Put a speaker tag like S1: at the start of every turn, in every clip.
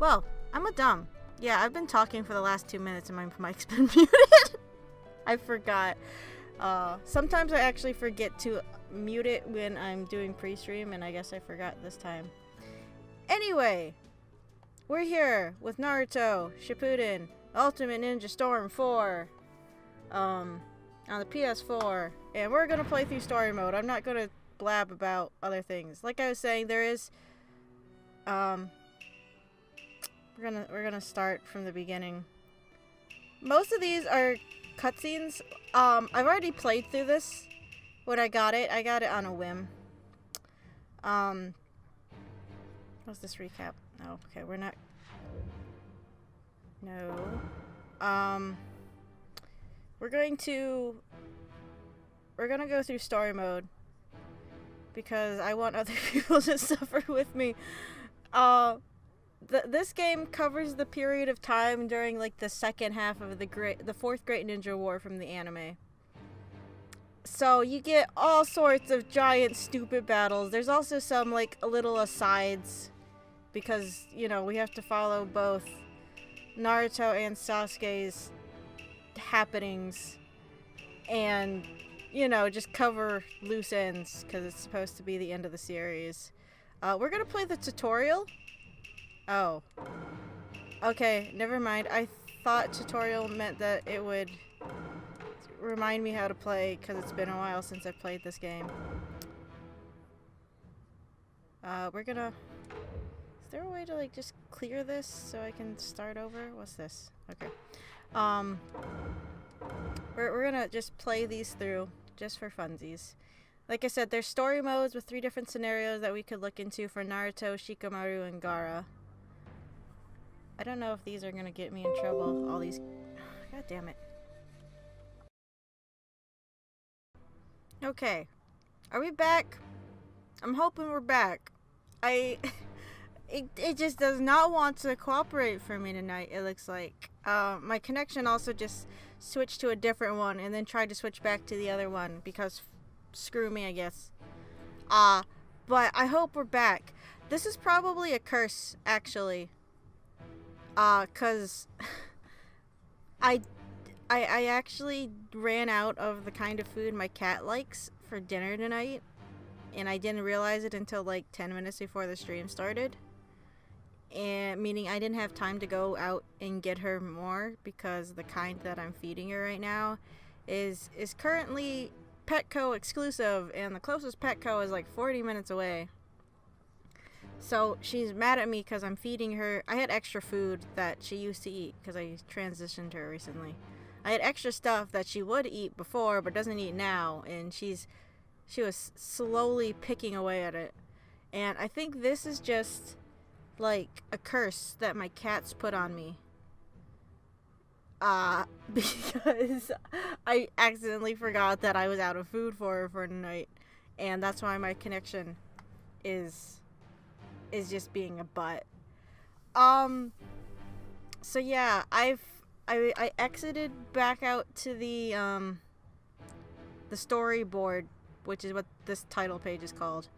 S1: Well, I'm a dumb. Yeah, I've been talking for the last 2 minutes and my mic's been muted. I forgot. Sometimes I actually forget to mute it when I'm doing pre-stream, and I guess I forgot this time. Anyway, we're here with Naruto Shippuden Ultimate Ninja Storm 4 on the PS4, and we're gonna play through story mode. I'm not gonna blab about other things. Like I was saying, there is we're gonna start from the beginning. Most of these are cutscenes. I've already played through this when I got it. I got it on a whim. What's this recap? Oh, okay, we're not. No. We're gonna go through story mode because I want other people to suffer with me. This game covers the period of time during like the second half of the fourth Great Ninja War from the anime. So you get all sorts of giant stupid battles. There's also some like little asides because, you know, we have to follow both Naruto and Sasuke's happenings and, you know, just cover loose ends because it's supposed to be the end of the series. We're gonna play the tutorial. Oh. Okay, never mind. I thought tutorial meant that it would remind me how to play because it's been a while since I've played this game. We're gonna... Is there a way to, like, just clear this so I can start over? What's this? Okay. We're gonna just play these through just for funsies. Like I said, there's story modes with 3 different scenarios that we could look into for Naruto, Shikamaru, and Gaara. I don't know if these are gonna get me in trouble. All these... God damn it. Okay. Are we back? I'm hoping we're back. It just does not want to cooperate for me tonight, it looks like. My connection also just switched to a different one and then tried to switch back to the other one because screw me, I guess. But I hope we're back. This is probably a curse, actually. 'Cause I actually ran out of the kind of food my cat likes for dinner tonight, and I didn't realize it until like 10 minutes before the stream started. And meaning I didn't have time to go out and get her more because the kind that I'm feeding her right now is currently Petco exclusive, and the closest Petco is like 40 minutes away. So she's mad at me because I'm feeding her. I had extra food that she used to eat because I transitioned her recently. I had extra stuff that she would eat before but doesn't eat now, and she was slowly picking away at it. And I think this is just like a curse that my cats put on me. Because I accidentally forgot that I was out of food for her for tonight, and that's why my connection is just being a butt. So yeah, I exited back out to the storyboard, which is what this title page is called,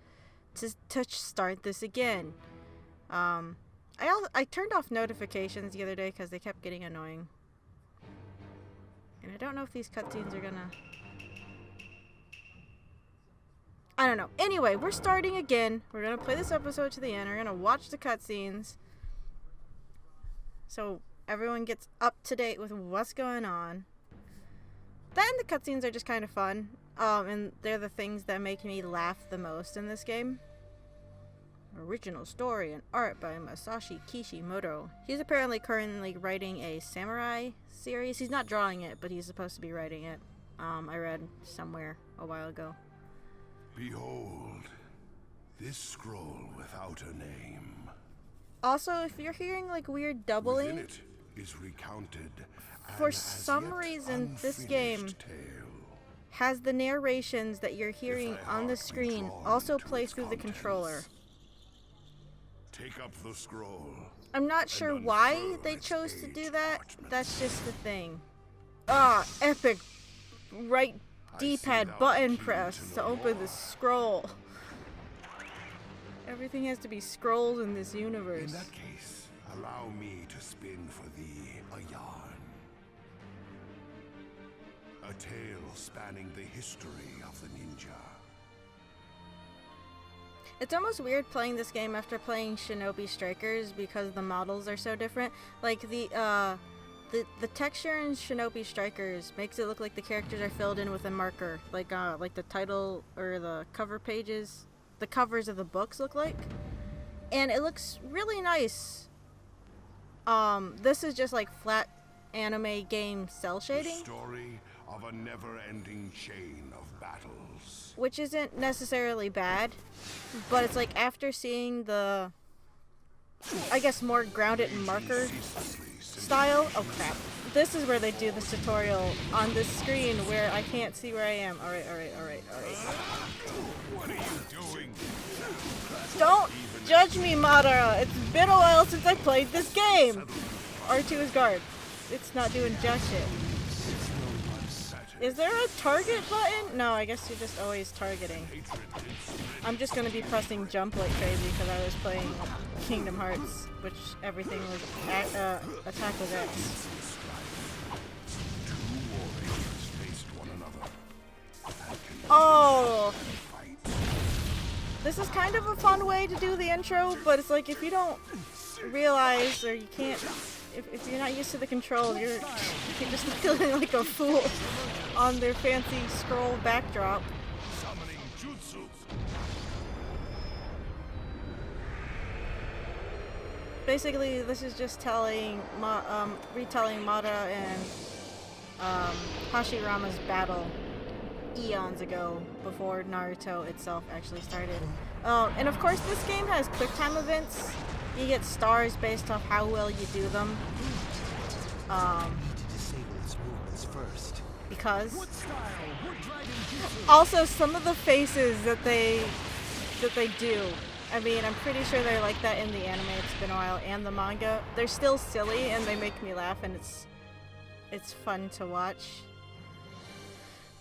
S1: to start this again. I turned off notifications the other day because they kept getting annoying. And I don't know if these cutscenes are gonna... I don't know. Anyway, we're starting again. We're gonna play this episode to the end. We're gonna watch the cutscenes so everyone gets up to date with what's going on. Then the cutscenes are just kind of fun. And they're the things that make me laugh the most in this game. Original story and art by Masashi Kishimoto. He's apparently currently writing a samurai series. He's not drawing it, but he's supposed to be writing it. I read somewhere a while ago.
S2: Behold, this scroll without a name.
S1: Also, if you're hearing like weird doubling,
S2: within it is recounted
S1: for some reason this game has the narrations that you're hearing on the screen also play through the controller.
S2: Take up the scroll.
S1: I'm not sure why they chose to do that. That's just the thing. Epic right D-pad button press to open the scroll. Everything has to be scrolls in this universe.
S2: In that case, Allow me to spin for thee a yarn. A tale spanning the history of the ninja.
S1: It's almost weird playing this game after playing Shinobi Strikers because the models are so different. Like the texture in Shinobi Strikers makes it look like the characters are filled in with a marker, like the title or the cover pages, the covers of the books look like, and it looks really nice. This is just like flat anime game cell shading.
S2: The story of a never-ending chain of battles.
S1: Which isn't necessarily bad, but it's like after seeing the, I guess, more grounded marker style. Oh crap. This is where they do this tutorial on this screen where I can't see where I am. Alright.
S2: What are you doing?
S1: Don't judge me, Madara! It's been a while since I played this game! R2 is guard. It's not doing jack shit. Is there a target button? No, I guess you're just always targeting. I'm just gonna be pressing jump like crazy because I was playing Kingdom Hearts, which everything was attack was X. Oh! This is kind of a fun way to do the intro, but it's like if you don't realize or you can't, if you're not used to the controls, you're just feeling like a fool on their fancy scroll backdrop.
S2: Summoning jutsu.
S1: Basically, this is just retelling Madara and Hashirama's battle eons ago, before Naruto itself actually started. And of course, this game has quick time events. You get stars based off how well you do them. Because also some of the faces that they do, I mean, I'm pretty sure they're like that in the anime. It's been a while, and the manga. They're still silly and they make me laugh, and it's fun to watch.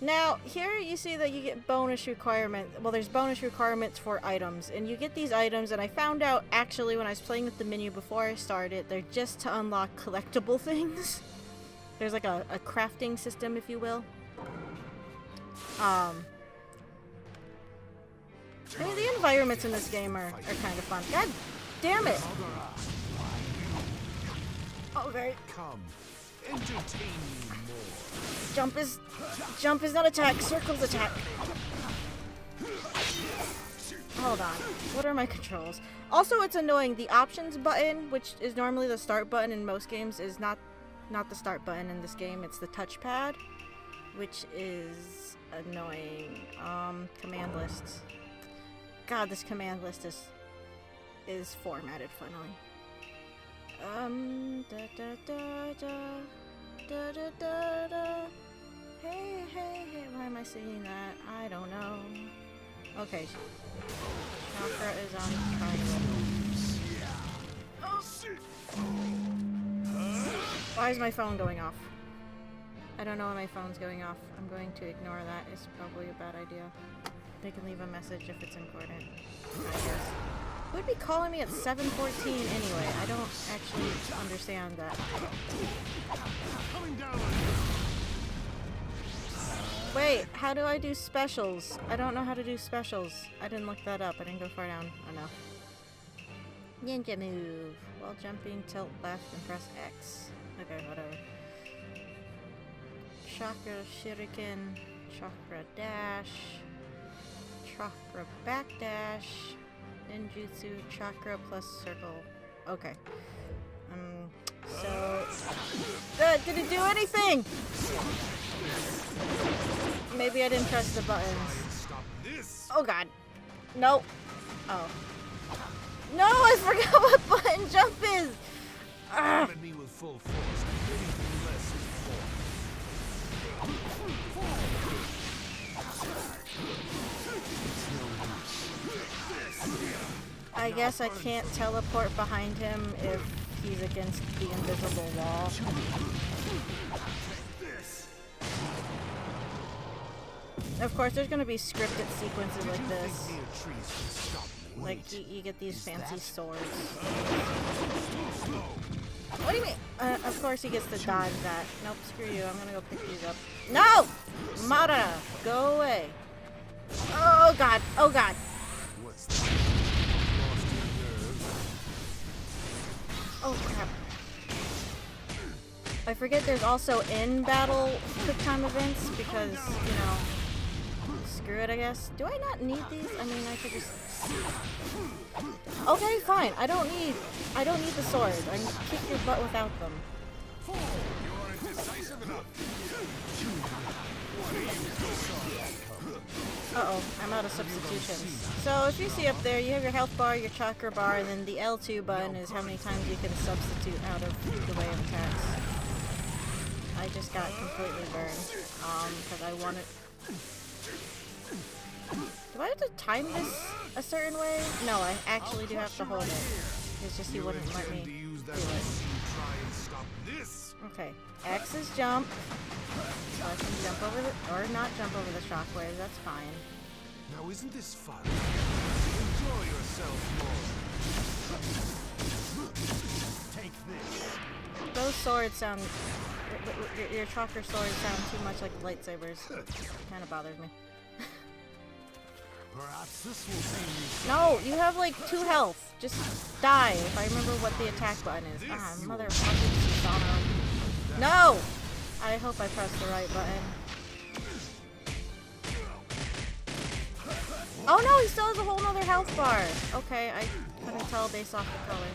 S1: Now, here you see that you get bonus requirements. Well, there's bonus requirements for items, and you get these items, and I found out, actually, when I was playing with the menu before I started, they're just to unlock collectible things. There's like a crafting system, if you will. I mean, the environments in this game are kind of fun. God damn it! Okay.
S2: Come, entertain me more.
S1: Jump is not attack, circle's attack. Hold on. What are my controls? Also, it's annoying. The options button, which is normally the start button in most games, is not the start button in this game. It's the touchpad, which is annoying. Command list. God, this command list is formatted funnily. Hey, why am I singing that? I don't know. Okay. Chakra is on triangle. Why is my phone going off? I don't know why my phone's going off. I'm going to ignore that. It's probably a bad idea. They can leave a message if it's important, I guess. Who would be calling me at 7:14 anyway? I don't actually understand that. Wait, how do I do specials? I don't know how to do specials. I didn't look that up. I didn't go far down. Oh no. Ninja move. While jumping, tilt left and press X. Okay, whatever. Chakra shuriken. Chakra dash. Chakra backdash. Ninjutsu. Chakra plus circle. Okay. So... did it do anything? Maybe I didn't press the buttons. Oh god. Nope. Oh. No, I forgot what button jump is! Ugh. I guess I can't teleport behind him if he's against the invisible wall. Of course, there's gonna be scripted sequences like this. Like, you get these fancy swords. Of course he gets to dodge that. Nope, screw you. I'm gonna go pick these up. No! Mara, go away. Oh god, oh god.
S2: What's that? Lost your nerve?
S1: Oh crap. I forget there's also in-battle quick time events because, you know, screw it, I guess. Do I not need these? I mean, I could just... Okay, fine. I don't need the sword. I can kick your butt without them.
S2: You aren't decisive enough.
S1: Uh-oh, I'm out of substitutions. So if you see up there, you have your health bar, your chakra bar, and then the L2 button is how many times you can substitute out of the way of attacks. I just got completely burned, because I wanted... Do I have to time this a certain way? No, I actually do have to hold it. It's just he wouldn't let me do it. Okay, X is jump. So I can jump over the... or not jump over the shockwave, that's fine.
S2: Now isn't this fun? Enjoy yourself more. Take this.
S1: Those swords sound... Your chakra swords sound too much like lightsabers. It kind of bothers me.
S2: Perhaps this will save you.
S1: No, you have like 2 health. Just die if I remember what the attack button is. Ah, motherfucking Susano. No! I hope I pressed the right button. Oh no, he still has a whole nother health bar. Okay, I couldn't tell based off the color.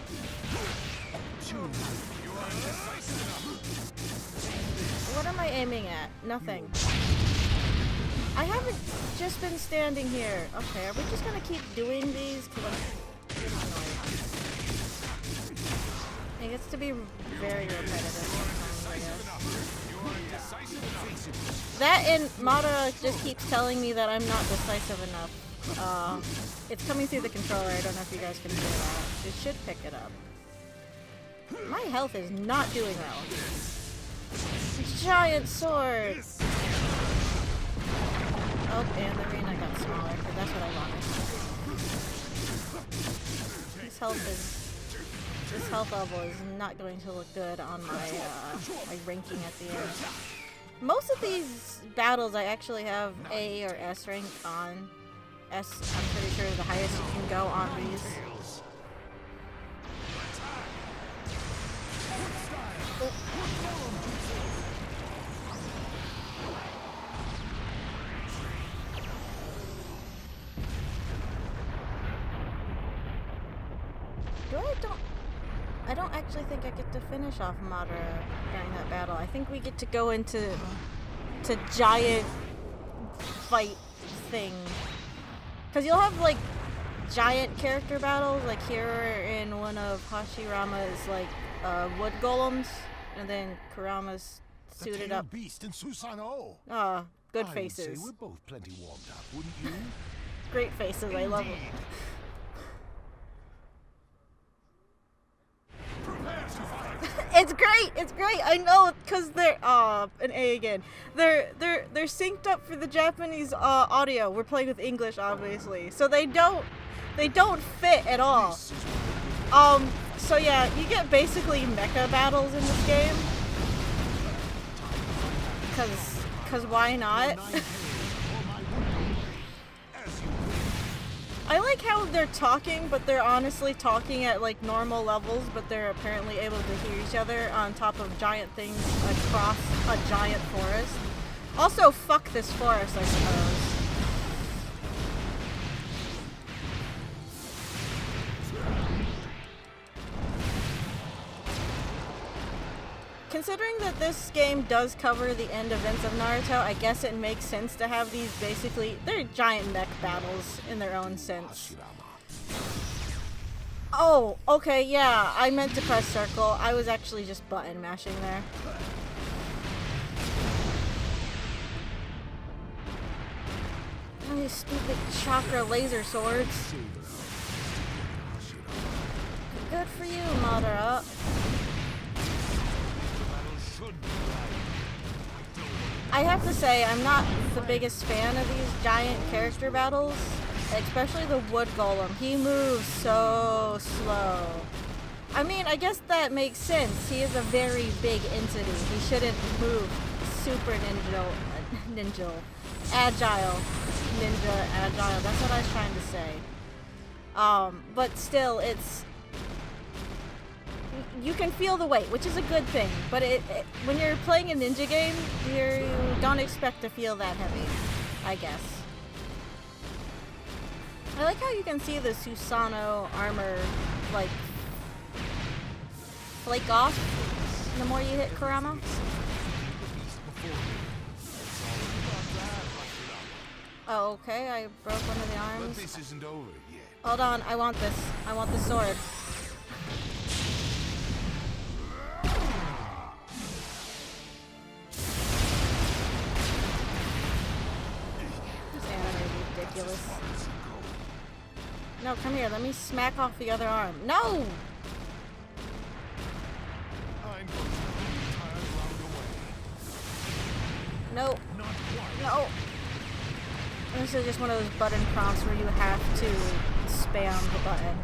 S1: What am I aiming at? Nothing. I haven't just been standing here. Okay, are we just gonna keep doing these? Because I'm getting annoyed. It gets to be very repetitive sometimes, I guess. That and Mara just keeps telling me that I'm not decisive enough. It's coming through the controller. I don't know if you guys can hear that. It should pick it up. My health is not doing well. Giant sword! Oh, and the arena got smaller, because that's what I wanted. This health level is not going to look good on my my ranking at the end. Most of these battles I actually have A or S rank on. S, I'm pretty sure, is the highest you can go on these. Oh. I don't actually think I get to finish off Madara during that battle. I think we get to go into giant fight thing. Because you'll have like giant character battles, like here in one of Hashirama's like wood golems, and then Kurama's suited up.
S2: Beast in Susanoo.
S1: Ah, good
S2: I
S1: faces.
S2: would say we're both plenty warmed up, wouldn't you?
S1: Great faces, I love them. It's great, it's great. I know, cause they're an A again. They're synced up for the Japanese audio. We're playing with English, obviously, so they don't fit at all. So yeah, you get basically mecha battles in this game. Cause why not? I like how they're talking, but they're honestly talking at like normal levels, but they're apparently able to hear each other on top of giant things across a giant forest. Also, fuck this forest, I suppose. Considering that this game does cover the end events of Naruto, I guess it makes sense to have these basically, they're giant mech battles in their own sense. Oh, okay, yeah, I meant to press circle. I was actually just button mashing there. Oh, these stupid chakra laser swords. Good for you, Madara. I have to say, I'm not the biggest fan of these giant character battles, especially the wood golem. He moves so slow. I mean, I guess that makes sense. He is a very big entity. He shouldn't move super agile. That's what I was trying to say. But still, you can feel the weight, which is a good thing. But when you're playing a ninja game, you don't expect to feel that heavy, I guess. I like how you can see the Susanoo armor, like, flake off the more you hit Kurama. Oh, okay, I broke one of the arms.
S2: But this isn't over yet.
S1: Hold on, I want this. I want the sword. This anime is ridiculous. No, come here, let me smack off the other arm. No!
S2: I'm going to turn round away.
S1: No.
S2: Not quite.
S1: No. This is just one of those button prompts where you have to spam the button.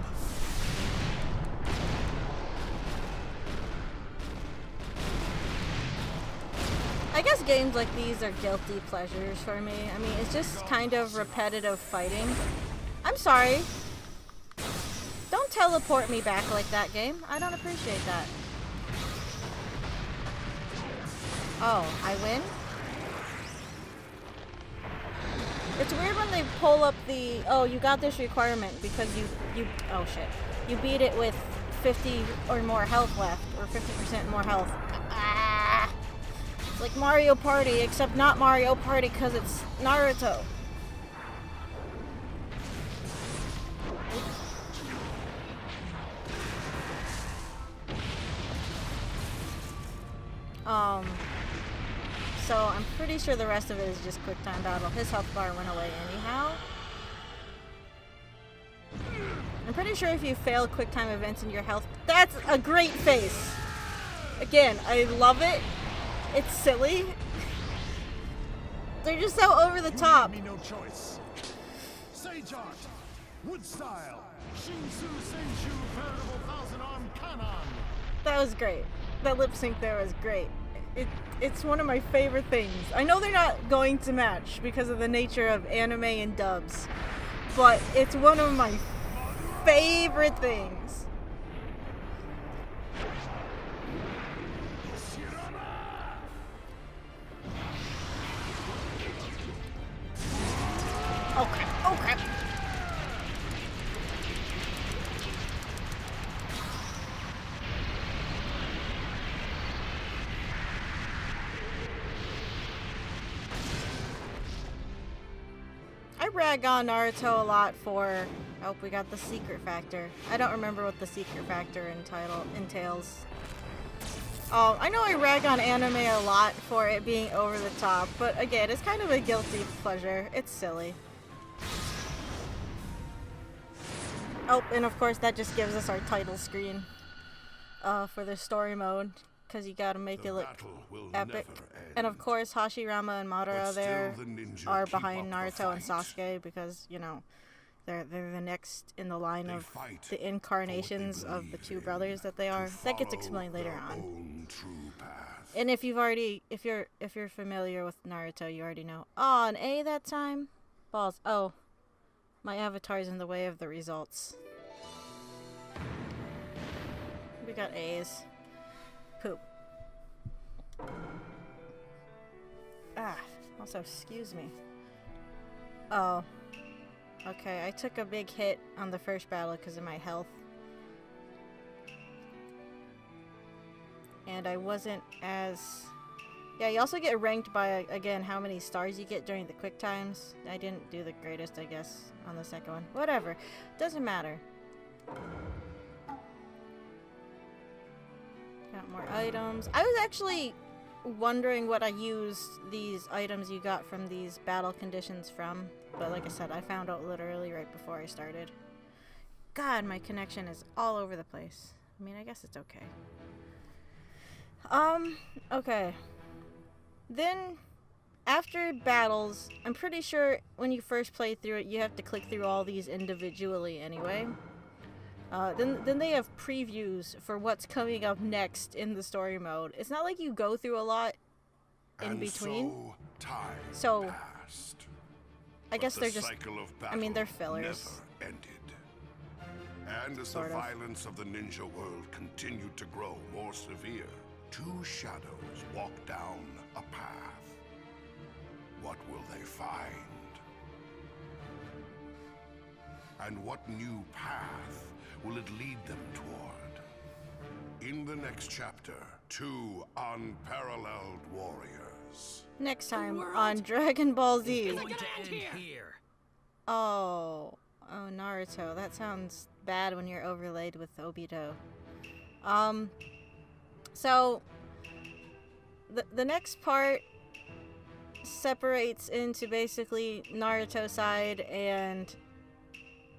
S1: I guess games like these are guilty pleasures for me. I mean, it's just kind of repetitive fighting. I'm sorry. Don't teleport me back like that, game. I don't appreciate that. Oh, I win? It's weird when they pull up the, oh, you got this requirement because oh shit. You beat it with 50 or more health left, or 50% more health. Ah! It's like Mario Party, except not Mario Party because it's Naruto. So I'm pretty sure the rest of it is just quick time battle. His health bar went away anyhow. I'm pretty sure if you fail quick time events in your health, that's a great face. Again, I love it. It's silly. They're just so over the top.
S2: Me no choice. Sage art, wood style, Shinsu Senju, veritable thousand-arm Kanon.
S1: That was great. That lip sync there was great. It's one of my favorite things. I know they're not going to match because of the nature of anime and dubs, but it's one of my favorite things. Oh crap, oh crap. I rag on Naruto a lot for, oh, we got the secret factor. I don't remember what the secret factor entails. I know I rag on anime a lot for it being over the top, but again, it's kind of a guilty pleasure. It's silly. Oh, and of course that just gives us our title screen for the story mode, because you gotta make it look epic. And of course, Hashirama and Madara there are behind Naruto and Sasuke because, you know, they're the next in the line of the incarnations of the two brothers that they are. That gets explained later on. And if you're familiar with Naruto, you already know. Oh, an A that time? Balls. Oh, my avatar's in the way of the results. We got A's. Poop. Ah, also, excuse me. Oh. Okay, I took a big hit on the first battle because of my health. And I wasn't as... Yeah, you also get ranked by, again, how many stars you get during the quick times. I didn't do the greatest, I guess, on the second one. Whatever. Doesn't matter. Got more items. I was actually wondering what I used these items you got from these battle conditions from. But like I said, I found out literally right before I started. God, my connection is all over the place. I mean, I guess it's okay. Okay. Then, after battles, I'm pretty sure when you first play through it, you have to click through all these individually anyway. Then they have previews for what's coming up next in the story mode. It's not like you go through a lot in between. So
S2: passed.
S1: I guess
S2: But
S1: they're
S2: the
S1: just,
S2: cycle of
S1: I mean, they're
S2: battle
S1: fillers.
S2: never ended. And as
S1: Sort
S2: the
S1: of.
S2: violence of the ninja world continued to grow more severe, two shadows walked down a path. What will they find? And what new path will it lead them toward? In the next chapter, two unparalleled warriors.
S1: Next time
S3: world
S1: on Dragon Ball Z.
S3: Going to end here.
S1: Oh, Naruto. That sounds bad when you're overlaid with Obito. So the next part separates into basically Naruto side and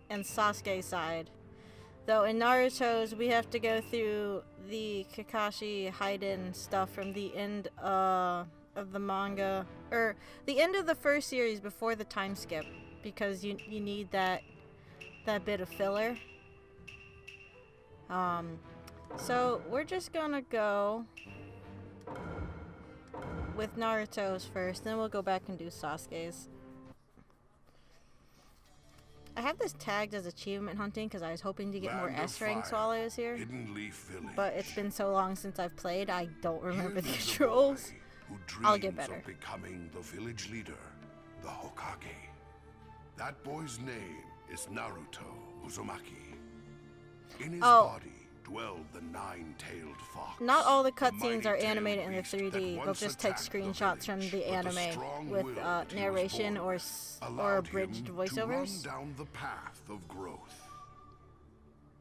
S1: Sasuke side. Though in Naruto's, we have to go through the Kakashi Hayden stuff from the end of the manga, or the end of the first series before the time skip, because you need that bit of filler. So we're just gonna go with Naruto's first, then we'll go back and do Sasuke's. I have this tagged as achievement hunting because I was hoping to get more
S2: Land of
S1: S ranks
S2: Fire,
S1: while I was here.
S2: Hidden Leaf Village.
S1: But it's been so long since I've played, I don't remember
S2: Here
S1: these
S2: lives a boy
S1: rules.
S2: who
S1: I'll get
S2: dreams
S1: better.
S2: of becoming the village leader, the Hokage. That boy's name is Naruto Uzumaki. In his body dwelled the nine-tailed fox.
S1: Not all the
S2: a
S1: cutscenes are
S2: mighty-tailed
S1: animated in the
S2: beast
S1: 3D.
S2: that
S1: They'll
S2: once
S1: just take
S2: attacked the
S1: screenshots from
S2: village,
S1: the
S2: but
S1: anime
S2: strong
S1: with
S2: will that he was
S1: narration
S2: born
S1: or
S2: with
S1: or
S2: allowed
S1: abridged
S2: him
S1: voiceovers.
S2: to run down the path of growth.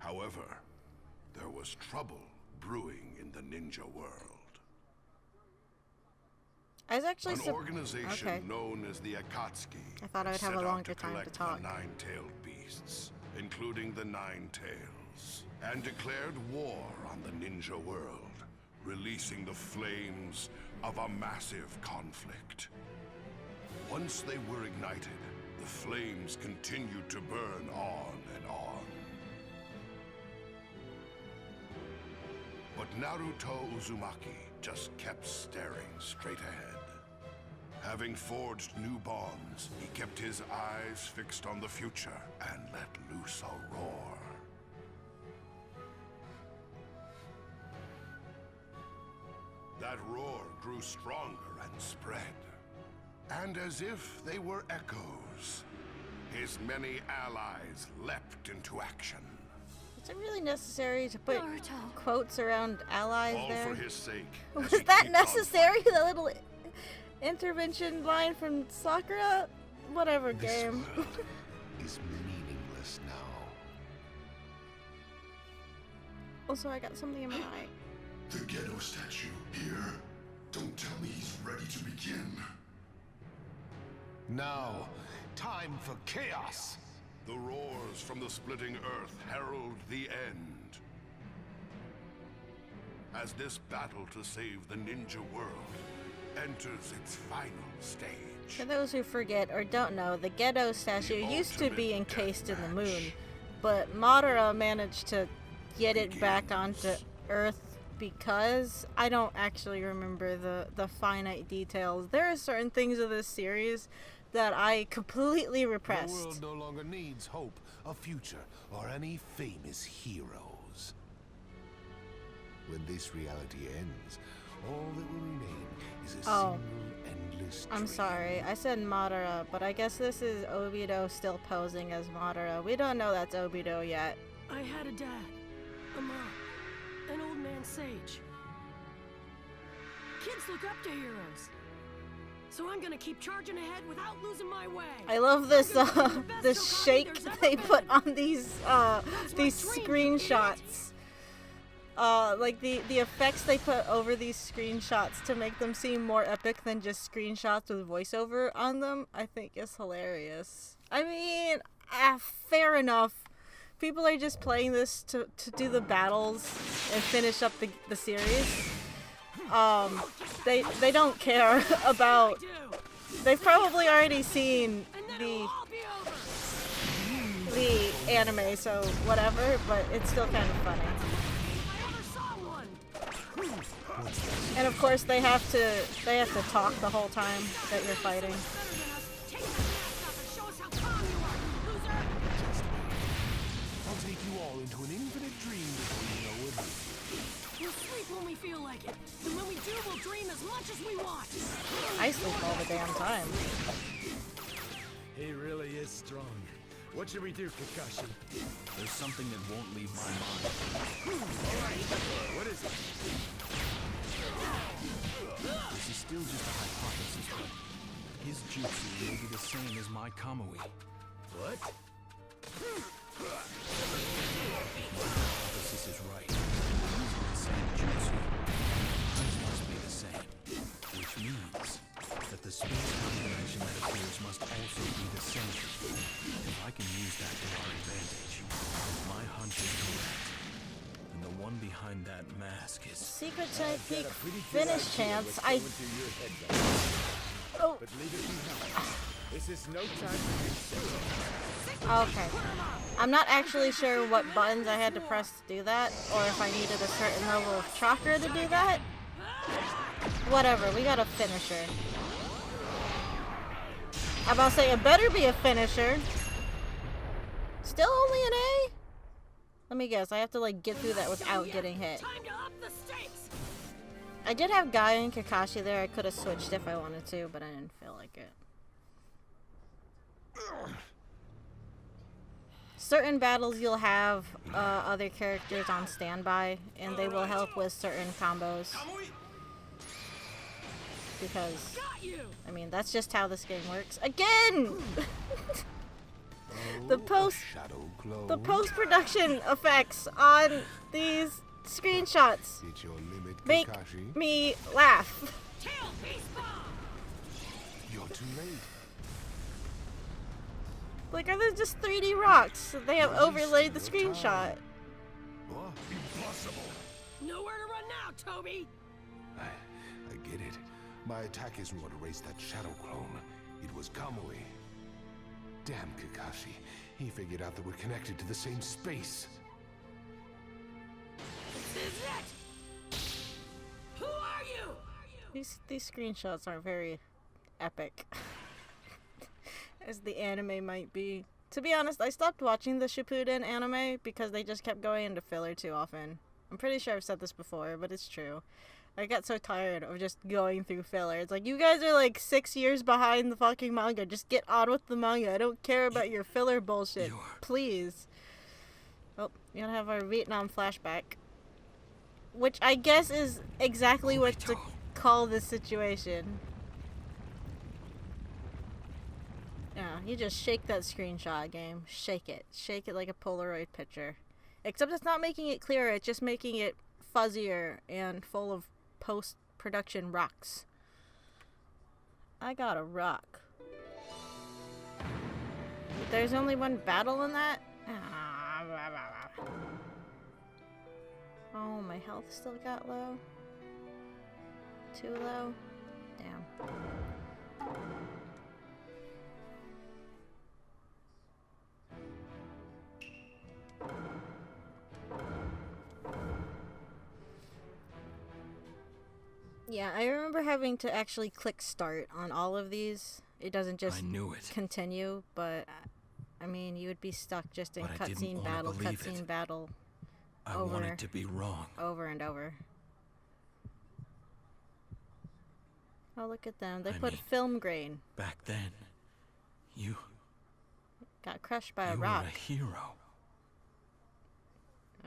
S2: However, there was trouble brewing in the ninja world.
S1: I was actually
S2: An organization
S1: okay.
S2: known as the Akatsuki.
S1: I thought I would have
S2: set
S1: a
S2: out
S1: longer time to
S2: collect
S1: talk.
S2: The nine-tailed beasts, including the Nine Tails, and declared war on the ninja world, releasing the flames of a massive conflict. Once they were ignited, the flames continued to burn on and on. But Naruto Uzumaki just kept staring straight ahead. Having forged new bonds, he kept his eyes fixed on the future and let loose a roar. That roar grew stronger and spread. And as if they were echoes, his many allies leapt into action.
S1: Is it really necessary to put
S3: Naruto.
S1: quotes around allies
S2: All
S1: there?
S2: for his sake.
S1: Was
S2: as he
S1: that
S2: keeps on
S1: necessary? The little intervention line from Sakura? Whatever game.
S2: This world is meaningless now.
S1: Also, I got something in my eye.
S2: The ghetto statue here. Don't tell me he's ready to begin.
S4: Now, time for chaos.
S2: The roars from the splitting earth herald the end. As this battle to save the ninja world enters its final stage.
S1: For those who forget or don't know, the Ghetto statue used to be
S2: ultimate
S1: encased in the moon,
S2: deathmatch.
S1: but Madara managed to get it back onto Earth because I don't actually remember the finite details. There are certain things of this series that I completely
S4: The
S1: repressed.
S4: world no longer needs hope, a future, or any famous heroes. When this reality ends, all that will remain is a single endless
S1: I'm
S4: dream.
S1: sorry, I said Madara, but I guess this is Obito still posing as Madara. We don't know that's Obito yet.
S3: I had a dad, a mom, an old man sage. Kids look up to heroes. So I'm gonna keep charging ahead without losing my way.
S1: I love this
S3: I'm gonna be the best
S1: this
S3: Hokage
S1: shake
S3: there's ever
S1: they
S3: been.
S1: put on these
S3: my
S1: screenshots. Like the effects they put over these screenshots to make them seem more epic than just screenshots with voiceover on them, I think is hilarious. I mean, fair enough. People are just playing this to do the battles and finish up the series. They don't care about. They've probably already seen
S3: And then
S1: the
S3: it'll all be over.
S1: the anime, so whatever, but it's still kind of funny.
S3: I ever saw one.
S1: And of course they have to talk the whole time that you're fighting.
S3: Better than us. Take that mask off and show us how calm you are, loser.
S4: I'll take you all into an infinite dream before you know what hits you.
S3: We'll sleep when we feel like it. And when we do, we'll dream as much as we want.
S1: I sleep all the damn time.
S5: He really is strong. What should we do, Kakashi?
S6: There's something that won't leave my mind.
S5: What is it?
S6: This is still just a hypothesis, but his jutsu may be the same as my Kamui.
S5: What?
S6: My hypothesis is right. We're using the same jutsu. His must be the same. Which means that the space dimension that appears must also be the same. If I can use that to our advantage, my hunch is correct. And the one behind that mask is...
S1: Secret Side Peak
S5: Got a pretty good
S1: finish
S5: idea
S1: chance.
S5: what's
S1: I
S5: going through your head right now.
S1: oh
S5: But leave it behind. This is no time for you.
S1: okay. I'm not actually sure what buttons I had to press to do that, or if I needed a certain level of chakra to do that. Whatever, we got a finisher. I'm about to say it better be a finisher. Still only an A? Let me guess, I have to like get through that without getting hit.
S3: Time to up the stakes.
S1: I did have Guy and Kakashi there. I could have switched if I wanted to, but I didn't feel like it. Certain battles you'll have other characters on standby, and they will help with certain combos. Because,
S3: Got you.
S1: I mean, that's just how this game works. Again! the
S4: Shadow clone.
S1: post-production effects on these screenshots
S4: It's your limit,
S1: make
S4: Kakashi.
S1: me laugh.
S3: Tail beast bomb.
S4: You're too late.
S1: Like, are there just 3D rocks? They have overlaid the screenshot.
S4: What?
S2: Impossible.
S3: Nowhere to run now, Toby.
S4: I get it. My attack isn't what erased that shadow clone. It was Kamui. Damn Kakashi. He figured out that we're connected to the same space.
S3: This is it. Who are you?
S1: These screenshots aren't very epic. As the anime might be. To be honest, I stopped watching the Shippuden anime because they just kept going into filler too often. I'm pretty sure I've said this before, but it's true. I got so tired of just going through filler. It's like, you guys are like 6 years behind the fucking manga. Just get on with the manga. I don't care about your filler bullshit. Please. Oh, you gotta have our Vietnam flashback. Which I guess is exactly what to call this situation. Yeah, you just shake that screenshot, game. Shake it. Shake it like a Polaroid picture. Except it's not making it clearer, it's just making it fuzzier and full of post-production rocks. I got a rock. There's only one battle in that? Oh, my health still got low? Too low? Damn. Yeah, I remember having to actually click start on all of these. It doesn't just continue, but I mean, you would be stuck just in cutscene battle,
S6: I wanted to be wrong.
S1: over and over. Oh, look at them. They put film grain.
S6: Back then, you
S1: Got crushed by a
S6: were
S1: rock.
S6: a hero.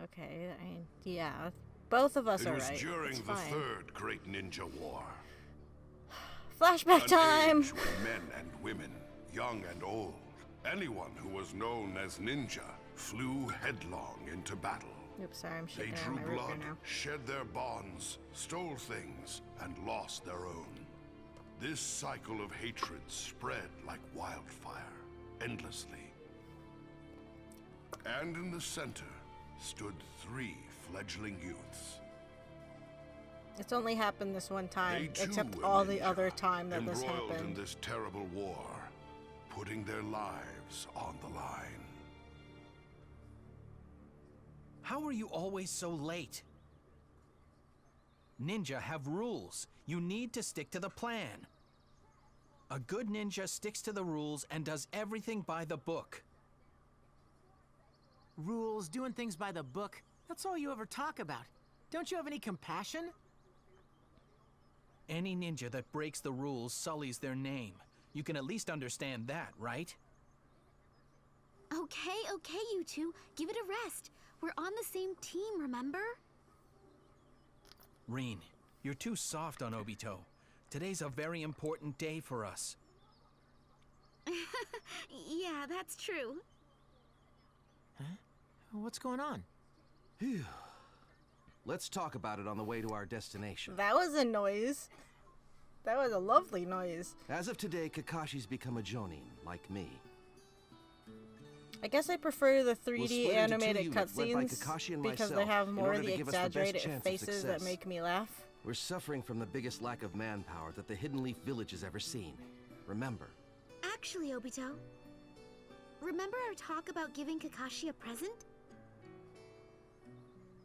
S1: Okay, I mean, yeah. Both of us
S2: It
S1: are
S2: was
S1: right.
S2: during
S1: It's
S2: the
S1: fine.
S2: Third Great Ninja War.
S1: Flashback
S2: An
S1: time!
S2: age when men and women, young and old, anyone who was known as ninja, flew headlong into battle.
S1: Oops, sorry, I'm
S2: They
S1: shaking
S2: drew
S1: around my root
S2: blood,
S1: beer now.
S2: shed their bonds, stole things, and lost their own. This cycle of hatred spread like wildfire, endlessly. And in the center stood 3 fledgling youths.
S1: It's only happened this one
S2: They
S1: time,
S2: too
S1: except
S2: were
S1: all the
S2: ninja,
S1: other time that this
S2: embroiled in
S1: happened.
S2: this terrible war, putting their lives on the line.
S6: How are you always so late? Ninja have rules. You need to stick to the plan. A good ninja sticks to the rules and does everything by the book.
S7: Rules, doing things by the book. That's all you ever talk about. Don't you have any compassion?
S6: Any ninja that breaks the rules sullies their name. You can at least understand that, right?
S8: Okay, you two. Give it a rest. We're on the same team, remember?
S6: Rin, you're too soft on Obito. Today's a very important day for us.
S8: Yeah, that's true.
S7: What's going on?
S9: Phew. Let's talk about it on the way to our destination.
S1: That was a noise. That was a lovely noise.
S9: As of today, Kakashi's become a Jonin, like me.
S1: I guess I prefer the 3D
S9: We'll split into two
S1: animated
S9: units led by
S1: cutscenes
S9: Kakashi and
S1: because they
S9: myself,
S1: have
S9: in
S1: more
S9: order
S1: of
S9: to
S1: the
S9: give us the best
S1: exaggerated
S9: chance of
S1: faces that
S9: success.
S1: make me laugh.
S9: We're suffering from the biggest lack of manpower that the Hidden Leaf Village has ever seen. Remember.
S8: Actually, Obito, remember our talk about giving Kakashi a present?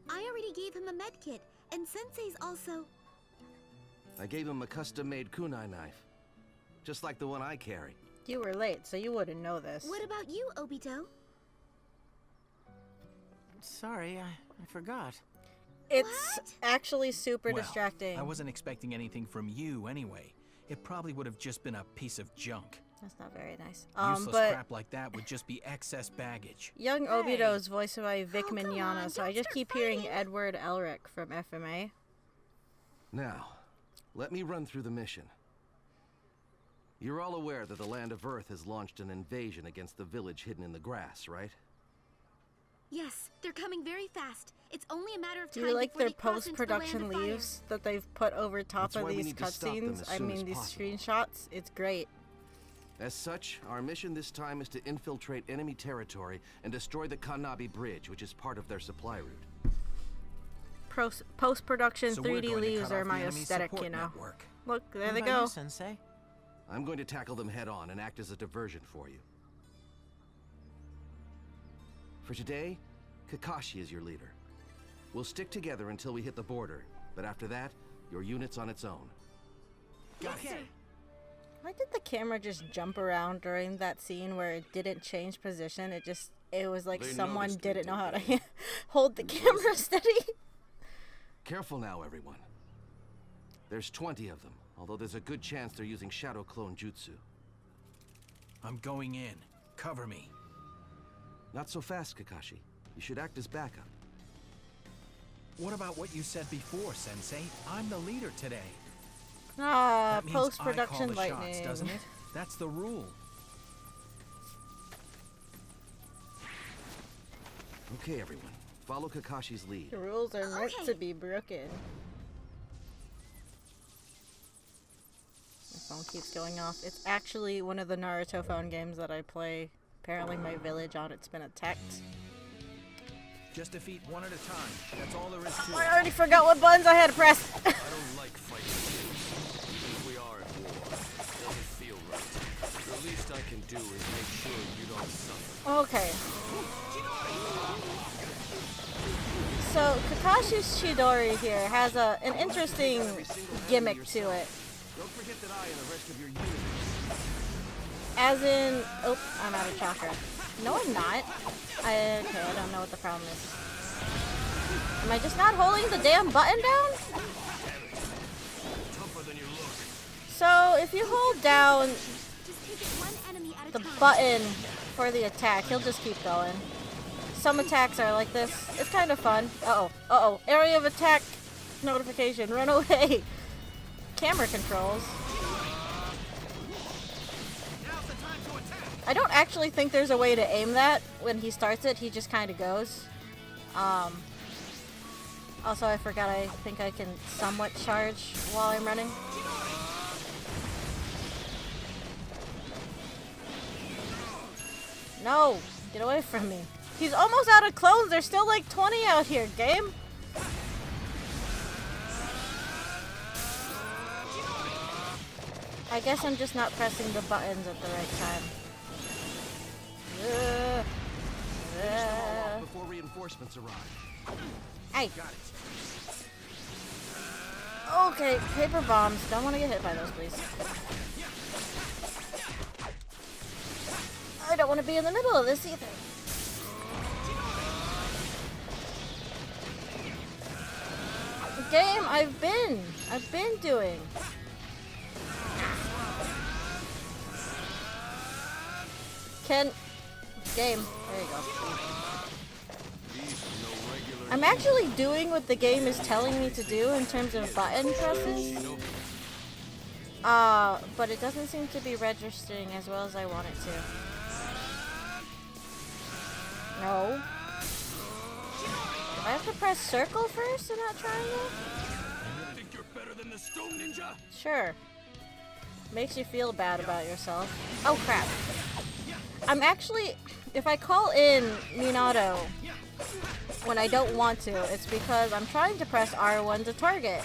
S8: I already gave him a medkit, and Sensei's also...
S9: I gave him a custom-made kunai knife. Just like the one I carry.
S1: You were late, so you wouldn't know this.
S8: What about you, Obito?
S7: Sorry, I forgot.
S1: It's
S8: What?
S1: actually super
S6: Well,
S1: distracting.
S6: I wasn't expecting anything from you anyway. It probably would have just been a piece of junk.
S1: That's not very nice.
S6: Useless
S1: But
S6: crap like that would just be excess baggage.
S1: young Obito is voiced by Vic
S8: Oh, come
S1: Mignogna,
S8: on,
S1: so I
S8: don't
S1: just
S8: start
S1: keep hearing
S8: fighting.
S1: Edward Elric from FMA.
S9: Now, let me run through the mission. You're all aware that the Land of Earth has launched an invasion against the village hidden in the grass, right?
S8: Yes, they're coming very fast. It's only a matter of
S1: Do
S8: time
S1: you like
S8: before
S1: their
S8: they cross into the land
S1: post-production
S8: of fire.
S1: leaves that they've put over top
S9: That's
S1: of
S9: why we
S1: these
S9: need to stop them
S1: cutscenes?
S9: as
S1: I
S9: soon
S1: mean,
S9: as
S1: these
S9: possible.
S1: screenshots. It's great.
S9: As such, our mission this time is to infiltrate enemy territory and destroy the Kanabi Bridge, which is part of their supply route.
S1: Post-production
S6: So we're
S1: 3D
S6: going to
S1: leaves
S6: cut
S1: are
S6: off
S1: my
S6: the enemy
S1: aesthetic,
S6: support
S1: you know.
S6: network.
S1: Look, there
S7: What
S1: they
S7: about
S1: go.
S7: you, Sensei?
S9: I'm going to tackle them head on and act as a diversion for you. For today, Kakashi is your leader. We'll stick together until we hit the border, but after that, your unit's on its own.
S7: Okay.
S1: Why did the camera just jump around during that scene where it didn't change position? It was like
S9: They
S1: someone
S9: noticed we
S1: didn't know how
S9: did
S1: to hold the camera steady.
S9: Careful now, everyone. There's 20 of them, although there's a good chance they're using Shadow Clone Jutsu.
S6: I'm going in. Cover me.
S9: Not so fast, Kakashi. You should act as backup.
S6: What about what you said before, Sensei? I'm the leader today.
S1: Ah,
S6: That means I call
S1: post-production
S6: the
S1: lightning.
S6: shots, doesn't it? That's the rule.
S9: Okay, everyone. Follow Kakashi's lead.
S1: The rules are meant
S8: Okay.
S1: to be broken. My phone keeps going off. It's actually one of the Naruto phone games that I play. Apparently my village on it's been attacked.
S6: Just defeat one at a time. That's all there is to
S1: I
S6: it.
S1: already forgot what buttons I had to press.
S5: I don't like fighting. Since we are at war, it doesn't feel right. The least I can do is make sure you don't suffer.
S1: Okay. So Kakashi's Chidori here has an interesting gimmick to it.
S9: Don't forget that I and the rest of your unit.
S1: As in, oh, I'm out of chakra. No, I'm not. Okay, I don't know what the problem is. Am I just not holding the damn button down?
S5: Tougher than you look.
S1: So if you hold down
S8: Just take it one enemy at a
S1: the
S8: time.
S1: button for the attack, he'll just keep going. Some attacks are like this. It's kind of fun. Uh-oh. Uh-oh. Area of attack notification. Run away. Camera controls. I don't actually think there's a way to aim that when he starts it. He just kind of goes. Also, I forgot I think I can somewhat charge while I'm running. No! Get away from me. He's almost out of clones. There's still like 20 out here, game. I guess I'm just not pressing the buttons at the right time.
S9: Finish them all off before reinforcements arrive.
S1: Hey.
S5: Got it.
S1: Okay, paper bombs. Don't want to get hit by those, please. I don't want to be in the middle of this either. Game, I've been doing. Game, there you go. I'm actually doing what the game is telling me to do in terms of button presses. But it doesn't seem to be registering as well as I want it to. No. Do I have to press circle first and not triangle?
S5: You think you're better than the Stone Ninja?
S1: Sure. Makes you feel bad about yourself. Oh crap. I'm actually, if I call in Minato when I don't want to, it's because I'm trying to press R1 to target.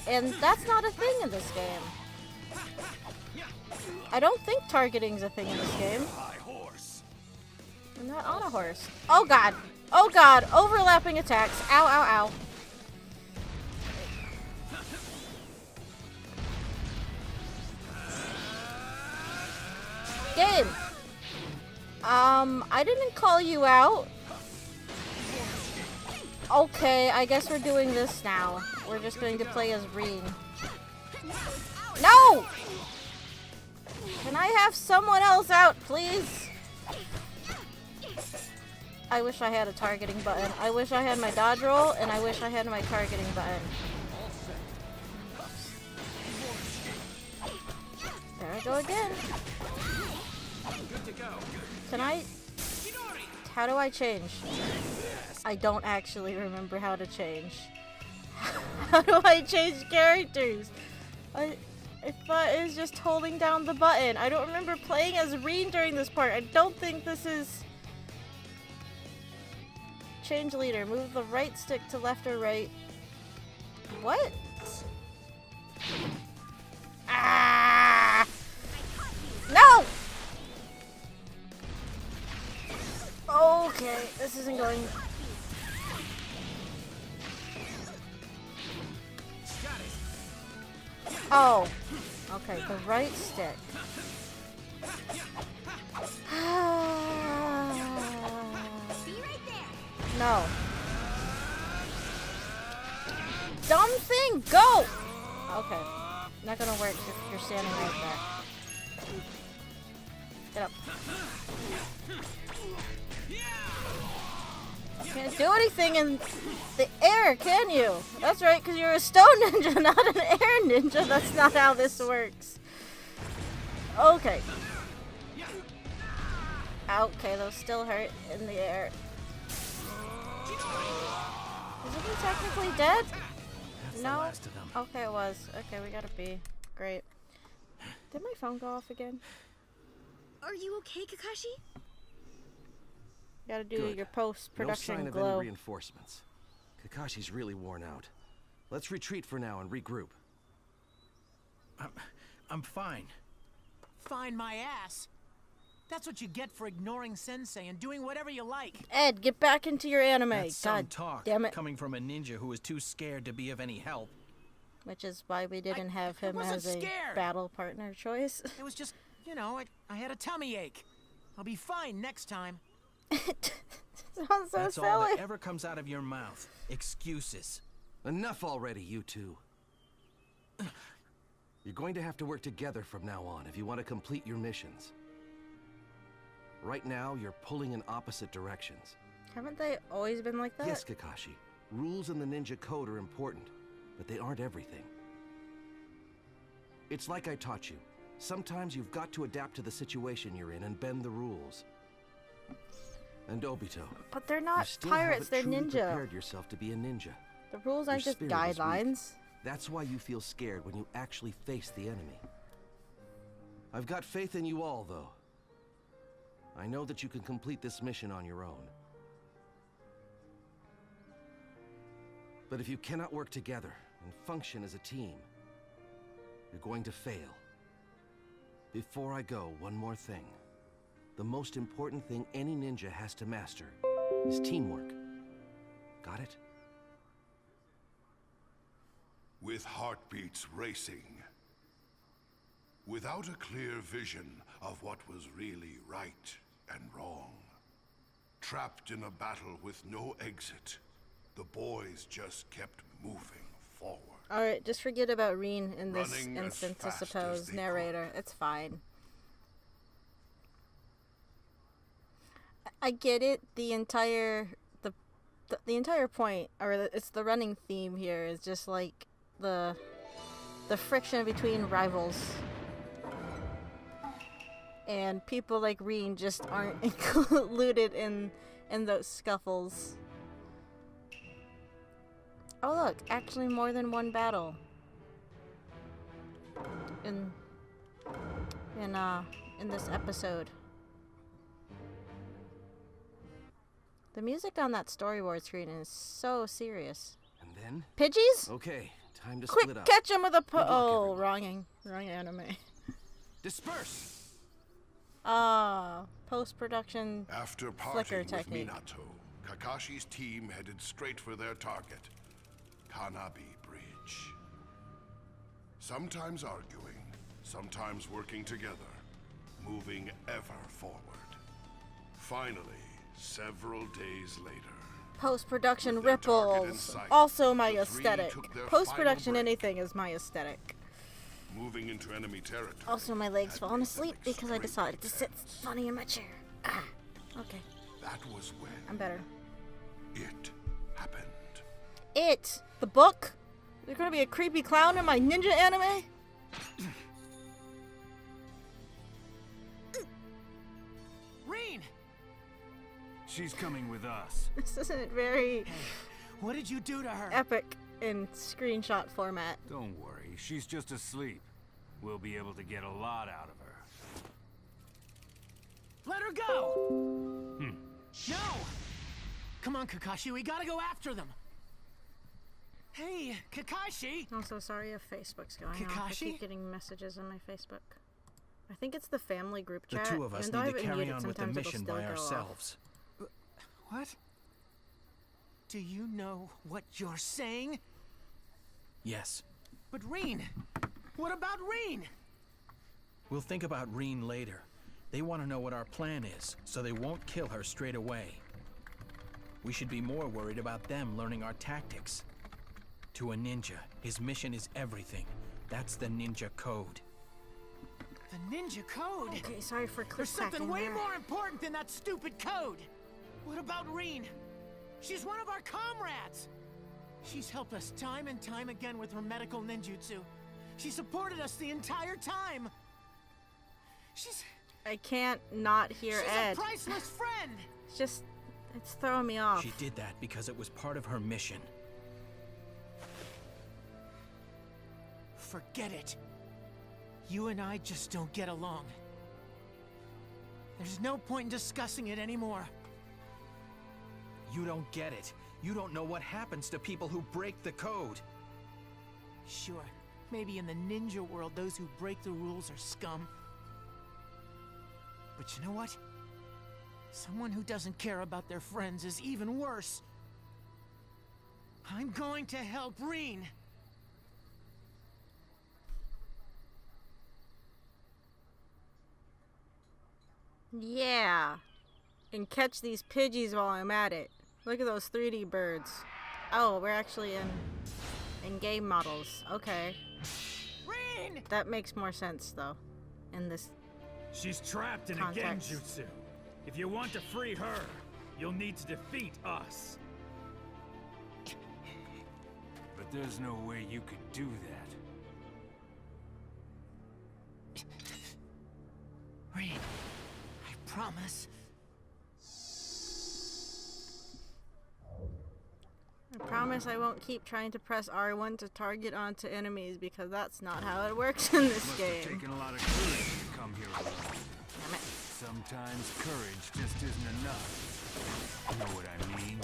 S1: And that's not a thing in this game. I don't think targeting's a thing in this game. I'm not on a horse. Oh god! Oh god! Overlapping attacks. Ow, ow, ow. Game! I didn't call you out. Okay, I guess we're doing this now. We're just going to play as Reen. No! Can I have someone else out, please? I wish I had a targeting button. I wish I had my dodge roll, and I wish I had my targeting button. There I go again. Can I... How do I change? I don't actually remember how to change. How do I change characters? I thought it was just holding down the button. I don't remember playing as Reen during this part. I don't think this is... Change leader. Move the right stick to left or right. What? Ah! No! Okay, this isn't going... Oh. Okay, the right stick. No. Dumb thing, go! Okay. Not gonna work if you're standing right there. Get up. Can't do anything in the air, can you? That's right, because you're a stone ninja, not an air ninja. That's not how this works. Okay. Okay, those still hurt in the air. Isn't he technically dead? No? Okay, it was. Okay, we gotta be. Great. Did my phone go off again?
S8: Are you okay, Kakashi?
S1: Gotta do
S9: Good.
S1: your post-production
S9: No sign of
S1: glow.
S9: any reinforcements. Kakashi's really worn out. Let's retreat for now and regroup.
S6: I'm fine.
S7: Fine my ass. That's what you get for ignoring Sensei and doing whatever you like.
S1: Ed, get back into your anime.
S6: That's some
S1: God
S6: talk
S1: damn it.
S6: coming from a ninja who was too scared to be of any help.
S1: Which is why we didn't have him
S7: wasn't
S1: as a
S7: scared.
S1: battle partner choice.
S7: It was just, you know, I had a tummy ache. I'll be fine next time.
S1: Sounds so
S6: That's
S1: silly.
S6: all that ever comes out of your mouth. Excuses.
S9: Enough already, you two. You're going to have to work together from now on if you want to complete your missions. Right now, you're pulling in opposite directions.
S1: Haven't they always been like that?
S9: Yes, Kakashi. Rules in the ninja code are important, but they aren't everything. It's like I taught you. Sometimes you've got to adapt to the situation you're in and bend the rules. And Obito,
S1: But they're
S9: you
S1: not
S9: still
S1: pirates, they're
S9: haven't truly
S1: ninja.
S9: prepared yourself to be a ninja.
S1: The rules aren't
S9: Your
S1: just
S9: spirit is weak.
S1: guidelines.
S9: That's why you feel scared when you actually face the enemy. I've got faith in you all, though. I know that you can complete this mission on your own. But if you cannot work together and function as a team, you're going to fail. Before I go, one more thing. The most important thing any ninja has to master is teamwork. Got it?
S2: With heartbeats racing. Without a clear vision of what was really right and wrong. Trapped in a battle with no exit, the boys just kept moving forward.
S1: Alright, just forget about Reen in this
S2: Running as
S1: instance, I
S2: fast as
S1: suppose.
S2: they
S1: Narrator, it's fine. I get it. The entire point, or it's the running theme here, is just like the friction between rivals. And people like Reen just aren't included in those scuffles. Oh look, actually more than one battle in this episode. The music on that storyboard screen is so serious.
S9: And then?
S1: Pidgeys?
S9: Okay, time to
S1: Quick,
S9: split up.
S1: catch him with a
S9: Good luck,
S1: oh,
S9: everyone.
S1: wrong anime.
S9: Disperse!
S1: Post-production
S2: After
S1: flicker
S2: parting with
S1: technique.
S2: Minato, Kakashi's team headed straight for their target, Kanabi Bridge. Sometimes arguing, sometimes working together, moving ever forward. Finally, several days later,
S1: Post-production
S2: with their target in
S1: ripples.
S2: sight,
S1: Also my
S2: the three
S1: aesthetic.
S2: took their
S1: Post-production
S2: final break.
S1: anything is my aesthetic.
S2: moving into enemy territory.
S1: Also my legs
S2: had
S1: falling
S2: made them
S1: asleep because I decided to sit
S2: extremely
S1: funny in my chair. Ah, okay,
S2: tense. That was when
S1: I'm better.
S2: it happened.
S1: It! The book? There's gonna be a creepy clown in my ninja anime?
S7: Reen!
S6: She's coming with us.
S1: This isn't very
S7: What did you do to her?
S1: epic in screenshot format.
S6: Don't worry, she's just asleep. We'll be able to get a lot out of her.
S7: Let her go! No! Come on, Kakashi, we gotta go after them. Hey, Kakashi!
S1: I'm so sorry if Facebook's going off. I
S7: Kakashi?
S1: keep getting messages on my Facebook. I think it's the family group
S10: The
S1: chat.
S10: two of us
S1: Even though I
S10: need to
S1: have it
S10: carry
S1: muted,
S10: on with the
S1: sometimes it'll
S10: mission
S1: still
S10: by
S1: go off.
S10: ourselves.
S7: What? Do you know what you're saying?
S10: Yes.
S7: But Reen! What about Reen?
S10: We'll think about Reen later. They want to know what our plan is, so they won't kill her straight away. We should be more worried about them learning our tactics. To a ninja, his mission is everything. That's the ninja code.
S7: The ninja code?
S1: Okay, sorry for
S7: There's something
S1: click-clacking
S7: way
S1: there.
S7: more important than that stupid code. What about Reen? She's one of our comrades. She's helped us time and time again with her medical ninjutsu. She supported us the entire time. She's
S1: I can't not hear Ed.
S7: a priceless friend.
S1: It's just, it's throwing me off.
S10: She did that because it was part of her mission.
S7: Forget it. You and I just don't get along. There's no point in discussing it anymore.
S10: You don't get it. You don't know what happens to people who break the code.
S7: Sure, maybe in the ninja world, those who break the rules are scum. But you know what? Someone who doesn't care about their friends is even worse. I'm going to help Reen.
S1: Yeah. And catch these Pidgeys while I'm at it. Look at those 3D birds. Oh, we're actually in game models. Okay.
S7: Reen!
S1: That makes more sense though. In this
S11: She's trapped in
S1: context.
S11: a genjutsu. If you want to free her, you'll need to defeat us.
S6: But there's no way you could do that.
S7: Reen, I promise.
S1: I promise I won't keep trying to press R1 to target onto enemies because that's not how it works in this
S6: Must have
S1: game.
S6: taken a lot of courage to come here alone.
S1: Damn it.
S6: Sometimes courage just isn't enough. You know what I mean?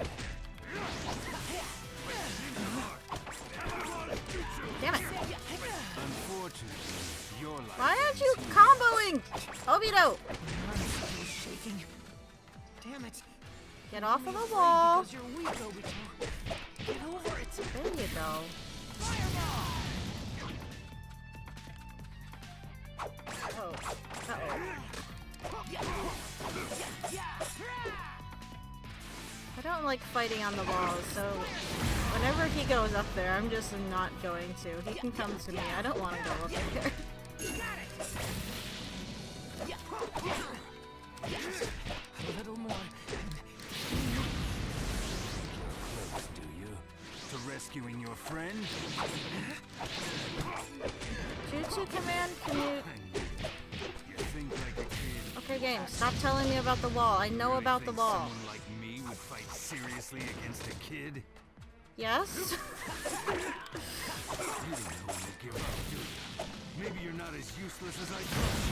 S1: Damn it.
S6: Unfortunately, your life.
S1: Why aren't you comboing? Obito!
S7: My arm is still shaking. Damn it.
S1: Get off of the wall.
S7: Because you're weak, Obito. Get over it.
S1: There you go. Oh. Uh-oh. I don't like fighting on the walls, so whenever he goes up there, I'm just not going to. He can come to me. I don't want to go up there.
S7: A little more.
S6: Do you? To rescuing your friend?
S1: Jutsu command, can you...
S6: You think like a kid.
S1: Okay, game, stop telling me about the wall. I know about the
S6: Think
S1: wall.
S6: Someone like me would fight seriously against a kid?
S1: Yes?
S6: You don't know when to give up, do you? Maybe you're not as useless as I thought.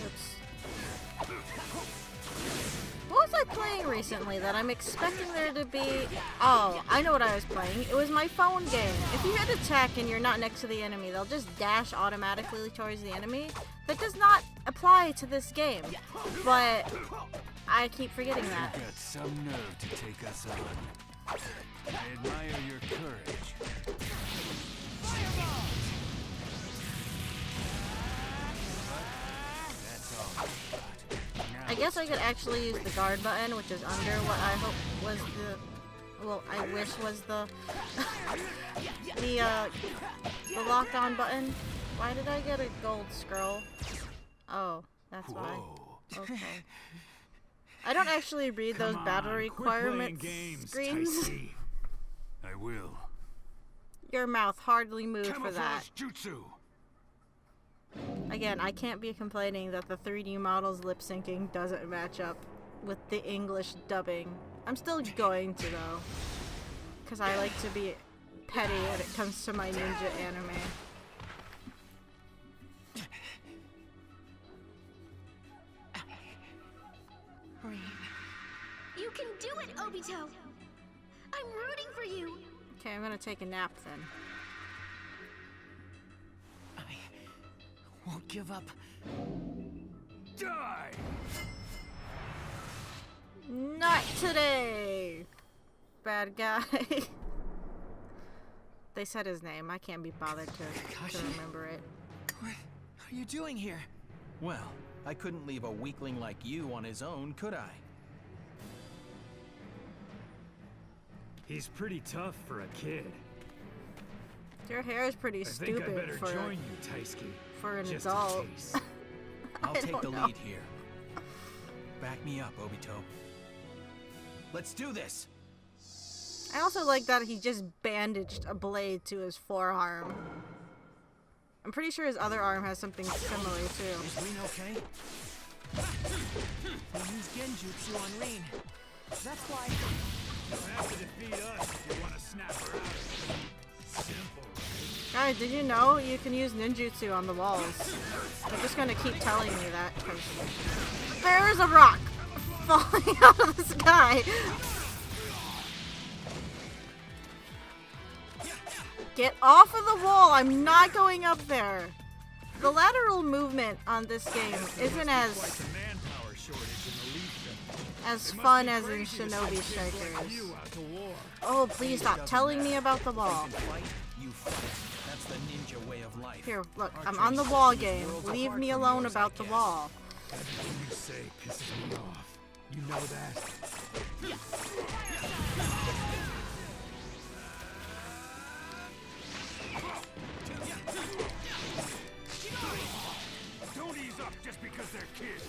S1: Oops. What was I playing recently that I'm expecting there to be... Oh, I know what I was playing. It was my phone game. If you hit attack and you're not next to the enemy, they'll just dash automatically towards the enemy. That does not apply to this game. But I keep forgetting that.
S6: You've got some nerve to take us on. I admire your courage. That's all I got.
S1: I guess I could actually use the guard button, which is under what I hope was the... Well, I wish was the... the lock-on button. Why did I get a gold scroll? Oh, that's why. Okay. I don't actually read those battle requirements screens.
S6: I will.
S1: Your mouth hardly moved for that.
S6: Jutsu.
S1: Again, I can't be complaining that the 3D models lip syncing doesn't match up with the English dubbing. I'm still going to though, because I like to be petty when it comes to my ninja anime.
S8: You can do it, Obito! I'm rooting for you!
S1: Okay, I'm gonna take a nap then.
S7: I won't give up.
S6: Die!
S1: Not today! Bad guy. They said his name. I can't be bothered to remember it.
S7: What are you doing here?
S10: Well, I couldn't leave a weakling like you on his own, could I?
S11: He's pretty tough for a kid.
S1: Your hair is pretty
S11: I think I
S1: stupid
S11: better
S1: for
S11: join you, Taisuke.
S1: for an
S11: Just
S1: adult.
S11: a taste.
S10: I'll take the
S1: know.
S10: lead here. Back me up, Obito. Let's do this!
S1: I also like that he just bandaged a blade to his forearm. I'm pretty sure his other arm has something similar too.
S7: Is Rin okay? We use Genjutsu on Rin. That's why...
S11: You have to defeat us if you want to snap her out. Simple, right?
S1: Guys, did you know you can use ninjutsu on the walls? They're just gonna keep telling me that because there is a rock falling out of the sky. Get off of the wall! I'm not going up there. The lateral movement on this game isn't as
S11: Manpower shortage in the Leaf Village.
S1: as fun as in Shinobi Strikers.
S11: You out to war.
S1: Oh, please stop telling me about the wall.
S10: Fight, you fight. That's the ninja way of life.
S1: Here, look, I'm on the wall game. Leave me alone about the wall.
S11: Everything you say pisses me off. You know that?
S6: Don't ease up just because they're kids.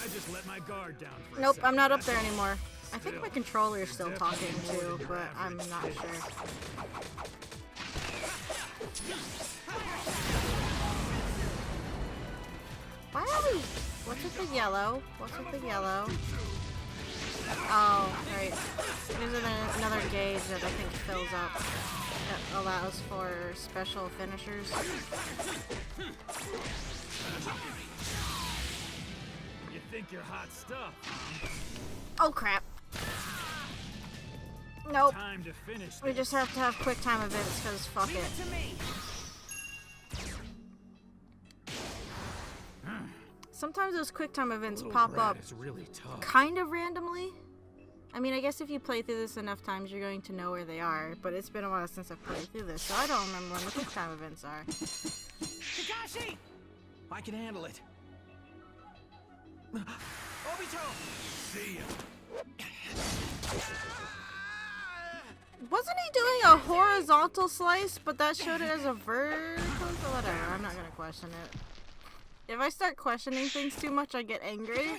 S11: I just let my guard down for a
S1: Nope,
S11: second,
S1: I'm not up
S11: that's
S1: there
S11: all.
S1: anymore. I think my controller is still talking too, but I'm not sure. Why are we... What's with the yellow? What's with the yellow? Oh, right. There's another gauge that I think fills up. That allows for special finishers.
S11: You think you're hot stuff?
S1: Oh crap. Nope.
S11: Time to finish
S1: We
S11: this.
S1: just have to have quick time events because fuck it.
S7: To me.
S1: sometimes those QuickTime events
S11: Little
S1: pop
S11: brat
S1: up
S11: is really tough.
S1: kind of randomly. I mean, I guess if you play through this enough times, you're going to know where they are, but it's been a while since I've played through this, so I don't remember when the QuickTime events are.
S7: Kakashi!
S10: I can handle it. Obito!
S11: See ya.
S1: Wasn't he doing a horizontal slice, but that showed it as a vertical? Or whatever, I'm not gonna question it. If I start questioning things too much, I get angry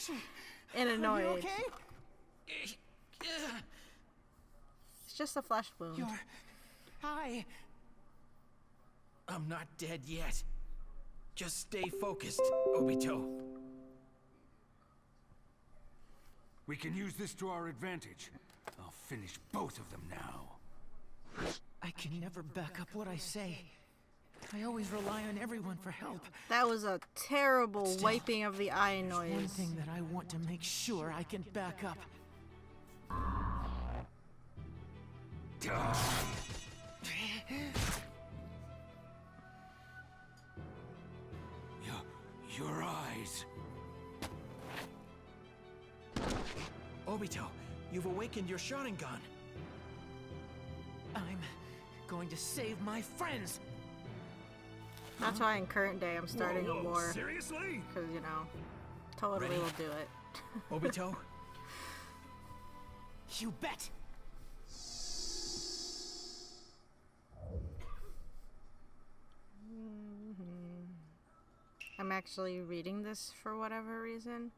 S1: and annoyed.
S7: Are you okay?
S1: It's just a flesh wound.
S7: Hi.
S10: I'm not dead yet. Just stay focused, Obito.
S11: We can use this to our advantage. I'll finish both of them now.
S7: I can never back up what I say. I always rely on everyone for help.
S1: That was a terrible
S7: Still,
S1: wiping of the eye
S7: One
S1: noise.
S7: thing that I want to make sure I can back up.
S11: Your eyes.
S10: Obito, you've awakened your Sharingan.
S7: I'm going to save my friends.
S1: That's why in current day I'm starting a war.
S11: Seriously?
S1: Because, you know, totally
S10: Ready?
S1: will do it.
S10: Obito?
S7: You bet.
S1: I'm actually reading this for whatever reason.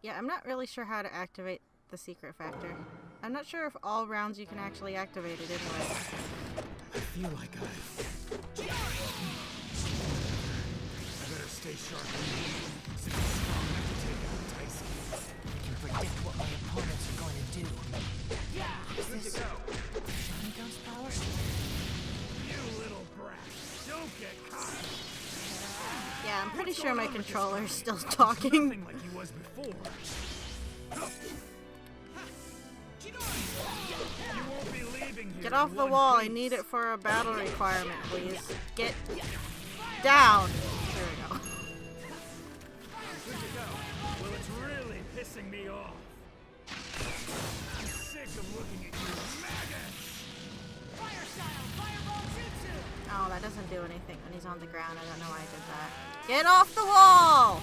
S1: Yeah, I'm not really sure how to activate the secret factor. I'm not sure if all rounds you can actually activate it anyway.
S11: I feel like I better stay sharp. Since it's strong enough to take out Tyson.
S7: I can predict what my opponents are going to do. Yeah! Is this Sharingan's power?
S11: You little brat. Don't get caught.
S1: Yeah, I'm pretty sure my controller's still talking.
S11: Nothing like he was before. You won't be leaving here
S1: Get off
S11: in
S1: the
S11: one
S1: wall, I
S11: piece.
S1: need it for a battle requirement, please. Get down! There we go.
S11: Good to go. Well, it's really pissing me off. I'm sick of looking at you, maggot.
S7: Fire style! Fireball jutsu!
S1: Oh, that doesn't do anything when he's on the ground. I don't know why I did that. Get off the wall!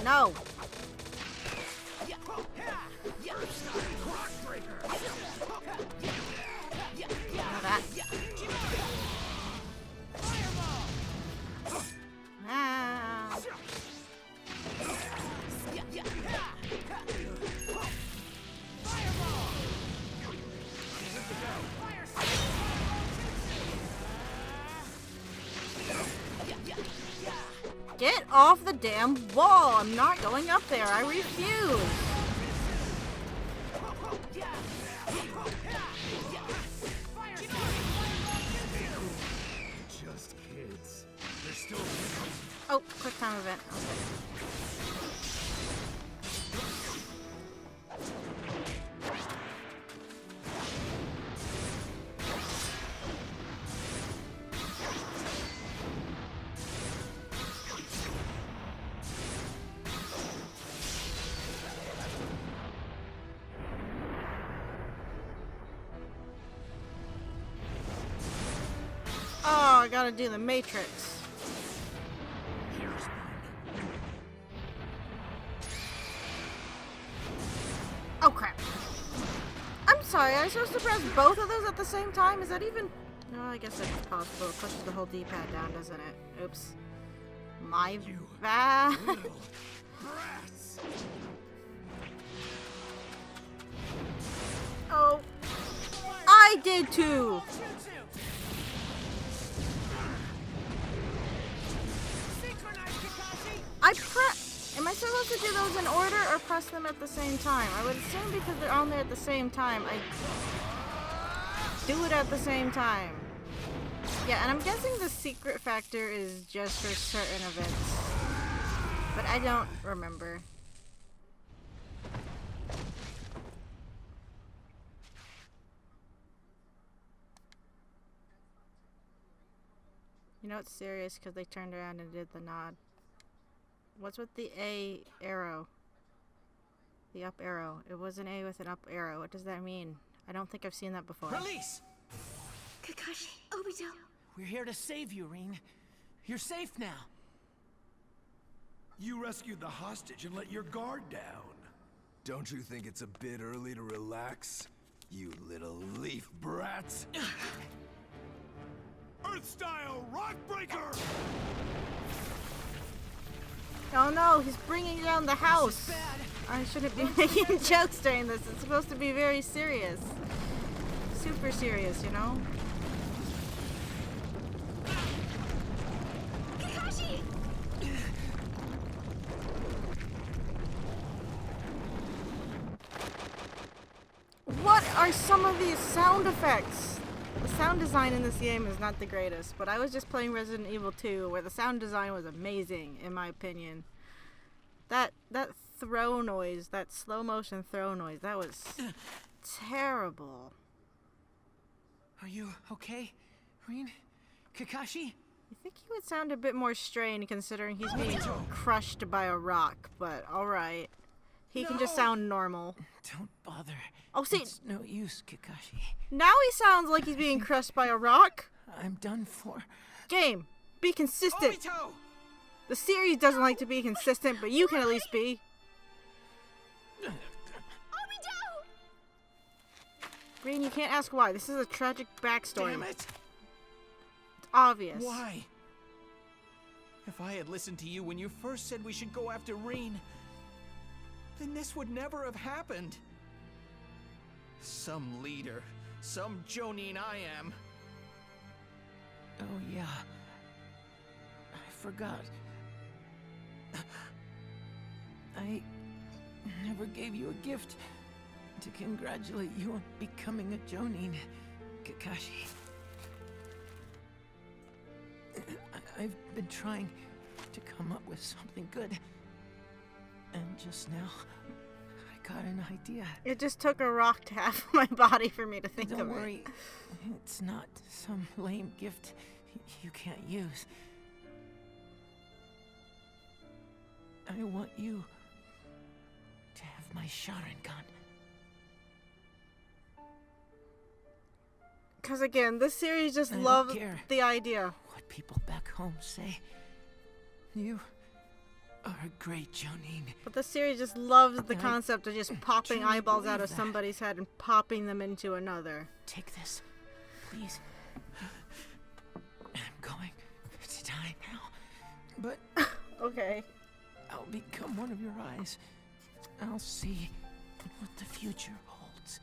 S1: No! Know that. Ah. Get off the damn wall! I'm not going up there. I refuse.
S11: Just kids. They're still.
S1: Oh, quick time event. Okay. Oh, I gotta do the Matrix. Oh crap. I'm sorry, I was supposed to press both of those at the same time? Is that even... No, I guess that's possible. It pushes the whole D-pad down, doesn't it? Oops. My bad.
S11: Little brats.
S1: Oh. I did too! I press. Am I supposed to do those in order or press them at the same time? I would assume because they're on there at the same time, I do it at the same time. Yeah, and I'm guessing the secret factor is just for certain events. But I don't remember. You know it's serious because they turned around and did the nod. What's with the A arrow? The up arrow. It was an A with an up arrow. What does that mean? I don't think I've seen that before.
S7: Release!
S8: Kakashi, Obito.
S7: We're here to save you, Rin. You're safe now.
S11: You rescued the hostage and let your guard down. Don't you think it's a bit early to relax, you little leaf brats? Earth-style Rockbreaker!
S1: Oh no, he's bringing down the house. I shouldn't be making jokes during this. It's supposed to be very serious. Super serious, you know?
S8: Kakashi!
S1: What are some of these sound effects? The sound design in this game is not the greatest, but I was just playing Resident Evil 2 where the sound design was amazing, in my opinion. That throw noise, that slow motion throw noise, that was terrible.
S7: Are you okay, Rin? Kakashi?
S1: You think he would sound a bit more strained considering he's being crushed by a rock, but alright. He can just sound normal.
S7: Don't bother.
S1: Oh, see,
S7: It's no use, Kakashi.
S1: now he sounds like he's being crushed by a rock.
S7: I'm done for.
S1: Game, be consistent.
S7: Obito!
S1: The series doesn't like to be consistent, but you can at least be.
S8: Obito!
S1: Rin, you can't ask why. This is a tragic backstory.
S7: Damn it!
S1: It's obvious.
S10: Why? If I had listened to you when you first said we should go after Rin, then this would never have happened. Some leader, some Jonin I am.
S7: Oh, yeah. I forgot. I never gave you a gift to congratulate you on becoming a Jonin, Kakashi. I've been trying to come up with something good. And just now, I got an idea.
S1: It just took a rock to half my body for me to think
S7: Don't
S1: of
S7: worry, it's not some lame gift you can't use. I want you to have my Sharingan.
S1: Because again, this series just
S7: I don't
S1: loves
S7: care
S1: the idea.
S7: what people back home say. You are a great Jonin.
S1: But the series just loves the
S7: I
S1: concept of just popping
S7: truly
S1: eyeballs out
S7: believe
S1: of
S7: that.
S1: somebody's head and popping them into another.
S7: Take this, please. I'm going to die now, but
S1: Okay.
S7: I'll become one of your eyes. I'll see what the future holds.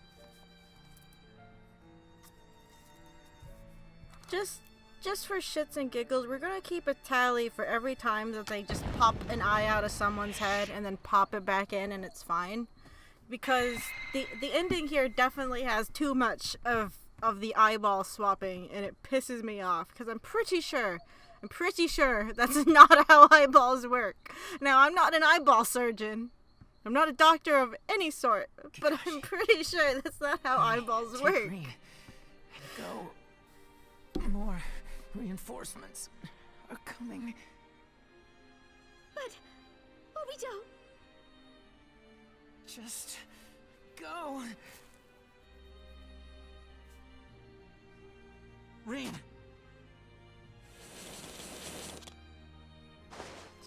S1: Just for shits and giggles, we're gonna keep a tally for every time that they just pop an eye out of someone's head and then pop it back in and it's fine. Because the ending here definitely has too much of the eyeball swapping and it pisses me off because I'm pretty sure that's not how eyeballs work. Now, I'm not an eyeball surgeon. I'm not a doctor of any sort, but I'm pretty sure that's not how eyeballs
S7: Take
S1: work.
S7: Rin. Go. More reinforcements are coming.
S8: But, Obito!
S7: Just go. Rin.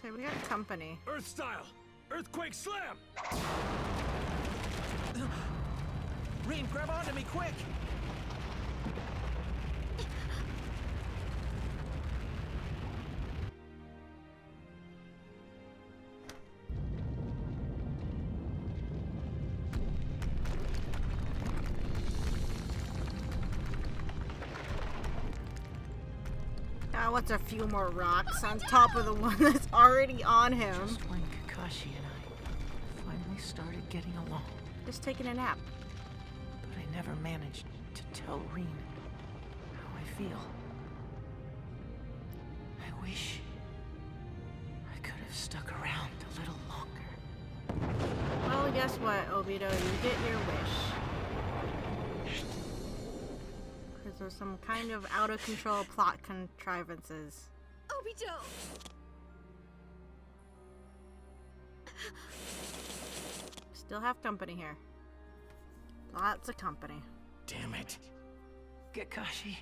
S1: So we got company.
S11: Earth style! Earthquake slam!
S10: Rin, grab onto me quick!
S1: What's a few more rocks on top of the one that's already on him?
S7: Just when Kakashi and I finally started getting along.
S1: Just taking a nap.
S7: But I never managed to tell Rin how I feel. I wish I could have stuck around a little longer.
S1: Well, guess what, Obito? You get your wish. Because there's some kind of out-of-control plot contrivances.
S8: Obito!
S1: Still have company here. Lots of company.
S10: Damn it.
S7: Kakashi,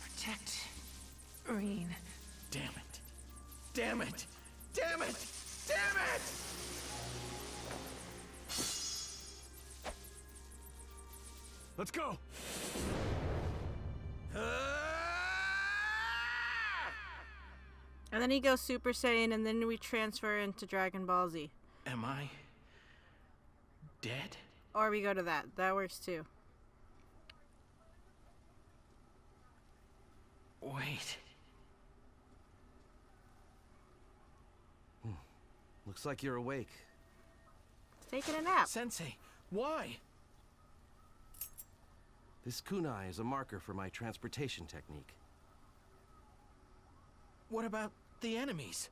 S7: protect Reen.
S10: Damn it. Damn it. Damn it. Damn it!
S11: Let's go.
S1: And then he goes Super Saiyan, and then we transfer into Dragon Ball Z.
S10: Am I dead?
S1: Or we go to that. That works too.
S10: Wait.
S9: Looks like you're awake.
S1: Taking a nap.
S10: Sensei, why?
S9: This kunai is a marker for my transportation technique.
S10: What about the enemies?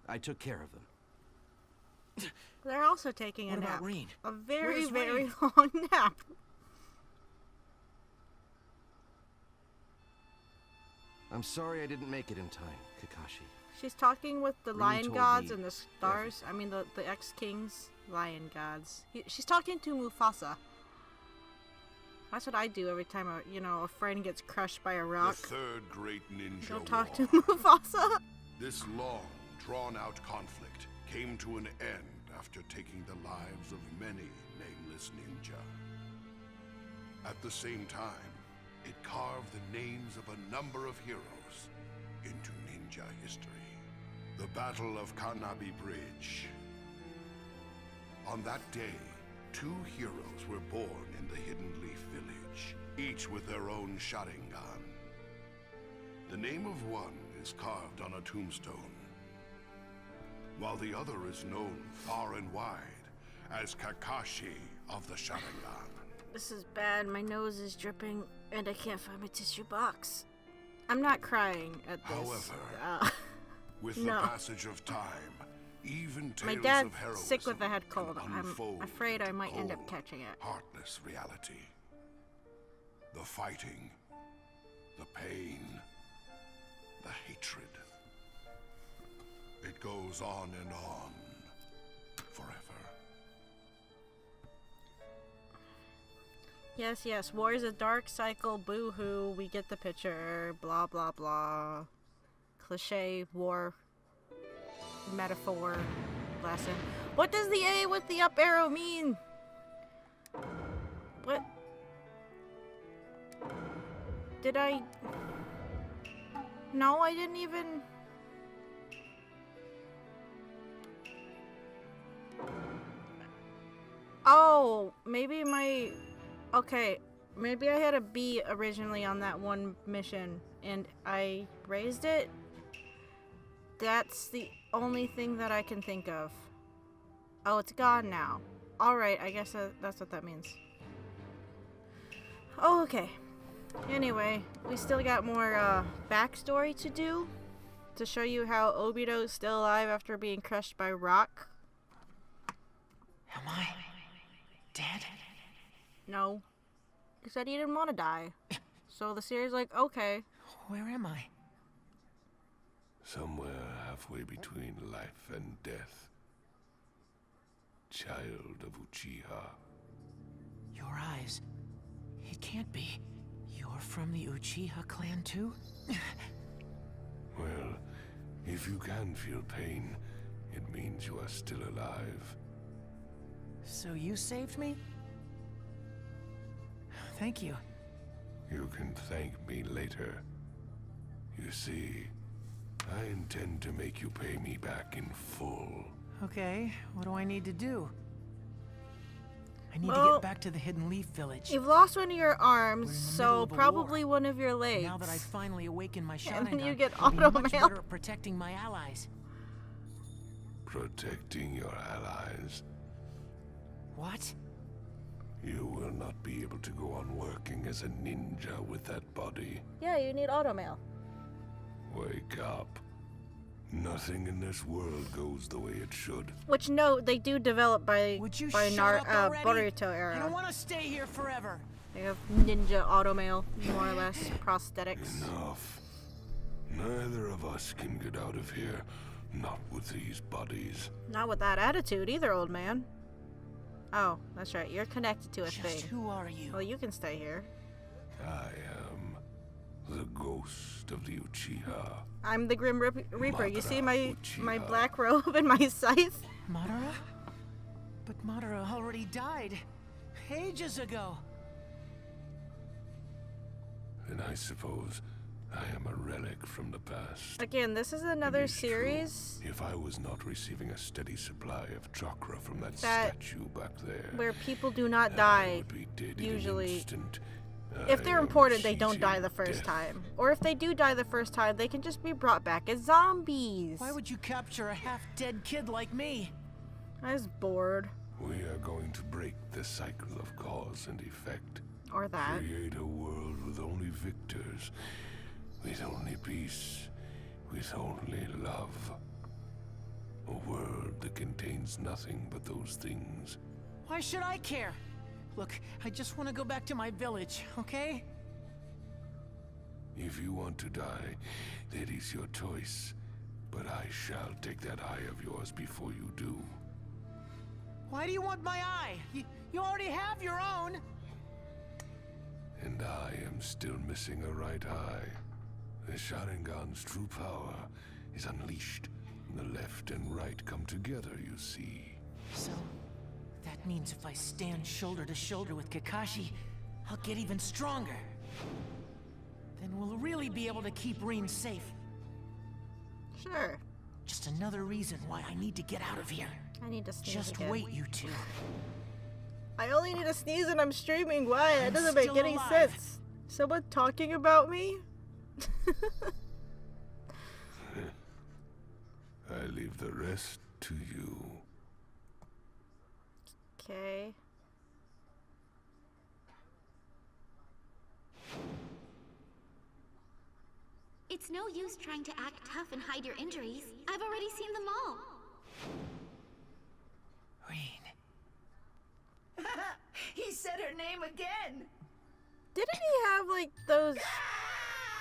S9: I took care of them.
S1: They're also taking a
S10: What
S1: nap.
S10: about Reen?
S1: A very,
S10: Where's
S1: very
S10: Reen?
S1: long nap.
S9: I'm sorry I didn't make it in time, Kakashi.
S1: She's talking with the
S9: Reen
S1: lion
S9: told
S1: gods
S9: me
S1: and the stars. I mean, the ex-kings, lion gods. She's talking to Mufasa. That's what I do every time a friend gets crushed by a rock.
S2: The third great ninja
S1: Don't talk to
S2: war.
S1: Mufasa.
S2: This long, drawn-out conflict came to an end after taking the lives of many nameless ninja. At the same time, it carved the names of a number of heroes into ninja history. The Battle of Kanabi Bridge. On that day, 2 heroes were born in the Hidden Leaf Village, each with their own Sharingan. The name of one is carved on a tombstone, while the other is known far and wide as Kakashi of the Sharingan.
S1: This is bad. My nose is dripping, and I can't find my tissue box. I'm not crying at this.
S2: However, with the passage of time, even
S1: my
S2: tales
S1: dad's
S2: of heroism
S1: sick with a head cold.
S2: can
S1: I'm
S2: unfold
S1: afraid I
S2: into
S1: might end up
S2: cold,
S1: catching it.
S2: heartless reality. The fighting, the pain, the hatred. It goes on and on, forever.
S1: Yes, yes. War is a dark cycle. Boo-hoo. We get the picture. Blah, blah, blah. Cliche war metaphor lesson. What does the A with the up arrow mean? What? Did I... No, I didn't even... Oh, maybe my... Okay, maybe I had a B originally on that one mission, and I raised it? That's the only thing that I can think of. Oh, it's gone now. Alright, I guess that's what that means. Oh, okay. Anyway, we still got more backstory to do to show you how Obito is still alive after being crushed by rock.
S7: Am I dead?
S1: No. He said he didn't want to die. So the series like, okay.
S7: Where am I?
S4: Somewhere halfway between life and death. Child of Uchiha.
S7: Your eyes. It can't be. You're from the Uchiha clan too?
S4: Well, if you can feel pain, it means you are still alive.
S7: So you saved me? Thank you.
S4: You can thank me later. You see, I intend to make you pay me back in full.
S7: Okay, what do I need to do? I need to
S1: Well,
S7: get back to the Hidden Leaf Village.
S1: You've lost one of your arms,
S7: We're in the middle
S1: so
S7: of a
S1: probably
S7: war.
S1: one of your legs.
S7: Now that I've finally awakened my
S1: And then
S7: Sharingan,
S1: you get
S7: I'll be
S1: auto
S7: much
S1: mail.
S7: better at protecting my allies.
S4: Protecting your allies.
S7: What?
S4: You will not be able to go on working as a ninja with that body.
S1: Yeah, you need auto mail.
S4: Wake up. Nothing in this world goes the way it should.
S1: Which no, they do develop by
S7: Would you
S1: by
S7: shut up already?
S1: Boruto
S7: I
S1: era.
S7: don't want to stay here forever.
S1: They have ninja auto mail, more or less prosthetics.
S4: Enough. Neither of us can get out of here
S2: Not with these bodies.
S1: Not with that attitude either, old man. Oh, that's right. You're connected to a thing.
S7: Just who are you?
S1: Well, you can stay here.
S2: I am the ghost of the Uchiha.
S1: I'm the Grim Reaper. You see my
S2: Uchiha.
S1: black robe and my scythe?
S7: Madara? But Madara already died ages ago.
S2: And I suppose I am a relic from the past.
S1: Again, this is another
S2: It is true.
S1: series
S2: If I was not receiving a steady supply of chakra from that
S1: That-
S2: statue back there,
S1: where people do not
S2: I
S1: die.
S2: would be dead in an
S1: Usually,
S2: instant.
S1: if
S2: I
S1: they're
S2: am
S1: important, they don't
S2: cheating
S1: die the first
S2: death.
S1: time. Or if they do die the first time, they can just be brought back as zombies.
S7: Why would you capture a half-dead kid like me?
S1: I was bored.
S2: We are going to break the cycle of cause and effect.
S1: Or that.
S2: Create a world with only victors, with only peace, with only love. A world that contains nothing but those things.
S7: Why should I care? Look, I just want to go back to my village, okay?
S2: If you want to die, that is your choice. But I shall take that eye of yours before you do.
S7: Why do you want my eye? You already have your own.
S2: And I am still missing a right eye. The Sharingan's true power is unleashed when the left and right come together, you see.
S7: So, that means if I stand shoulder to shoulder with Kakashi, I'll get even stronger. Then we'll really be able to keep Rin safe.
S1: Sure.
S7: Just another reason why I need to get out of here.
S1: I need to sneeze
S7: Just
S1: again.
S7: wait, you two.
S1: I only need to sneeze and I'm streaming. Why? That
S7: I'm
S1: doesn't make
S7: still
S1: any
S7: alive.
S1: sense. Someone talking about me?
S2: I leave the rest to you.
S1: Okay.
S8: It's no use trying to act tough and hide your injuries. I've already seen them all.
S7: Rin.
S3: He said her name again.
S1: Didn't he have like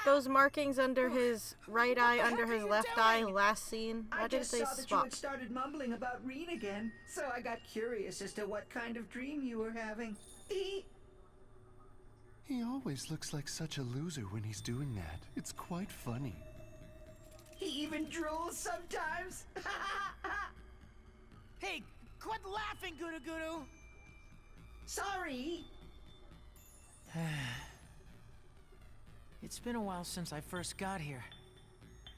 S1: those markings under his right eye, under his left eye last scene? Why
S3: I
S1: didn't
S3: just
S1: they
S3: saw that you
S1: swap?
S3: had started mumbling about Reen again, so I got curious as to what kind of dream you were having.
S12: He always looks like such a loser when he's doing that. It's quite funny.
S3: He even drools sometimes.
S7: Hey, quit laughing, Gudu Gudu!
S3: Sorry.
S7: It's been a while since I first got here.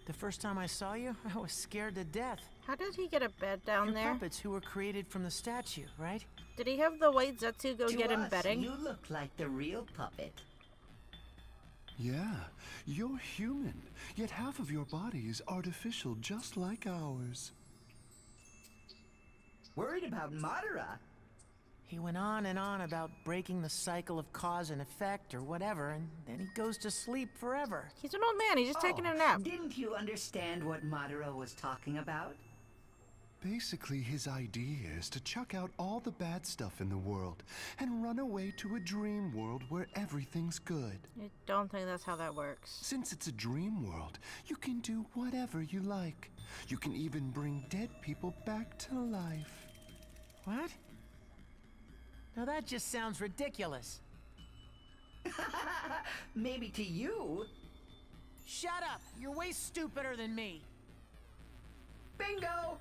S7: The first time I saw you, I was scared to death.
S1: How did he get a bed down
S7: You're
S1: there?
S7: puppets who were created from the statue, right?
S1: Did he have the white Zetsu go get him bedding?
S3: You look like the real puppet.
S12: Yeah, you're human, yet half of your body is artificial just like ours.
S3: Worried about Madara?
S7: He went on and on about breaking the cycle of cause and effect or whatever, and then he goes to sleep forever.
S1: He's an old man, he's just taking a nap.
S3: Didn't you understand what Madara was talking about?
S12: Basically, his idea is to chuck out all the bad stuff in the world and run away to a dream world where everything's good.
S1: I don't think that's how that works.
S12: Since it's a dream world, you can do whatever you like. You can even bring dead people back to life.
S7: What? Now that just sounds ridiculous.
S3: Maybe to you.
S7: Shut up! You're way stupider than me.
S3: Bingo!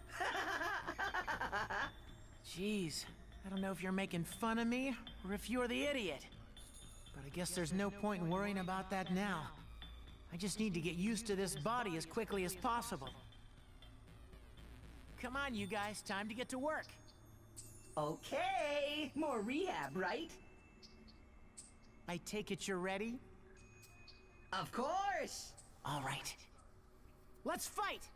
S7: Jeez, I don't know if you're making fun of me or if you're the idiot. But I guess there's no point in worrying about that now. I just need to get used to this body as quickly as possible. Come on, you guys, time to get to work.
S3: Okay, more rehab, right?
S7: I take it you're ready?
S3: Of course!
S7: All right. Let's fight!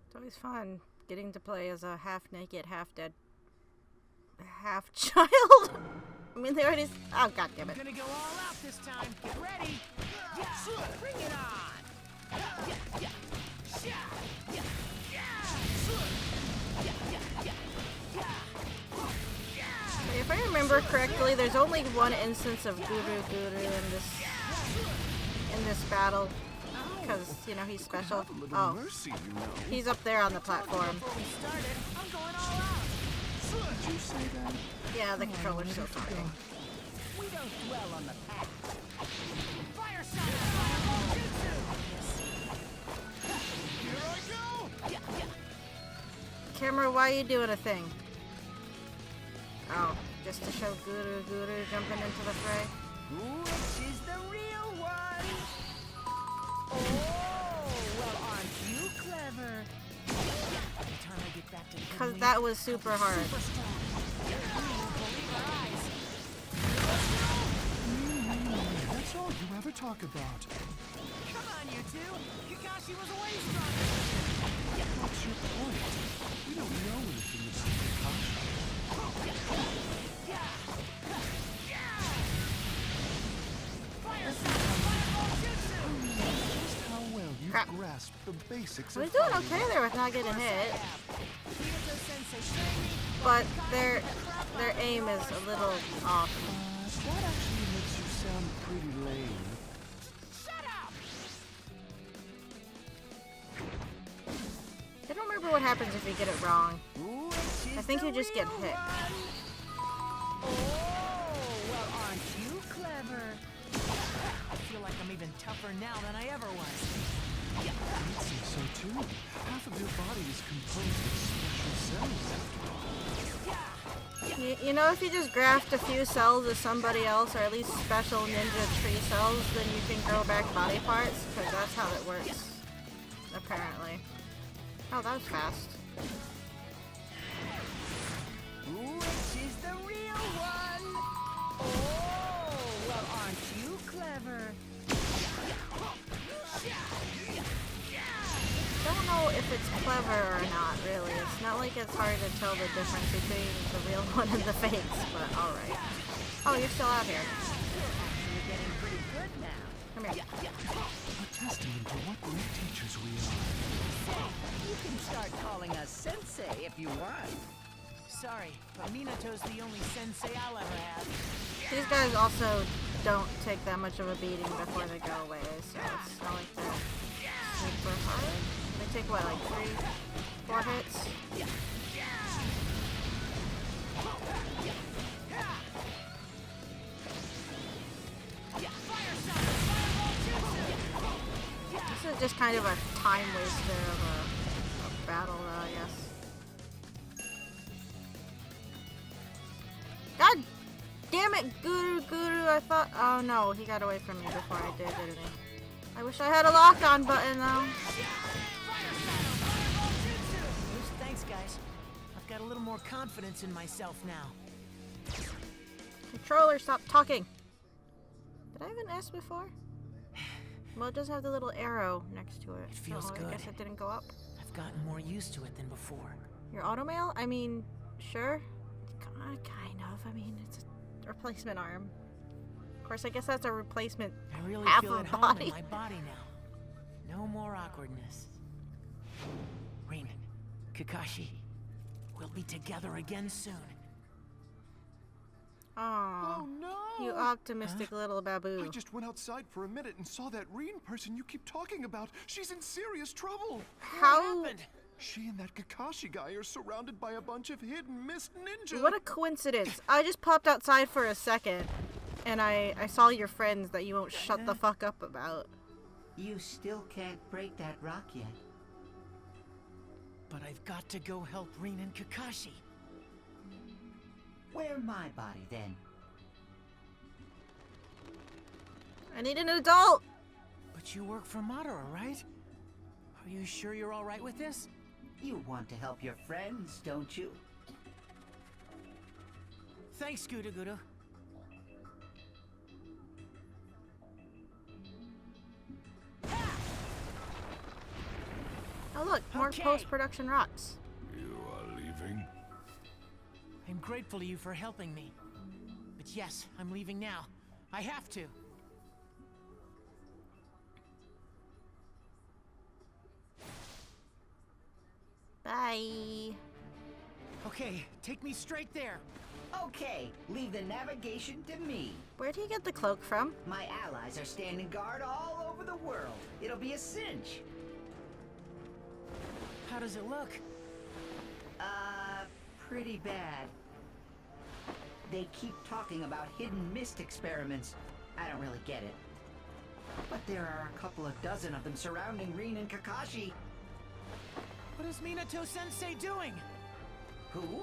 S1: It's always fun getting to play as a half-naked, half-dead, half-child. I mean, they already... Oh, God damn it.
S7: Gonna go all out this time. Get ready! Yeah, bring it on! Yeah, yeah, yeah, yeah,
S1: If I remember correctly, there's only one instance of Guru Guru in this battle. because, you know, he's special.
S12: Have a little
S1: Oh,
S12: mercy, you know.
S1: he's up there on the platform.
S7: Before we started, I'm going all out.
S12: Did you say that?
S1: Yeah, the controller's so funny.
S3: We don't dwell on the past.
S7: Fire sign! Fireball jutsu!
S11: Here I go!
S1: Camera, why are you doing a thing? Oh, just to show Guru jumping into the fray?
S3: Which is the real one? Oh, well, aren't you clever?
S7: Every time I get back to the
S1: Because that was super hard.
S7: super strong. We won't believe our eyes.
S12: That's all you ever talk about.
S7: Come on, you two. Kakashi was way stronger.
S12: What's your point? We don't know anything about Kakashi.
S7: Fire sign! Fireball jutsu!
S12: Just how well you
S1: Crap.
S12: grasp the basics
S1: We're
S12: of
S1: doing
S12: fighting.
S1: okay there with not getting hit,
S7: Minato sensei trained me.
S1: but their aim is a little off.
S12: That actually makes you sound pretty lame.
S7: Shut up!
S1: I don't remember what happens if you get it wrong. I think you just get hit.
S3: Oh, well, aren't you clever?
S7: I feel like I'm even tougher now than I ever was.
S12: I'd say so too. Half of your body is composed of special cells after all.
S1: You know, if you just graft a few cells of somebody else, or at least special ninja tree cells, then you can grow back body parts, because that's how it works, apparently. Oh, that was fast.
S3: Which is the real one? Oh, well, aren't you clever?
S1: Don't know if it's clever or not, really. It's not like it's hard to tell the difference between the real one and the fakes, but alright. Oh, you're still out here.
S3: You're getting pretty good now.
S1: Come here.
S12: A testament to what great teachers we are.
S3: You can start calling us sensei if you want.
S7: Sorry, but Minato's the only sensei I'll ever have.
S1: These guys also don't take that much of a beating before they go away, so it's not like they're super hard. They take, what, like 3-4 hits? This is just kind of a time waster of a battle, though, I guess. God damn it, Guru, I thought... Oh no, he got away from me before I did, didn't he? I wish I had a lock-on button, though.
S7: Thanks, guys. I've got a little more confidence in myself now.
S1: Controller, stop talking. Did I even ask before? Well, it does have the little arrow next to it.
S7: It feels
S1: so
S7: good.
S1: I guess it didn't go up.
S7: I've gotten more used to it than before.
S1: Your automail? I mean, sure. Kind of. I mean, it's a replacement arm. Of course, I guess that's a replacement
S7: I really
S1: half
S7: feel
S1: of
S7: at
S1: a
S7: home
S1: body.
S7: in my body now. No more awkwardness. Rin, Kakashi, we'll be together again soon.
S1: Aww.
S12: Oh no!
S1: You optimistic little babu.
S12: I just went outside for a minute and saw that Reen person you keep talking about. She's in serious trouble.
S1: How?
S12: She and that Kakashi guy are surrounded by a bunch of hidden mist ninja.
S1: What a coincidence. I just popped outside for a second, and I saw your friends that you won't shut the fuck up about.
S3: You still can't break that rock yet.
S7: But I've got to go help Rin and Kakashi.
S3: Where my body, then?
S1: I need an adult!
S7: But you work for Madara, right? Are you sure you're all right with this?
S3: You want to help your friends, don't you?
S7: Thanks, Gudu Gudu.
S1: Oh look, more
S7: Okay.
S1: post-production rocks.
S2: You are leaving?
S7: I'm grateful to you for helping me. But yes, I'm leaving now. I have to.
S1: Bye.
S7: Okay, take me straight there.
S3: Okay, leave the navigation to me.
S1: Where'd he get the cloak from?
S3: My allies are standing guard all over the world. It'll be a cinch.
S7: How does it look?
S3: Pretty bad. They keep talking about hidden mist experiments. I don't really get it. But there are a couple of dozen of them surrounding Rin and Kakashi.
S7: What is Minato-sensei doing?
S3: Who?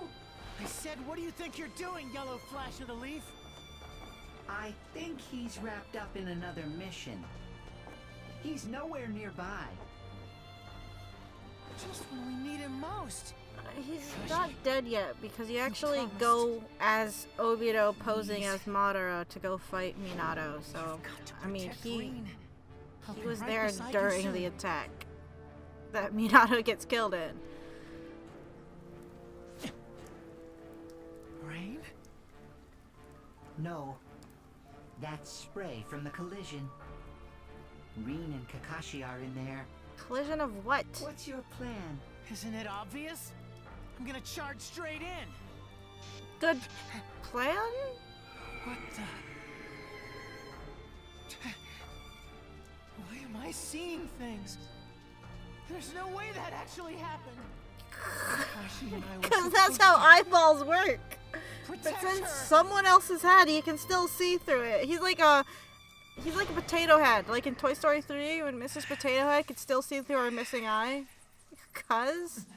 S7: I said, what do you think you're doing, Yellow Flash of the Leaf?
S3: I think he's wrapped up in another mission. He's nowhere nearby.
S7: Just when we need him most.
S1: He's not dead yet because you actually go as Obito posing as Madara to go fight Minato. So, I mean, he was there during the attack that Minato gets killed in.
S7: Rain?
S3: No. That's spray from the collision. Rin and Kakashi are in there.
S1: Collision of what?
S3: What's your plan?
S7: Isn't it obvious? I'm gonna charge straight in.
S1: Good plan?
S7: What the? Why am I seeing things? There's no way that actually happened.
S1: Because that's how eyeballs work. But since someone else's head, you can still see through it. He's like a potato head, like in Toy Story 3 when Mrs. Potato Head could still see through her missing eye. Cuz.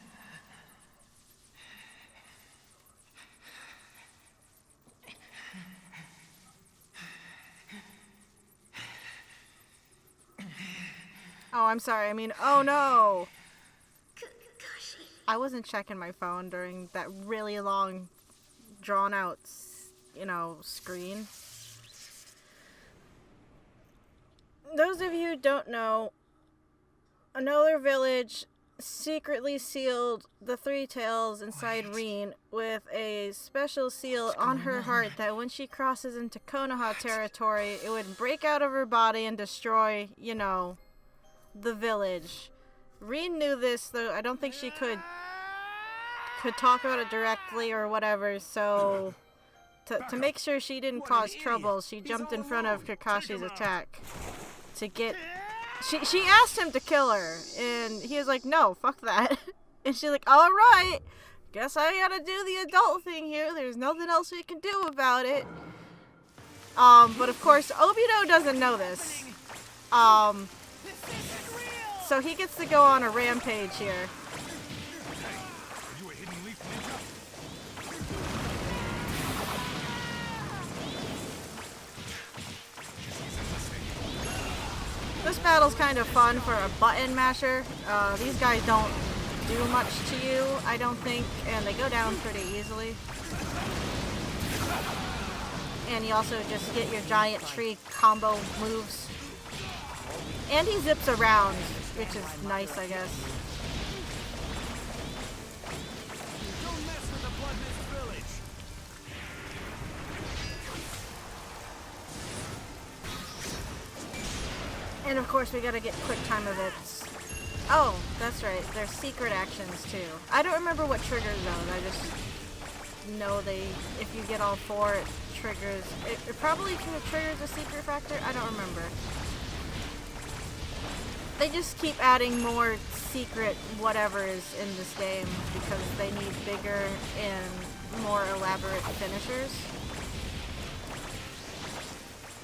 S1: Oh, I'm sorry. I mean, oh no. I wasn't checking my phone during that really long, drawn out, screen. Those of you who don't know, another village secretly sealed the Three Tails inside Rin with a special seal on her heart that when she crosses into Konoha territory, it would break out of her body and destroy, the village. Rin knew this, though I don't think she could talk about it directly or whatever, so to make sure she didn't cause trouble, she jumped in front of Kakashi's attack to get... She asked him to kill her, and he was like, no, fuck that. And she's like, alright, guess I gotta do the adult thing here, there's nothing else we can do about it. But of course, Obito doesn't know this. So he gets to go on a rampage here. This battle's kind of fun for a button masher. These guys don't do much to you, I don't think, and they go down pretty easily. And you also just get your giant tree combo moves. And he zips around, which is nice, I guess.
S11: Don't mess with the Blood Mist Village.
S1: And of course we gotta get quick time events. Oh, that's right, there's secret actions too. I don't remember what triggers those, I just know if you get all four, it triggers, it probably triggers a secret factor, I don't remember. They just keep adding more secret whatevers in this game because they need bigger and more elaborate finishers.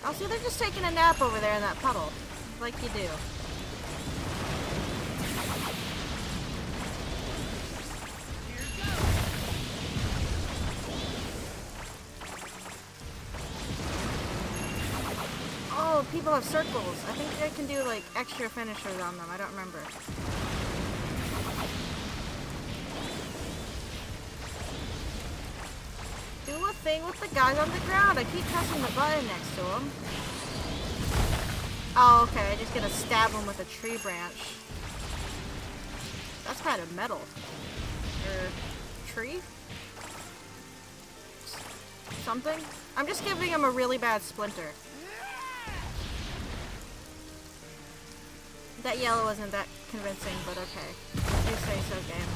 S1: Oh, see, they're just taking a nap over there in that puddle, like you do. Oh, people have circles. I think I can do like extra finishers on them. I don't remember. Do a thing with the guys on the ground. I keep pressing the button next to them. Oh, okay. I just gotta stab them with a tree branch. That's kind of metal. Or tree? Something? I'm just giving him a really bad splinter. That yellow wasn't that convincing, but okay. You say so, game.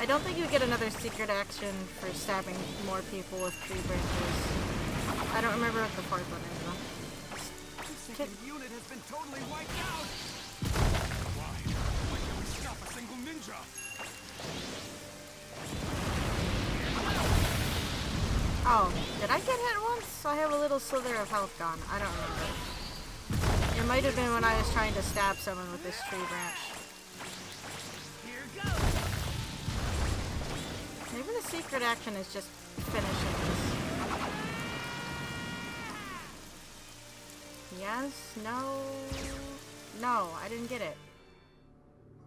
S1: I don't think you get another secret action for stabbing more people with tree branches. I don't remember what the fourth one is, though.
S5: Fucking unit has been totally wiped out! Why? Why can't we stop a single ninja?
S1: Oh, did I get hit once? I have a little slither of health gone. I don't remember. It might have been when I was trying to stab someone with this tree branch.
S7: Here goes.
S1: Maybe the secret action is just finishing this. Yes? No? No, I didn't get it.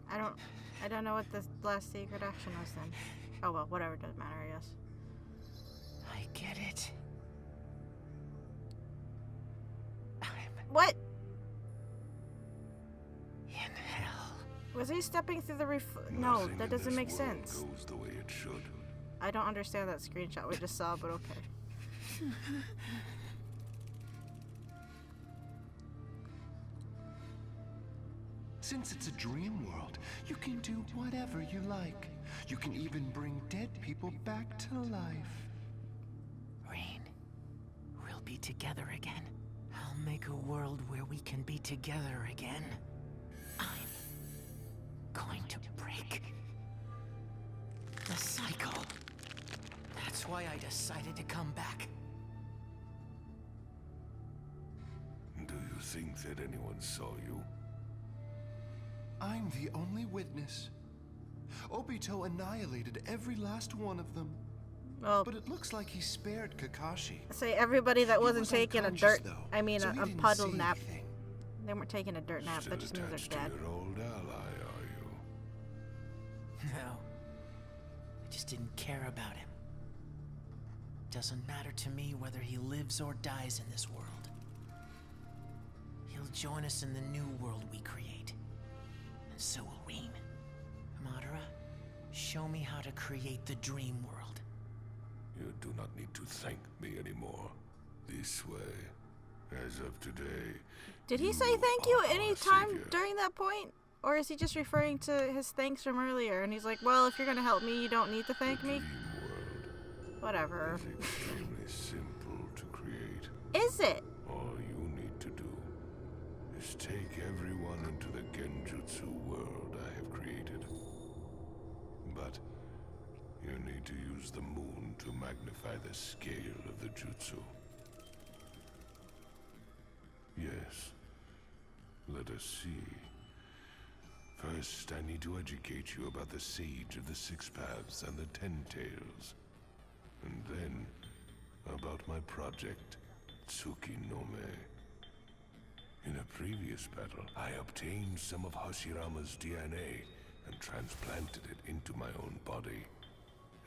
S1: I don't know what the last secret action was then. Oh well, whatever, doesn't matter, I guess.
S7: I get it.
S1: What?
S7: In hell.
S1: Was he stepping through the roof? No,
S2: Nothing
S1: that
S2: in
S1: doesn't
S2: this
S1: make
S2: world
S1: sense.
S2: Goes the way it should.
S1: I don't understand that screenshot we just saw, but okay.
S12: Since it's a dream world, you can do whatever you like. You can even bring dead people back to life.
S7: Rain, we'll be together again. I'll make a world where we can be together again. I'm going to break the cycle. That's why I decided to come back.
S2: Do you think that anyone saw you?
S12: I'm the only witness. Obito annihilated every last one of them.
S1: Well,
S12: But it looks like he spared Kakashi.
S1: say everybody that
S12: He
S1: wasn't
S12: was
S1: taking a
S12: unconscious,
S1: dirt,
S12: though,
S1: I mean
S12: so
S1: a
S12: he didn't
S1: puddle
S12: see
S1: nap.
S12: anything.
S1: They weren't taking a dirt nap,
S2: Still
S1: that just means
S2: attached
S1: they're
S2: to
S1: dead.
S2: your old ally, are you?
S7: No. I just didn't care about him. Doesn't matter to me whether he lives or dies in this world. He'll join us in the new world we create. And so will Rean. Madara, show me how to create the dream world.
S2: You do not need to thank me anymore. This way, as of today.
S1: Did he say thank you
S2: are our
S1: any time
S2: savior.
S1: during that point? Or is he just referring to his thanks from earlier? And he's like, well, if you're gonna help me, you don't need to thank me?
S2: Dream world
S1: Whatever.
S2: is extremely simple to create.
S1: Is it?
S2: All you need to do is take everyone into the Genjutsu world I have created. But you need to use the moon to magnify the scale of the jutsu. Yes. Let us see. First, I need to educate you about the Sage of the Six Paths and the Ten Tails. And then, about my project, Tsukinome. In a previous battle, I obtained some of Hashirama's DNA and transplanted it into my own body.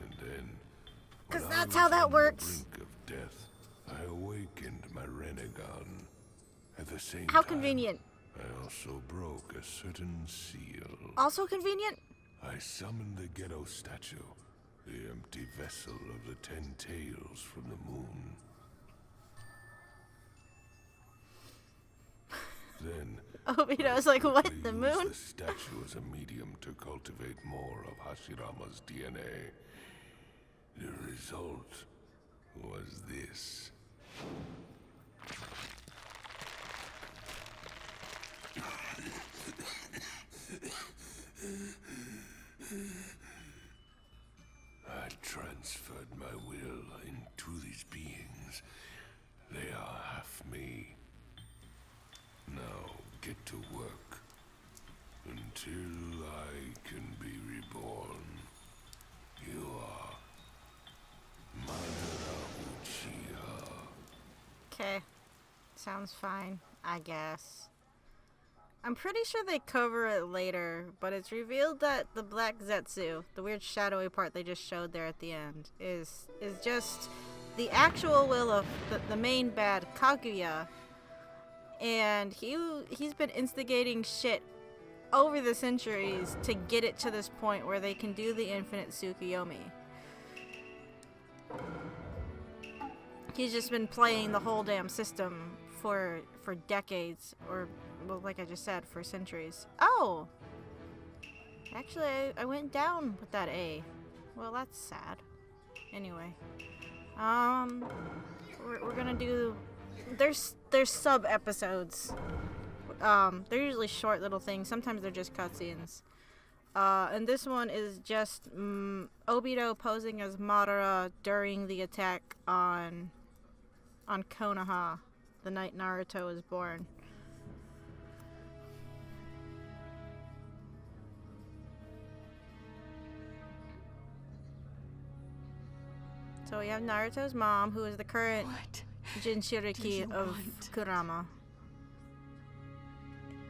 S2: And then, when
S1: 'Cause
S2: I
S1: that's
S2: was
S1: how that
S2: on the
S1: works.
S2: brink of death, I awakened my Renegon. At the same
S1: How
S2: time,
S1: convenient.
S2: I also broke a certain seal.
S1: Also convenient?
S2: I summoned the Ghetto statue, the empty vessel of the Ten Tails from the moon. Then
S1: Obito's like, what,
S2: I
S1: the
S2: used
S1: moon?
S2: the statue as a medium to cultivate more of Hashirama's DNA. The result was this. I transferred my will into these beings. They are half me. Now get to work. Until I can be reborn. You are Madara Uchiha.
S1: Okay. Sounds fine, I guess. I'm pretty sure they cover it later, but it's revealed that the Black Zetsu, the weird shadowy part they just showed there at the end, is just the actual will of the main bad, Kaguya. And he's been instigating shit over the centuries to get it to this point where they can do the infinite Tsukuyomi. He's just been playing the whole damn system for decades, or, well, like I just said, for centuries. Oh! Actually, I went down with that A. Well, that's sad. Anyway. We're gonna do there's sub episodes. They're usually short little things. Sometimes they're just cutscenes. And this one is just Obito posing as Madara during the attack on Konoha, the night Naruto was born. So we have Naruto's mom, who is the current Jinchuriki of Kurama.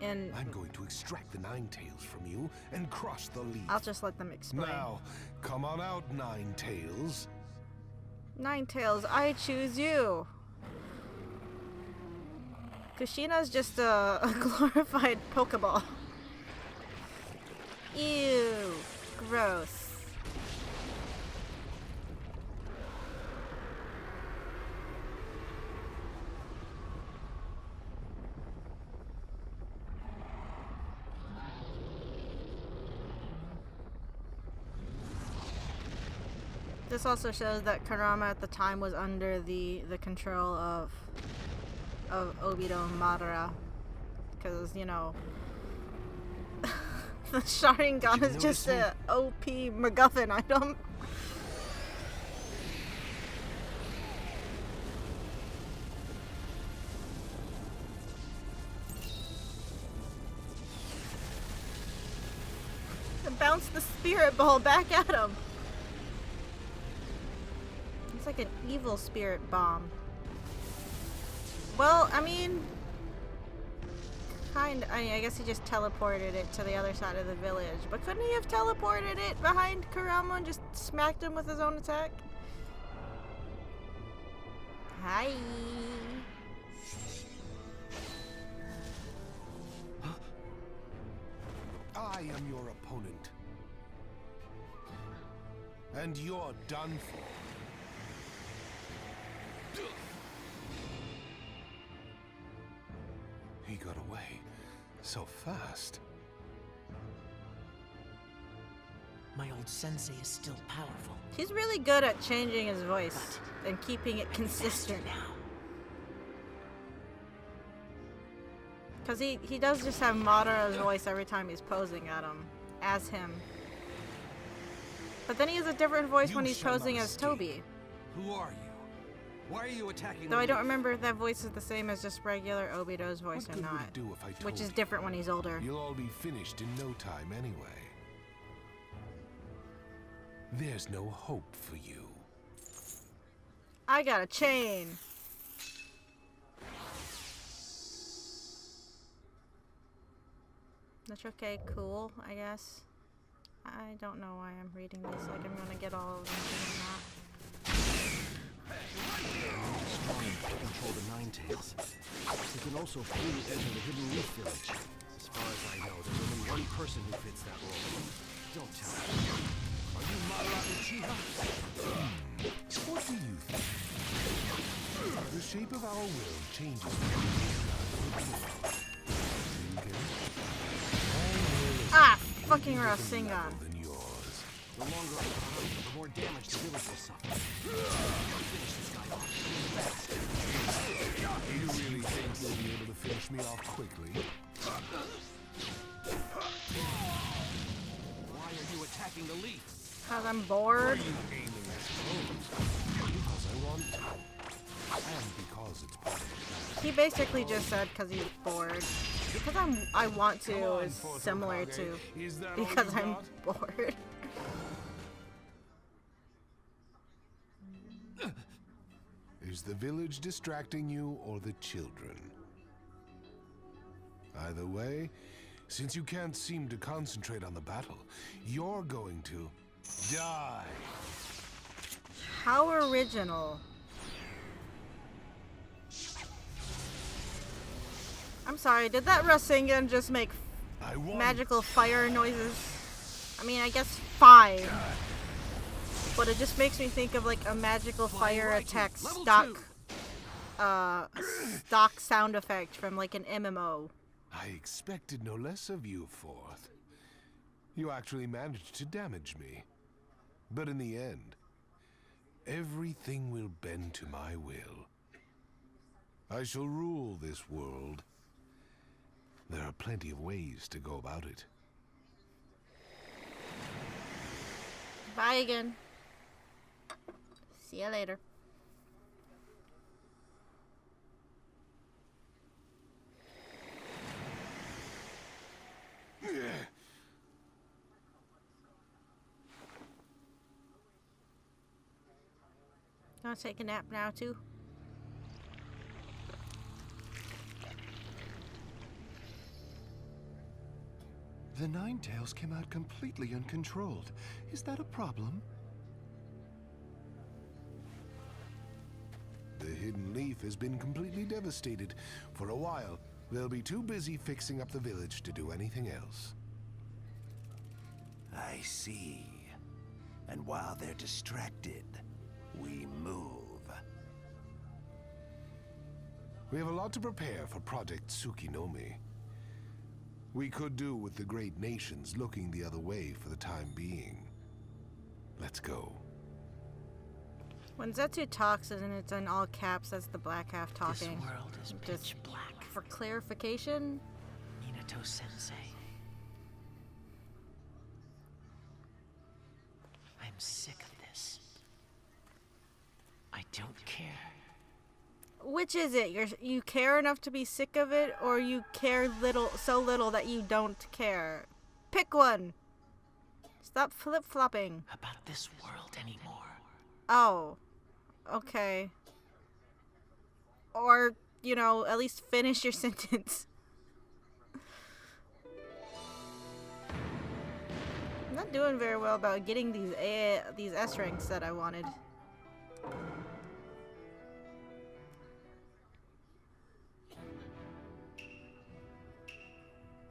S1: And
S4: I'm going to extract the Nine Tails from you and crush the leaf.
S1: I'll just let them explain.
S4: Now, come on out, Nine Tails.
S1: Nine Tails, I choose you. Kushina's just a glorified Pokeball. Ew, gross. This also shows that Kurama at the time was under the control of Obito and Madara, because, you know, the Sharingan is just a OP MacGuffin item. And bounce the spirit ball back at him. It's like an evil spirit bomb. Well, I mean, I guess he just teleported it to the other side of the village. But couldn't he have teleported it behind Kurama and just smacked him with his own attack? Hi.
S4: I am your opponent. And you're done for. He got away so fast.
S7: My old sensei is still powerful.
S1: He's really good at changing his voice and keeping it consistent. Because he does just have Madara's voice every time he's posing at him, as him. But then he has a different voice when he's posing as Toby.
S9: Who are you? Why are you attacking?
S1: Though I don't remember if that voice is the same as just regular Obito's voice or not. Which is different when he's older.
S4: You'll all be finished in no time anyway. There's no hope for you.
S1: I got a chain. That's okay, cool, I guess. I don't know why I'm reading this, like I'm gonna get all of them and not.
S9: Strong enough to control the Nine Tails. He can also freely enter the Hidden Leaf Village. As far as I know, there's only one person who fits that role. Don't tell me. Are you Madara Uchiha?
S4: What do you think? The shape of our world changes.
S1: Ah! Fucking Rasengan.
S9: The longer I behind, the more damage the village will suffer. Finish this guy off.
S4: You really think you'll be able to finish me off quickly?
S9: Why are you attacking the leaf?
S1: Because I'm bored.
S4: Why are you aiming at because I want to. And because it's part of
S1: He basically just said because he's bored. Because I want to is similar to because I'm bored.
S4: Is the village distracting you or the children? Either way, since you can't seem to concentrate on the battle, you're going to die.
S1: How original. I'm sorry, did that Rasengan just make magical fire noises? I mean, I guess 5. But it just makes me think of like a magical fire attack stock sound effect from like an MMO.
S4: I expected no less of you, Fourth. You actually managed to damage me. But in the end, everything will bend to my will. I shall rule this world. There are plenty of ways to go about it.
S1: Bye again. See you later. Gonna take a nap now too.
S12: The Ninetales came out completely uncontrolled. Is that a problem?
S4: The Hidden Leaf has been completely devastated. For a while, they'll be too busy fixing up the village to do anything else.
S13: I see. And while they're distracted, we move.
S4: We have a lot to prepare for Project Tsukinomi. We could do with the great nations looking the other way for the time being. Let's go.
S1: When Zetsu talks and it's in all caps, that's the black half talking.
S3: This world is pitch black.
S1: For clarification,
S3: Minato Sensei. I'm sick of this. I don't care.
S1: which is it? You care enough to be sick of it, or you care so little that you don't care? Pick one. Stop flip-flopping.
S3: About this world anymore.
S1: Oh. Okay. Or, at least finish your sentence. I'm not doing very well about getting these S ranks that I wanted.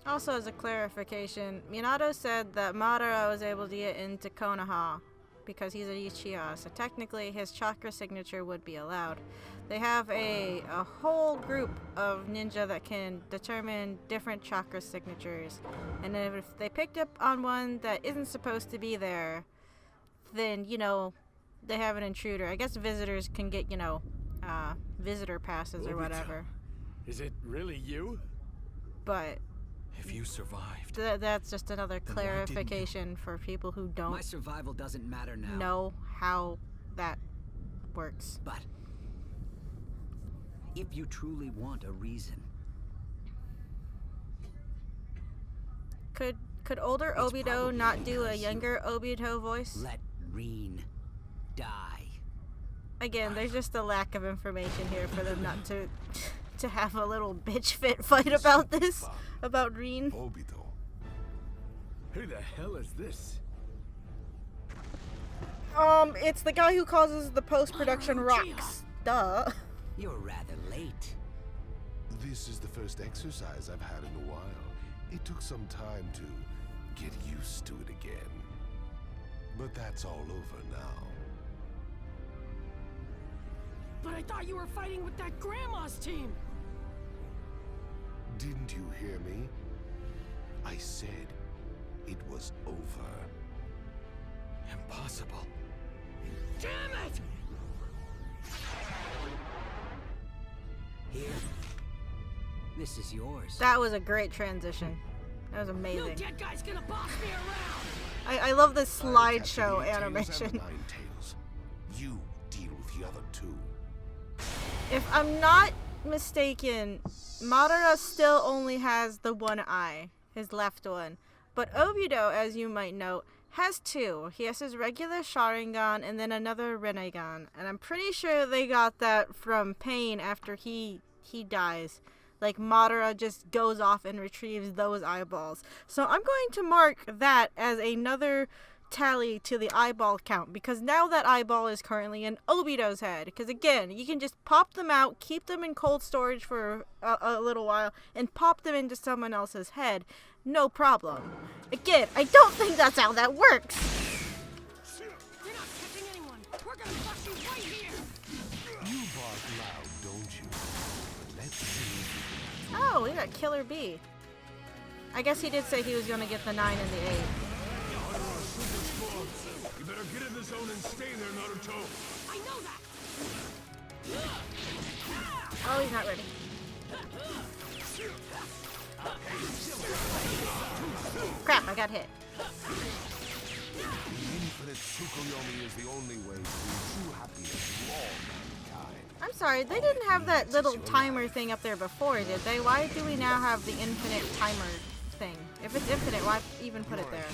S1: Also, as a clarification, Minato said that Madara was able to get into Konoha because he's a Uchiha, so technically his chakra signature would be allowed. They have a whole group of ninja that can determine different chakra signatures, and if they picked up on one that isn't supposed to be there, then, they have an intruder. I guess visitors can get, visitor passes or whatever.
S11: Is it really you?
S1: But
S10: if you survived,
S1: that's just another clarification for people who don't
S3: My survival doesn't matter now.
S1: know how that works.
S3: But if you truly want a reason,
S1: Could older
S3: It's
S1: Obito
S3: probably
S1: not do a
S3: because
S1: younger Obito voice?
S3: let Reen die.
S1: Again, there's just a lack of information here for them not to have a little bitch fit fight about this, about Reen.
S4: Obito.
S11: Who the hell is this?
S1: It's the guy who causes the post-production rocks. Duh.
S3: You're rather late.
S4: This is the first exercise I've had in a while. It took some time to get used to it again. But that's all over now.
S7: But I thought you were fighting with that grandma's team!
S4: Didn't you hear me? I said it was over.
S10: Impossible.
S7: Damn it!
S3: Here. This is yours.
S1: That was a great transition. That was amazing.
S7: No dead guy's gonna boss me around!
S1: I love this
S4: I'll catch
S1: slideshow
S4: the 8 tails and
S1: animation.
S4: the 9 tails. You deal with the other 2.
S1: If I'm not mistaken, Madara still only has the one eye, his left one. But Obito, as you might note, has 2. He has his regular Sharingan and then another Rinnegan. And I'm pretty sure they got that from Pain after he dies. Like, Madara just goes off and retrieves those eyeballs. So I'm going to mark that as another tally to the eyeball count, because now that eyeball is currently in Obito's head. Because again, you can just pop them out, keep them in cold storage for a little while, and pop them into someone else's head. No problem. Again, I don't think that's how that works.
S7: You're not catching anyone! We're gonna crush you right here!
S4: You bark loud, don't you? But let's see.
S1: Oh, we got Killer B. I guess he did say he was going to get the 9 and the 8.
S11: You better get in the zone and stay there, Naruto.
S7: I know that!
S1: Oh, he's not ready. Crap, I got hit.
S4: Infinite Tsukuyomi is the only way to bring true happiness to all mankind.
S1: I'm sorry, they didn't have that little timer thing up there before, did they? Why do we now have the infinite timer thing? If it's infinite, why even put it there?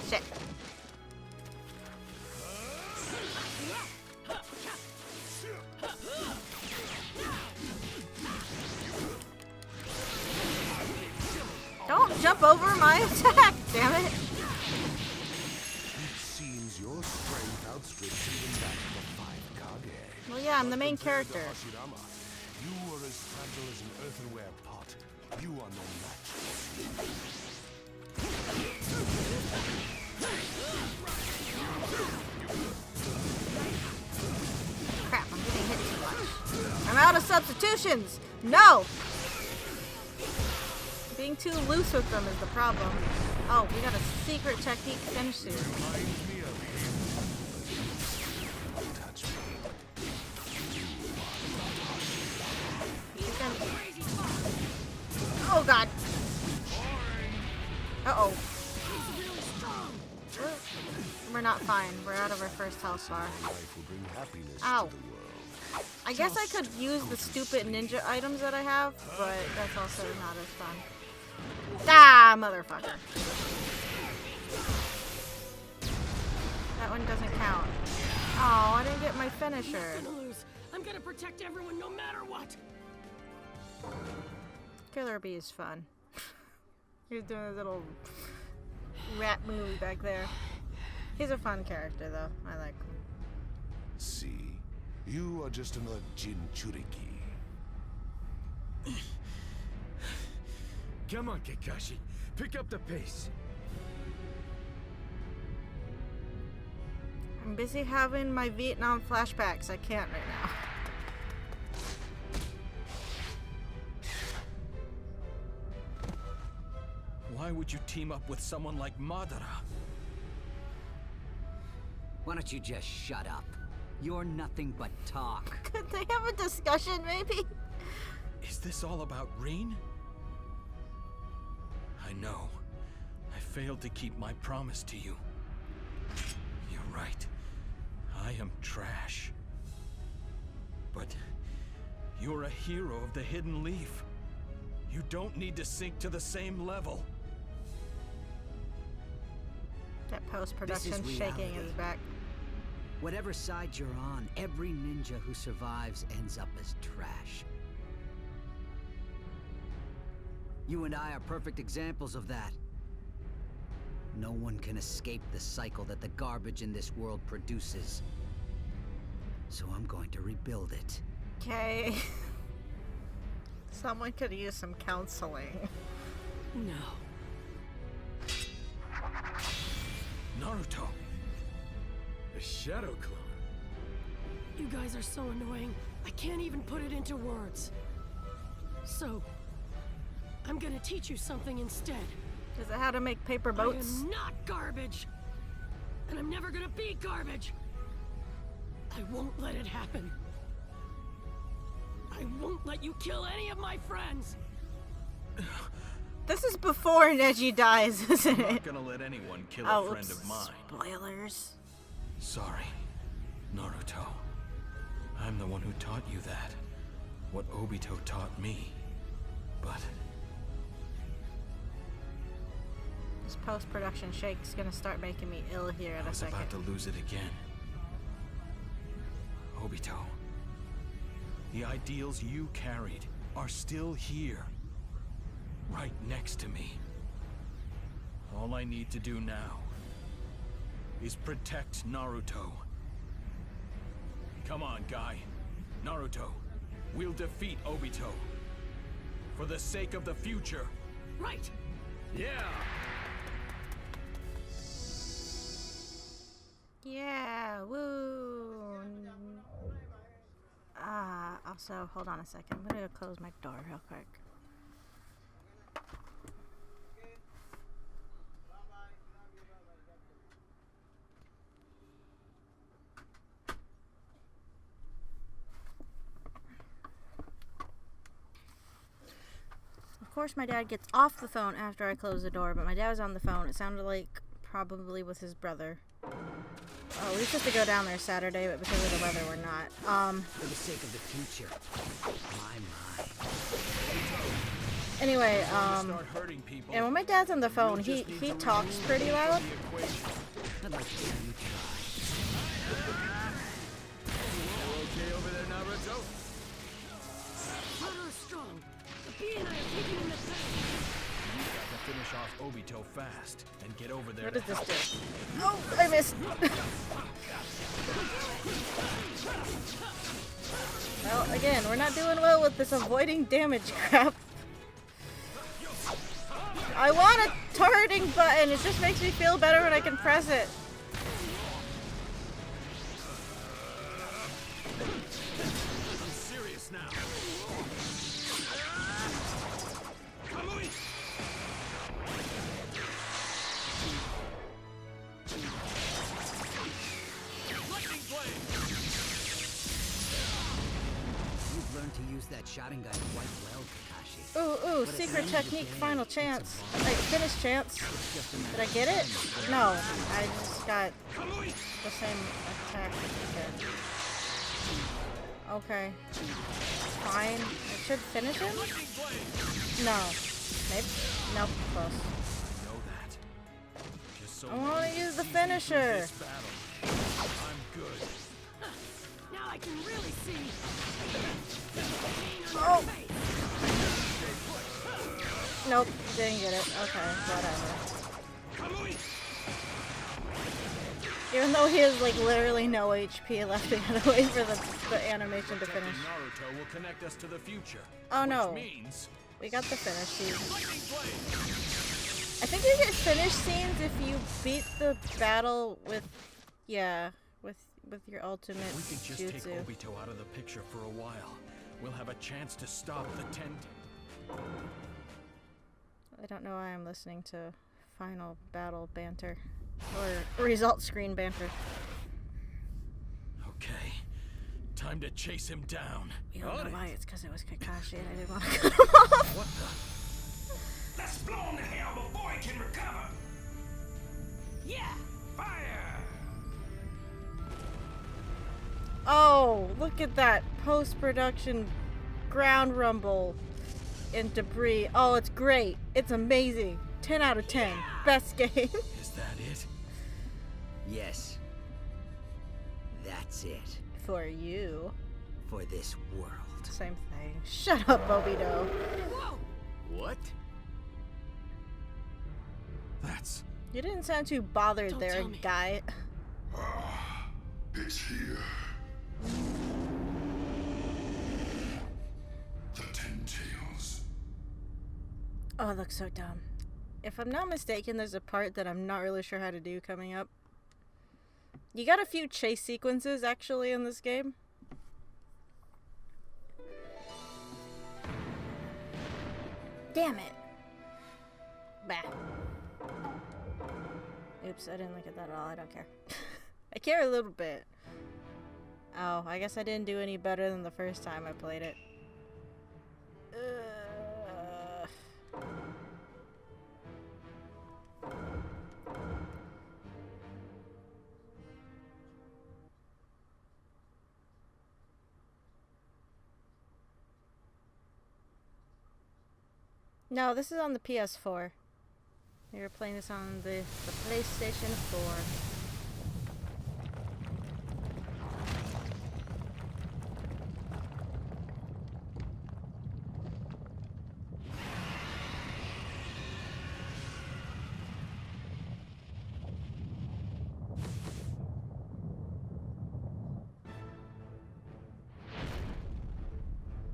S1: Shit. Don't jump over my attack, damn it!
S4: It seems your strength outstrips even that of the five Kage.
S1: Well, yeah, I'm the main
S4: Compared to
S1: character.
S4: Hashirama, you are as fragile as an earthenware pot. You are no match.
S1: Crap, I'm getting hit too much. I'm out of substitutions! No! Being too loose with them is the problem. Oh, we got a secret technique finish here. Oh god! Uh-oh. We're not fine. We're out of our first health bar. Ow. I guess I could use the stupid ninja items that I have, but that's also not as fun. Ah, motherfucker. That one doesn't count. Oh, I didn't get my finisher.
S14: I'm gonna lose. I'm gonna protect everyone no matter what.
S1: Killer Bee is fun. He's doing a little rat movie back there. He's a fun character, though. I like him.
S4: See, you are just another Jinchuriki.
S11: Come on, Kakashi. Pick up the pace.
S1: I'm busy having my Vietnam flashbacks. I can't right now.
S10: Why would you team up with someone like Madara?
S3: Why don't you just shut up? You're nothing but talk.
S1: Could they have a discussion, maybe?
S10: Is this all about Rin? I know. I failed to keep my promise to you. You're right. I am trash. But you're a hero of the Hidden Leaf. You don't need to sink to the same level.
S1: That post-production shaking is back.
S3: Whatever side you're on, every ninja who survives ends up as trash. You and I are perfect examples of that. No one can escape the cycle that the garbage in this world produces. So I'm going to rebuild it.
S1: Okay. Someone could use some counseling.
S14: No.
S10: Naruto.
S11: A shadow clone.
S14: You guys are so annoying. I can't even put it into words. So, I'm gonna teach you something instead.
S1: Is it how to make paper boats?
S14: I am not garbage. And I'm never gonna be garbage. I won't let it happen. I won't let you kill any of my friends.
S1: This is before Neji dies, isn't
S10: I'm
S1: it?
S10: not gonna let anyone kill a friend of mine.
S1: Spoilers.
S10: Sorry, Naruto. I'm the one who taught you that. What Obito taught me. But
S1: This post-production shake's gonna start making me ill here in
S10: I
S1: a
S10: was
S1: second.
S10: about to lose it again. Obito, the ideals you carried are still here. Right next to me. All I need to do now is protect Naruto. Come on, guy. Naruto, we'll defeat Obito. For the sake of the future.
S14: Right.
S11: Yeah.
S1: Yeah, woo. Also, hold on a second. I'm gonna close my door real quick. of course my dad gets off the phone after I close the door, but my dad was on the phone. It sounded like probably with his brother. Oh, we used to have to go down there Saturday, but because of the weather, we're not.
S3: For the sake of the future. My.
S1: Anyway, and when my dad's on the phone, he talks pretty loud.
S3: I'd like to see you try.
S5: Okay over there, Naruto?
S14: Brother is strong. The bee and I are taking him to bed.
S10: You got to finish off Obito fast and get over there.
S1: What does
S10: to help.
S1: this do? Oh, I missed. Well, again, we're not doing well with this avoiding damage crap. I want a targeting button. It just makes me feel better when I can press it.
S5: I'm serious now.
S3: You've learned to use that Sharingan quite well, Kakashi.
S1: Ooh, secret technique, final chance. Like, finish chance. Did I get it? No, I just got the same attack again. Okay. Fine. I should finish him? No. Maybe? Nope, close.
S10: Know that. Just so
S1: I want to use the finisher.
S10: I'm good.
S14: Now I can really see.
S1: Oh! Nope, didn't get it. Okay, whatever. Even though he has like literally no HP left, we gotta wait for the animation to finish.
S10: Naruto will connect us to the future.
S1: Oh no.
S10: Which means
S1: We got the finish scene. I think you get finish scenes if you beat the battle with, with your ultimate
S10: we could just
S1: jutsu.
S10: take Obito out of the picture for a while. We'll have a chance to stop the
S1: I don't know why I'm listening to final battle banter. Or result screen banter.
S10: Okay. Time to chase him down.
S1: You don't know why, it's because it was Kakashi and I didn't want to cut him off.
S10: What the?
S11: Let's blow him to hell before he can recover. Yeah, fire!
S1: Oh, look at that post-production ground rumble and debris. Oh, it's great. It's amazing. 10 out of 10. Best game.
S10: Is that it?
S3: Yes. That's it.
S1: For you.
S3: For this world.
S1: Same thing. Shut up, Obito.
S14: Whoa!
S5: What?
S10: That's...
S1: You didn't sound too bothered
S14: Don't
S1: there,
S14: tell me.
S1: guy.
S2: It's here. The 10 Tails.
S1: Oh, it looks so dumb. If I'm not mistaken, there's a part that I'm not really sure how to do coming up. You got a few chase sequences, actually, in this game. Damn it. Bah. Oops, I didn't look at that at all. I don't care. I care a little bit. Oh, I guess I didn't do any better than the first time I played it. No, this is on the PS4. We were playing this on the PlayStation 4.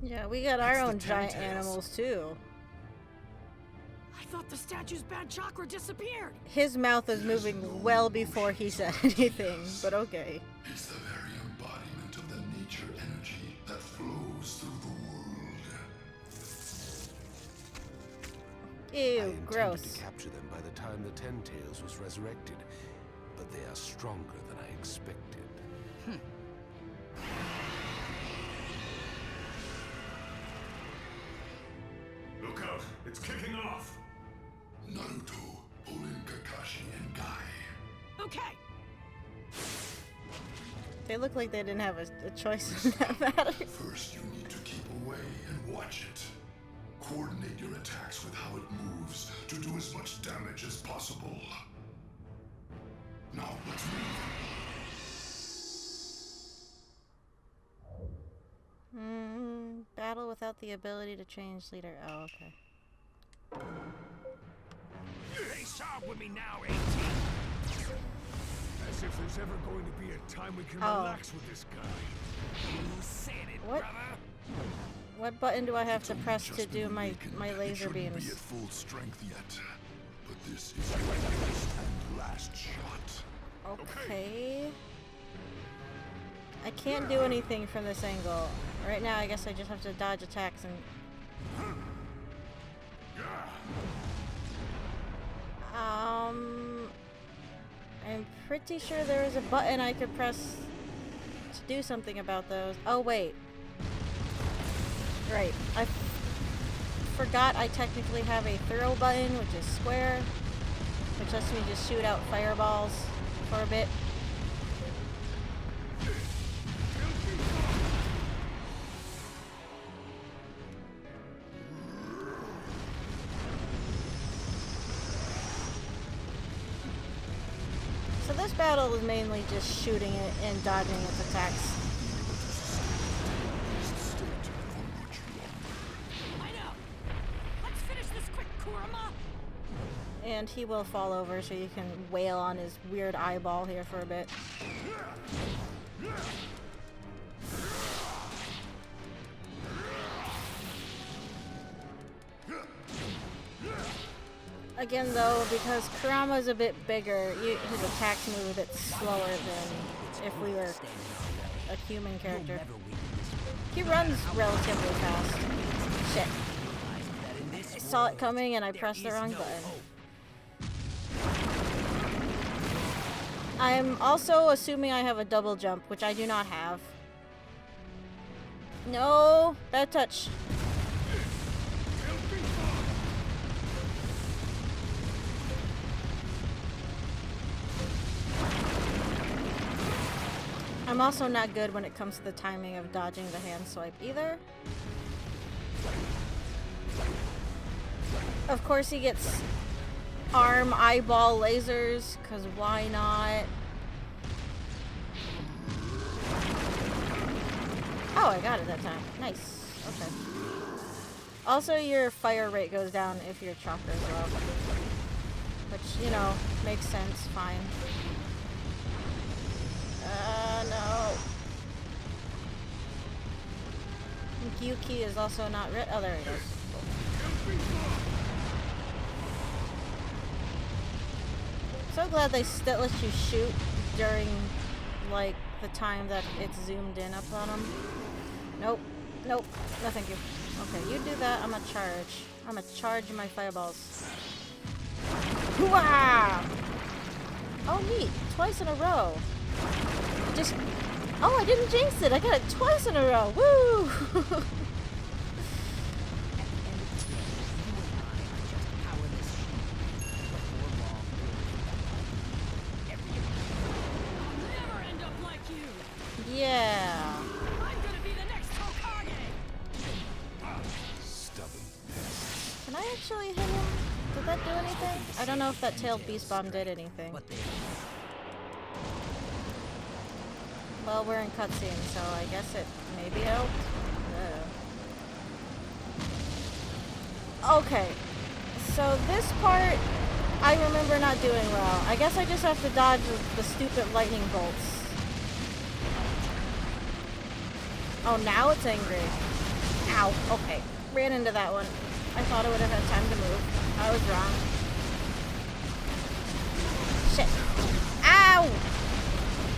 S1: Yeah, we got our own giant animals too.
S14: I thought the statue's bad chakra disappeared.
S1: His mouth is moving well before he said anything, but okay.
S2: It's the very embodiment of the nature energy that flows through the world.
S4: I
S1: Ew,
S4: intended
S1: gross.
S4: to capture them by the time the 10 Tails was resurrected, but they are stronger than I expected.
S11: Look out, it's off.
S2: Naruto, pull in Kakashi and Guy.
S14: Okay.
S1: They look like they didn't have a choice in that matter.
S2: First, you need to keep away and watch it. Coordinate your attacks with how it moves to do as much damage as possible. Now, let's move.
S1: Battle without the ability to change leader. Oh, okay.
S11: Hey, sharp with me now, 18. As if there's ever going to be a time we can relax with this guy. You said it,
S1: What?
S11: brother.
S1: What button do I have to press to do my laser
S2: Be
S1: beams?
S2: at full strength yet, but this is your first and last shot.
S1: Okay. I can't do anything from this angle. Right now, I guess I just have to dodge attacks and... I'm pretty sure there is a button I could press to do something about those. Oh, wait. Right. I forgot I technically have a throw button, which is square, which lets me just shoot out fireballs for a bit. So this battle is mainly just shooting it and dodging its attacks.
S14: I know. Let's finish this quick, Kurama.
S1: And he will fall over so you can wail on his weird eyeball here for a bit. Again, though, because Kurama's a bit bigger, his attacks move a bit slower than if we were a human character. He runs relatively fast. Shit. I saw it coming and I pressed the wrong button. I'm also assuming I have a double jump, which I do not have. No! Bad touch. I'm also not good when it comes to the timing of dodging the hand swipe either. Of course he gets arm eyeball lasers, because why not? Oh, I got it that time. Nice. Okay. Also, your fire rate goes down if you're chakra as well. Which, you know, makes sense. Fine. No. Yuki is also not red. Oh, there he goes. So glad they still let you shoot during, like, the time that it's zoomed in up on them. Nope. Nope. No, thank you. Okay, you do that. I'm gonna charge. I'm gonna charge my fireballs. Hooah! Oh, neat. Twice in a row. Just... Oh, I didn't jinx it. I got it twice in a row. Woo!
S14: Never end up like you.
S1: Yeah.
S14: I'm gonna be the next Hokage.
S4: Stubborn.
S1: Can I actually hit him? Did that do anything? I don't know if that tailed beast bomb did anything. Well, we're in cutscene, so I guess it maybe helped. Okay, so this part I remember not doing well. I guess I just have to dodge the stupid lightning bolts. Oh, now it's angry. Ow, okay. Ran into that one. I thought I would have had time to move. I was wrong. Shit. Ow!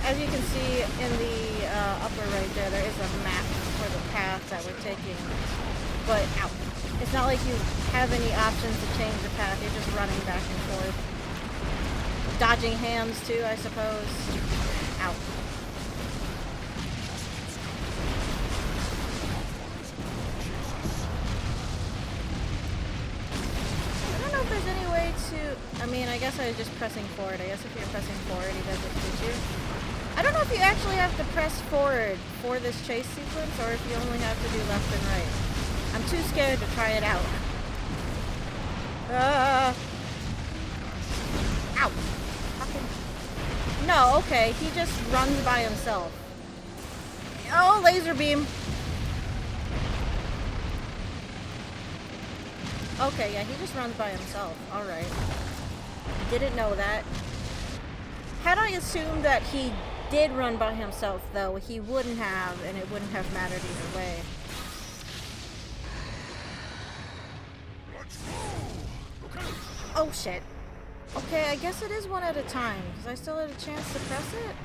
S1: As you can see in the upper right there is a map for the path that we're taking. But, ow. It's not like you have any options to change the path. You're just running back and forth. Dodging hands, too, I suppose. Ow. to... I mean, I guess I was just pressing forward. I guess if you're pressing forward, he doesn't shoot you. I don't know if you actually have to press forward for this chase sequence, or if you only have to do left and right. I'm too scared to try it out. Ow! Fucking... No, okay, he just runs by himself. Oh, laser beam! Okay, yeah, he just runs by himself. Alright. Didn't know that. Had I assumed that he did run by himself, though, he wouldn't have, and it wouldn't have mattered either way. Oh, shit. Okay, I guess it is one at a time, because I still had a chance to press it.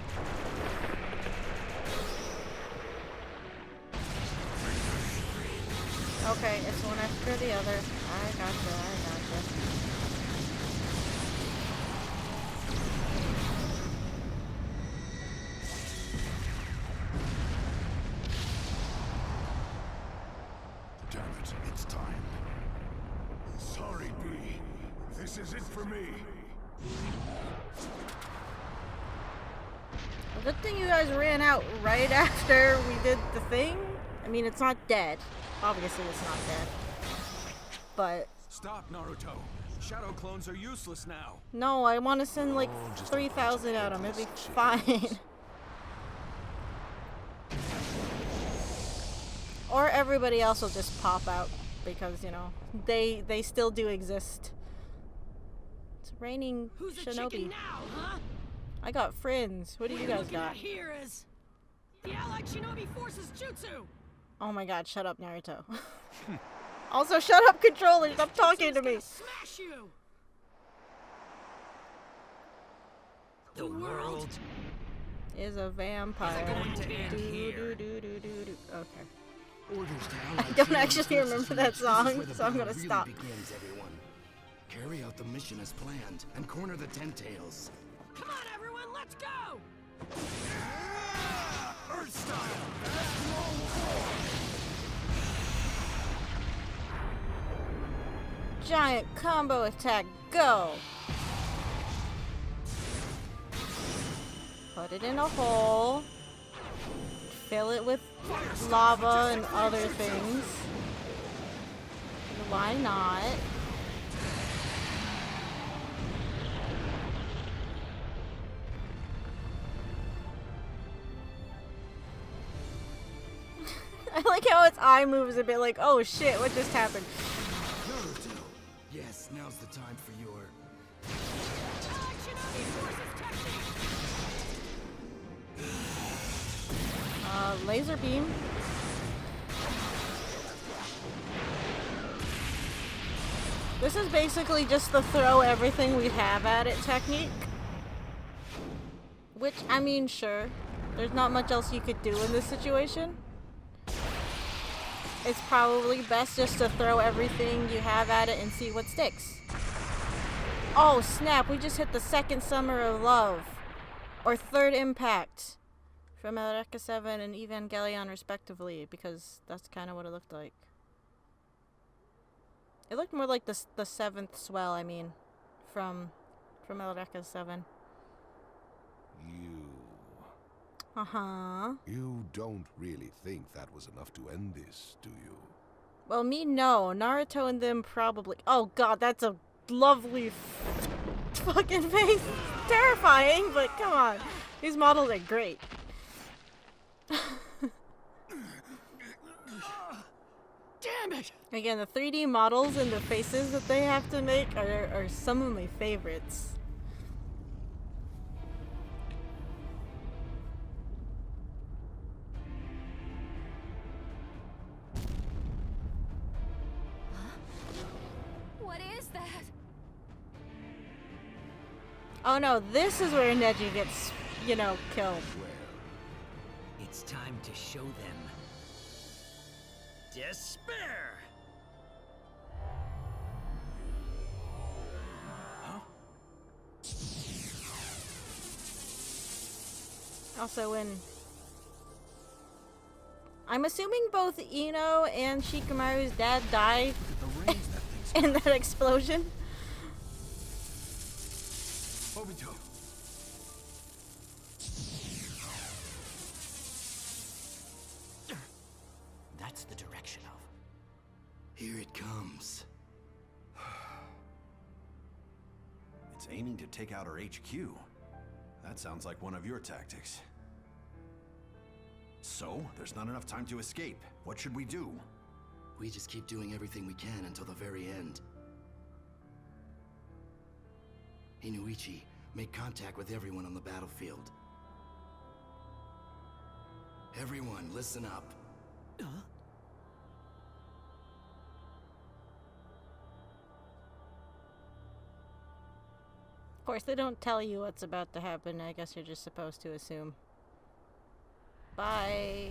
S1: Okay, it's one after the other. I gotcha, I gotcha.
S2: Damn it, it's time. Sorry, B. This is it for me.
S1: Well, good thing you guys ran out right after we did the thing. I mean, it's not dead. Obviously, it's not dead. But...
S6: Stop, Naruto. Shadow clones are useless now.
S1: No, I want to send like 3,000 at him. It'll be fine. Or everybody else will just pop out. Because, you know, they still do exist. It's raining
S14: Who's
S1: shinobi.
S14: a chicken now, huh?
S1: I got friends. What do you guys got?
S14: Here is the Allied Shinobi Forces Jutsu.
S1: Oh my god, shut up, Naruto. Also, shut up, controller. Stop talking to me.
S14: Smash you.
S3: The world
S1: is a vampire. Okay. I don't actually remember that song, so I'm gonna stop.
S9: Begins, everyone. Carry out the mission as planned and corner the Ten Tails.
S14: Come on, everyone, let's go!
S2: Earth style!
S1: Giant combo attack, go! Put it in a hole. Fill it with lava and other things. Why not? I like how its eye moves a bit like, oh shit, what just happened?
S9: Naruto. Yes, now's the time for your...
S1: Laser beam. This is basically just the throw everything we have at it technique. Which, I mean, sure. There's not much else you could do in this situation. It's probably best just to throw everything you have at it and see what sticks. Oh snap, we just hit the second Summer of Love. Or third Impact. From Eureka 7 and Evangelion respectively, because that's kind of what it looked like. It looked more like the seventh swell, I mean, from Eureka 7.
S4: You don't really think that was enough to end this, do you?
S1: Well, me, no. Naruto and them probably. Oh god, that's a lovely fucking face. Terrifying, but come on. These models are great.
S14: Damn it!
S1: Again, the 3D models and the faces that they have to make are some of my favorites.
S8: What is that?
S1: Oh no, this is where Neji gets, you know, killed.
S3: It's time to show them despair.
S1: Also, I'm assuming both Ino and Shikamaru's dad died in that explosion.
S5: Obito.
S9: That's the direction of. Here it comes.
S13: It's aiming to take out our HQ. That sounds like one of your tactics. So, there's not enough time to escape. What should we do?
S9: We just keep doing everything we can until the very end. Inuichi, make contact with everyone on the battlefield. Everyone, listen up.
S1: Of course, they don't tell you what's about to happen. I guess you're just supposed to assume. Bye.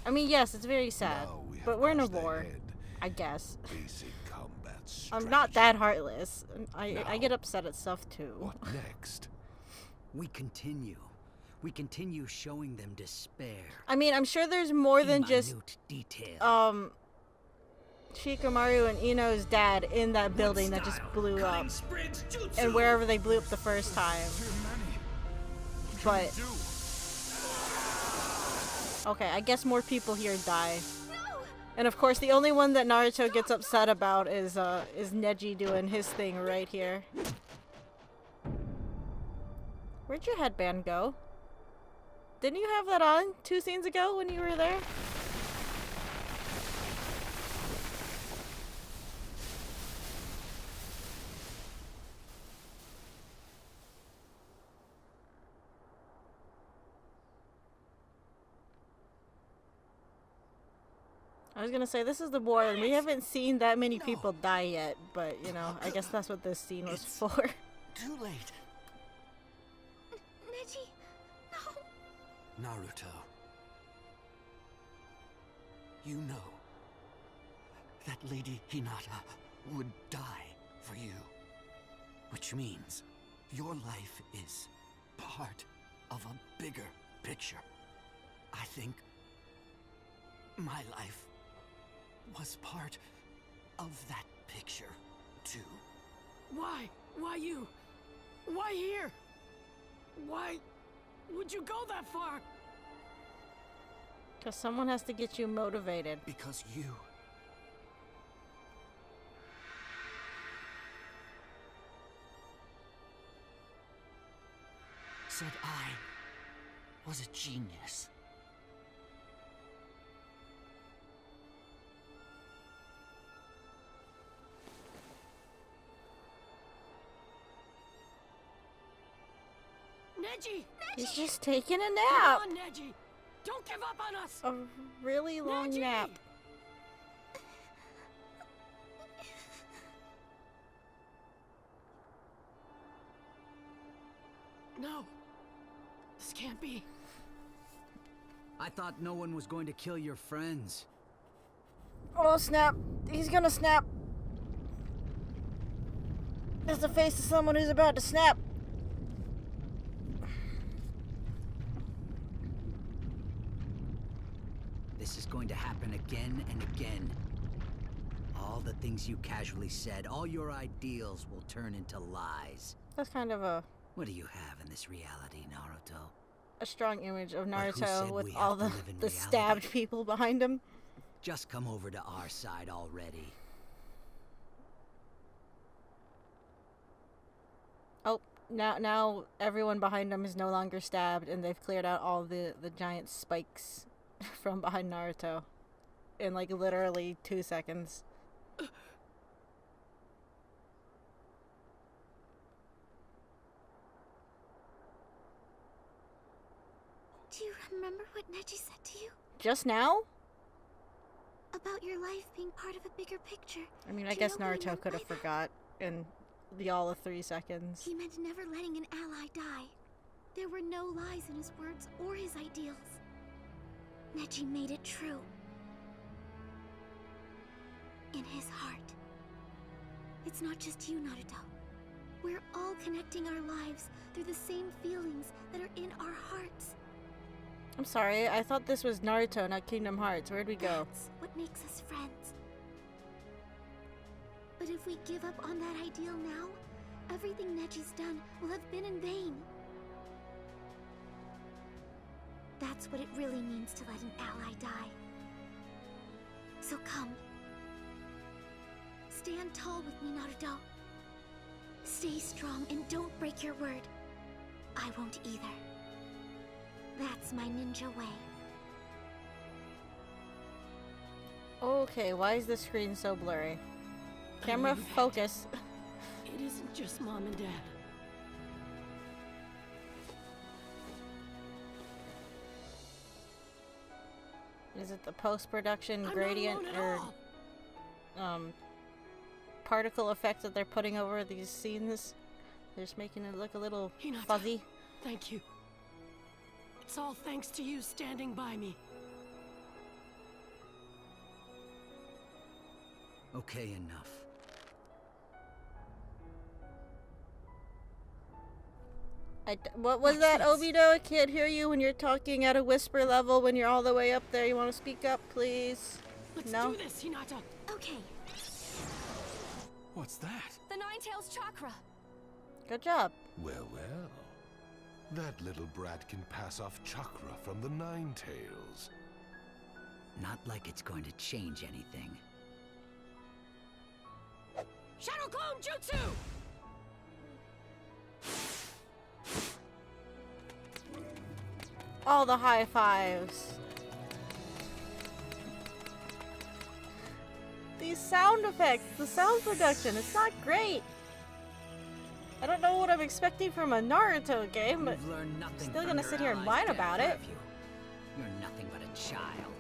S1: I mean, yes, it's very sad, but we're in a war. I guess.
S4: Basic combat
S1: I'm not that heartless. I get upset at stuff too.
S4: What next?
S3: We continue. We continue showing them despair.
S1: I mean, I'm sure there's more than just
S3: detail.
S1: Shikamaru and Ino's dad in that building that just blew up, and wherever they blew up the first time. But okay, I guess more people here die. And of course, the only one that Naruto gets upset about is Neji doing his thing right here. Where'd your headband go? Didn't you have that on 2 scenes ago when you were there? I was gonna say, this is the war, and we haven't seen that many people die yet, but, you know, I guess that's what this scene was for.
S9: Too late.
S8: Neji, no.
S9: Naruto. You know that Lady Hinata would die for you. Which means your life is part of a bigger picture. I think my life was part of that picture, too.
S14: Why? Why you? Why here? Why would you go that far?
S1: Because someone has to get you motivated.
S9: Because you said I was a genius.
S14: Neji!
S1: He's just taking a
S14: Come
S1: nap.
S14: on, Neji! Don't give up on us!
S1: A really long
S14: Neji!
S1: nap.
S14: No. This can't be.
S3: I thought no one was going to kill your friends.
S1: Oh, snap. He's gonna snap. It's the face of someone who's about to snap.
S3: This is going to happen again and again. All the things you casually said, all your ideals will turn into lies.
S1: That's kind of a
S3: What do you have in this reality, Naruto?
S1: strong image of
S3: But who said
S1: Naruto
S3: we
S1: with
S3: have
S1: all
S3: to
S1: the
S3: live in reality?
S1: stabbed people behind him.
S3: Just come over to our side already.
S1: Oh, now everyone behind him is no longer stabbed, and they've cleared out all the giant spikes from behind Naruto in like literally 2 seconds.
S8: Do you remember what Neji said to you?
S1: Just now?
S8: About your life being part of a bigger picture.
S1: I mean,
S8: Do
S1: I
S8: you
S1: guess
S8: know what he
S1: Naruto
S8: meant
S1: could have
S8: by that?
S1: forgot in all of 3 seconds.
S8: He meant never letting an ally die. There were no lies in his words or his ideals. Neji made it true. In his heart. It's not just you, Naruto. We're all connecting our lives through the same feelings that are in our hearts.
S1: I'm sorry, I thought this was Naruto, not Kingdom Hearts. Where'd we go?
S8: That's what makes us friends. But if we give up on that ideal now, everything Neji's done will have been in vain. That's what it really means to let an ally die. So come. Stand tall with me, Naruto. Stay strong and don't break your word. I won't either. That's my ninja way.
S1: Okay, why is the screen so blurry? Camera focus.
S14: It isn't just Mom and Dad.
S1: Is it the post-production gradient or particle effect that they're putting over these scenes? They're just making it look a little fuzzy.
S14: Thank you. It's all thanks to you standing by me.
S3: Okay, enough.
S1: What was that, Obito? I can't hear you when you're talking at a whisper level when you're all the way up there. You want to speak up, please?
S14: Let's
S1: no?
S14: do this, Hinata.
S8: Okay.
S10: What's that?
S15: The Nine-Tails chakra.
S1: Good job.
S4: Well, well. That little brat can pass off chakra from the Nine-Tails.
S3: Not like it's going to change anything.
S14: Shadow Clone Jutsu!
S1: All the high fives. These sound effects, the sound production, it's not great. I don't know what I'm expecting from a Naruto game, but I'm still gonna sit here and whine about it.
S3: You're nothing but a child.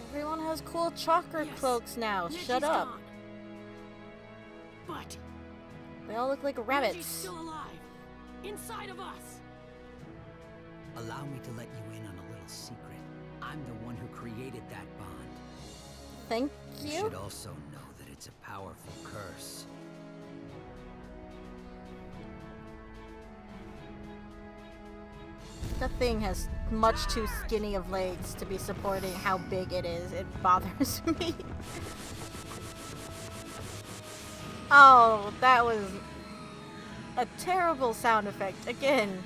S1: Everyone has cool chakra cloaks now. Shut up.
S14: Gone. But
S1: they all look like
S14: Neji's
S1: rabbits.
S14: still alive, inside of us.
S3: Allow me to let you in on a little secret. I'm the one who created that bond.
S1: Thank
S3: You
S1: you.
S3: should also know that it's a powerful curse.
S1: The thing has much too skinny of legs to be supporting how big it is. It bothers me. Oh, that was a terrible sound effect. Again,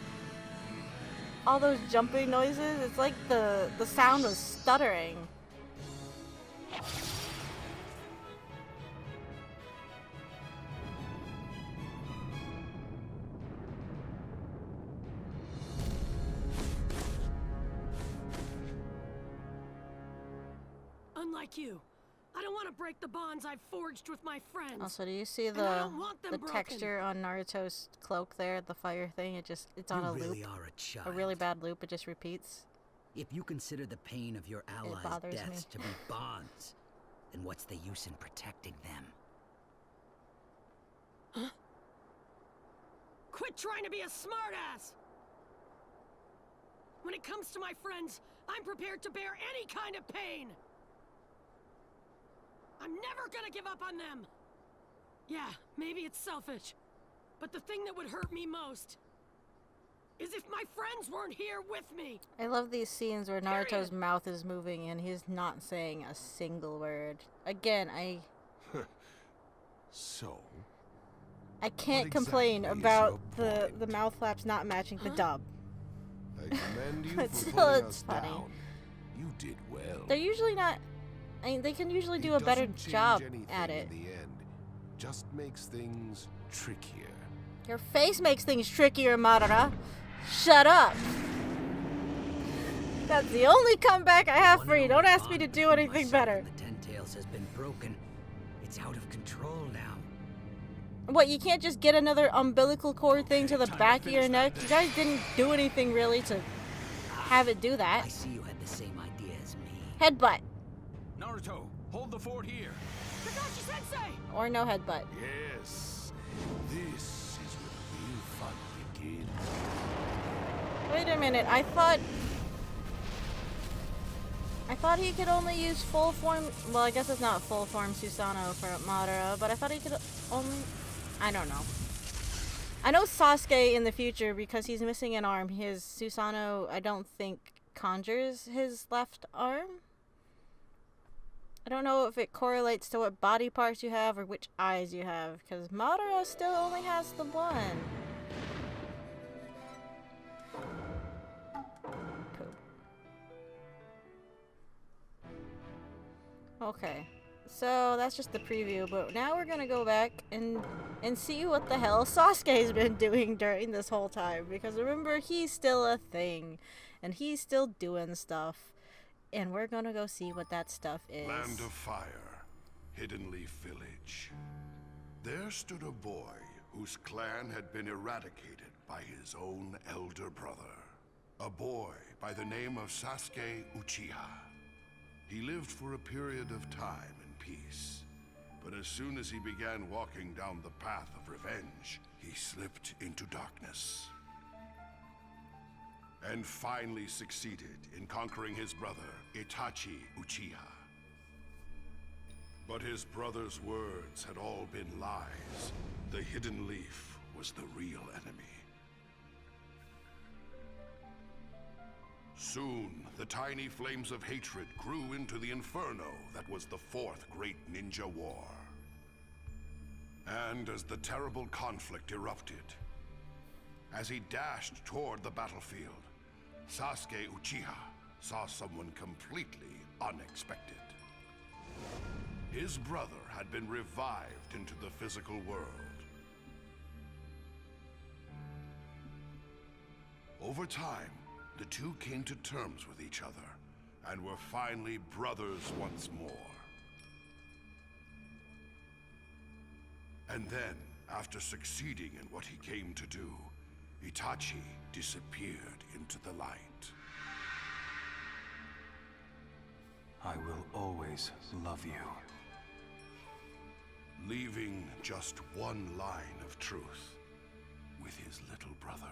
S1: all those jumping noises, it's like the sound was stuttering.
S14: Unlike you, I don't want to break the bonds I've forged with my friends.
S1: Also, do you see
S14: And I don't want them
S1: the
S14: broken.
S1: texture on Naruto's cloak there, the fire thing? It's on a
S3: You really
S1: loop.
S3: are a child.
S1: A really bad loop, it just repeats.
S3: If you consider the pain of your allies'
S1: bothers
S3: deaths
S1: me.
S3: to be bonds, then what's the use in protecting them?
S14: Huh? Quit trying to be a smartass! When it comes to my friends, I'm prepared to bear any kind of pain! I'm never gonna give up on them! Yeah, maybe it's selfish, but the thing that would hurt me most is if my friends weren't here with me!
S1: I love these scenes where Naruto's mouth is moving and he's not saying a single word. Again,
S4: So?
S1: I can't
S4: What
S1: complain
S4: exactly is
S1: about
S4: your
S1: the mouth flaps not matching the dub.
S4: I commend you
S1: But
S4: for
S1: still,
S4: pulling
S1: it's
S4: us
S1: funny.
S4: down. You did well.
S1: They're usually not. I mean, they can usually do
S4: It
S1: a better
S4: doesn't change
S1: job
S4: anything
S1: at it.
S4: In the end, just makes things trickier.
S1: Your face makes things trickier, Madara. Shut up. That's the only comeback I have for you. Don't ask me to do anything better.
S3: The Ten Tails has been broken. It's out of control now.
S1: What, you can't just get another umbilical cord thing to the back of your neck? You guys didn't do anything really to have it do that.
S3: I see you had the same idea as me.
S1: Headbutt.
S10: Naruto, hold the fort here.
S14: Kakashi Sensei!
S1: Or no headbutt.
S4: Yes, this is where the real fun begins.
S1: Wait a minute, I thought he could only use full form. Well, I guess it's not full form Susanoo for Madara, but I thought he could only. I don't know. I know Sasuke in the future, because he's missing an arm, his Susanoo, I don't think, conjures his left arm. I don't know if it correlates to what body parts you have or which eyes you have, because Madara still only has the one. Okay, so that's just the preview, but now we're gonna go back and see what the hell Sasuke's been doing during this whole time, because remember, he's still a thing, and he's still doing stuff, and we're gonna go see what that stuff is.
S2: Land of Fire, Hidden Leaf Village. There stood a boy whose clan had been eradicated by his own elder brother. A boy by the name of Sasuke Uchiha. He lived for a period of time in peace, but as soon as he began walking down the path of revenge, he slipped into darkness. And finally succeeded in conquering his brother, Itachi Uchiha. But his brother's words had all been lies. The Hidden Leaf was the real enemy. Soon, the tiny flames of hatred grew into the inferno that was the Fourth Great Ninja War. And as the terrible conflict erupted, as he dashed toward the battlefield, Sasuke Uchiha saw someone completely unexpected. His brother had been revived into the physical world. Over time, the two came to terms with each other and were finally brothers once more. And then, after succeeding in what he came to do, Itachi disappeared into the light.
S6: I will always love you.
S2: Leaving just one line of truth with his little brother.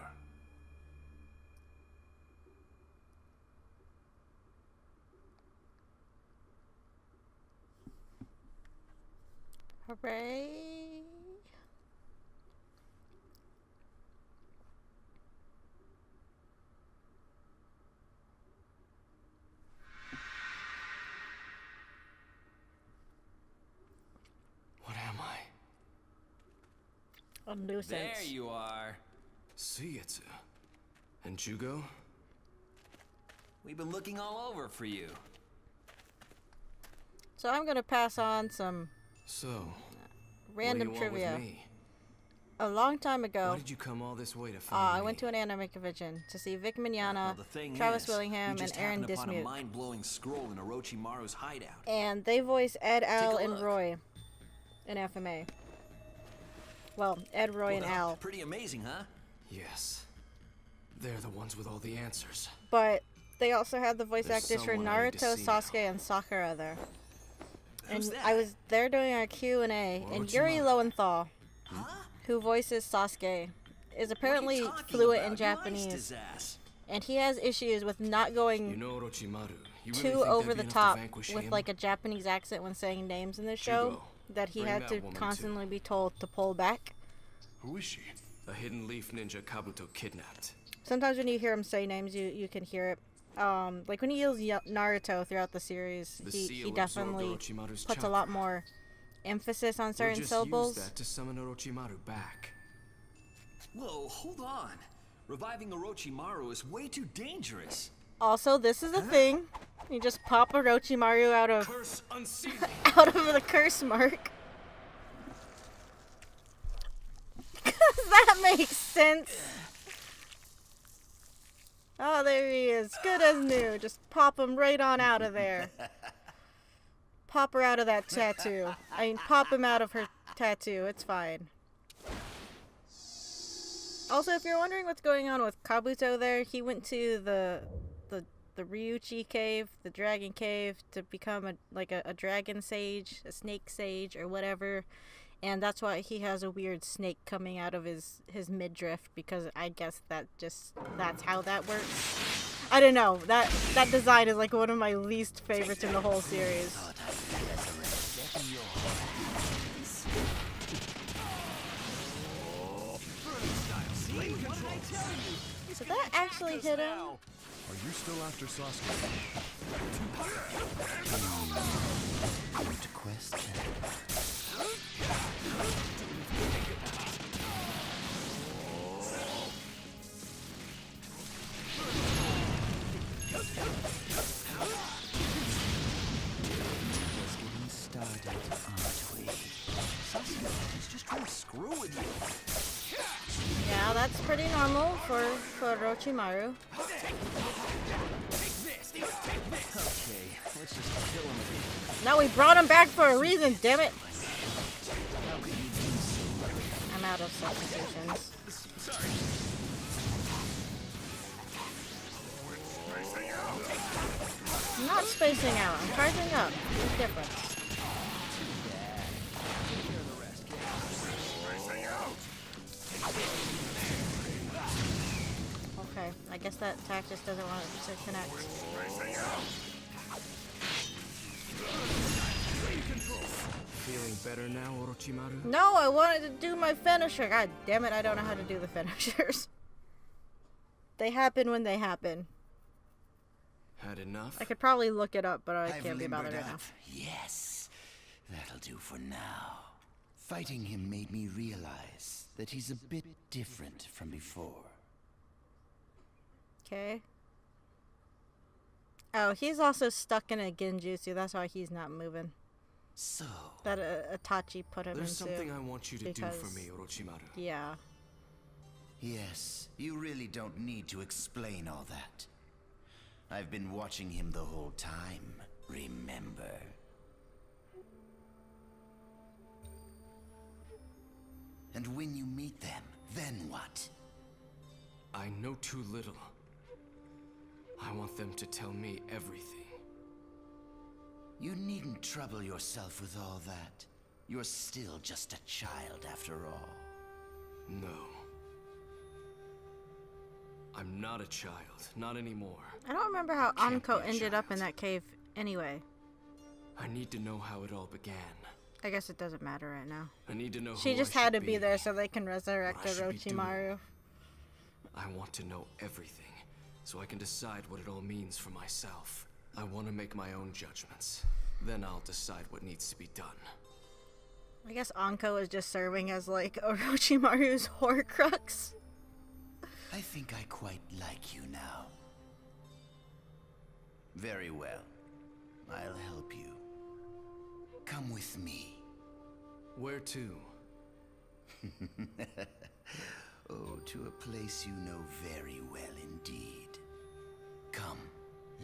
S1: Hooray!
S5: What am I?
S1: A nuisance.
S5: There you are. See, it's and Jugo? We've been looking all over for you.
S1: So I'm gonna pass on some random
S5: what do you want
S1: trivia.
S5: with me?
S1: A long time ago,
S5: Why did you come all this way to find
S1: I
S5: me?
S1: went to an anime convention to see Vic Mignogna,
S9: Well, the thing
S1: Travis
S9: is,
S1: Willingham,
S9: we just
S1: and Aaron
S9: happened upon a
S1: Dismuke.
S9: mind-blowing scroll in Orochimaru's hideout.
S1: And they voice Ed, Al,
S9: a
S1: and
S9: look.
S1: Roy in FMA. Well, Ed, Roy, and Al.
S9: Pretty amazing, huh?
S5: Yes. They're the ones with all the answers.
S1: But they also had the voice
S5: There's
S1: actors for
S5: someone I need to
S1: Naruto,
S5: see now.
S1: Sasuke, and Sakura there. And
S9: Who's that?
S1: I was there doing a Q&A, and Yuri Lowenthal, who voices Sasuke, is apparently
S9: What are you talking
S1: fluent
S9: about?
S1: in
S9: You
S1: Japanese.
S9: iced his ass.
S1: And he has issues with not going
S5: You know Orochimaru. You really
S1: too
S5: think
S1: over
S5: that'd
S1: the
S5: be enough
S1: top
S5: to vanquish
S1: with
S5: him?
S1: like a Japanese accent when saying names in the show
S5: Jugo,
S1: that he
S5: bring
S1: had
S5: that
S1: to
S5: woman too.
S1: constantly be told to pull back.
S2: Who is she?
S5: A hidden leaf ninja Kabuto kidnapped.
S1: Sometimes when you hear him say names, you can hear it. Like when he yells Naruto throughout the series,
S5: The
S1: he
S5: seal
S1: definitely
S5: absorbed Orochimaru's
S1: puts a
S5: chakra.
S1: lot more emphasis on
S5: We'll
S1: certain
S5: just
S1: syllables.
S5: use that to summon Orochimaru back.
S9: Whoa, hold on. Reviving Orochimaru is way too dangerous.
S1: Also, this is a thing. You just pop Orochimaru out of
S5: Curse unseal.
S1: out of the curse mark. 'Cause that makes sense. Oh, there he is. Good as new. Just pop him right on out of there. Pop her out of that tattoo. I mean, pop him out of her tattoo. It's fine. Also, if you're wondering what's going on with Kabuto there, he went to the Ryuchi cave, the dragon cave, to become a dragon sage, a snake sage, or whatever. And that's why he has a weird snake coming out of his midriff, because I guess that's how that works. I don't know. That design is like one of my least favorites in the whole series. So that actually hit him.
S4: Are you still after Sasuke?
S13: aren't we?
S9: He's just trying to screw with you.
S1: Yeah, that's pretty normal for Orochimaru.
S9: Okay, let's just kill him again.
S1: No, we brought him back for a reason, damn it! I'm out of substitutions. I'm not spacing out, I'm charging up. Big difference. Okay, I guess that attack just doesn't want it to connect.
S5: Feeling better now, Orochimaru?
S1: No, I wanted to do my finisher. God damn it, I don't know how to do the finishers. They happen when they happen.
S5: Had enough?
S1: I could probably look it up, but I
S13: I've
S1: can't be bothered
S13: limbered
S1: right now.
S13: up. Yes, that'll do for now. Fighting him made me realize that he's a bit different from before.
S1: Okay. Oh, he's also stuck in a genjutsu. That's why he's not moving.
S13: So
S1: that Itachi put him
S5: There's
S1: into.
S5: something I want you to do for
S1: because-
S5: me, Orochimaru.
S1: Yeah.
S13: yes, you really don't need to explain all that. I've been watching him the whole time, remember? And when you meet them, then what?
S5: I know too little. I want them to tell me everything.
S13: You needn't trouble yourself with all that. You're still just a child after all.
S5: No. I'm not a child. Not anymore.
S1: I don't remember how
S5: Can't
S1: Anko
S5: be a
S1: ended up in
S5: child.
S1: that cave anyway.
S5: I need to know how it all began.
S1: I guess it doesn't matter right now.
S5: I need to know
S1: She
S5: who
S1: just
S5: I
S1: had to
S5: should
S1: be there so they can resurrect
S5: what I should be doing.
S1: Orochimaru.
S5: I want to know everything, so I can decide what it all means for myself. I want to make my own judgments. Then I'll decide what needs to be done.
S1: I guess Anko is just serving as like Orochimaru's Horcrux.
S13: I think I quite like you now. Very well. I'll help you. Come with me.
S5: Where to?
S13: Oh, to a place you know very well indeed. Come,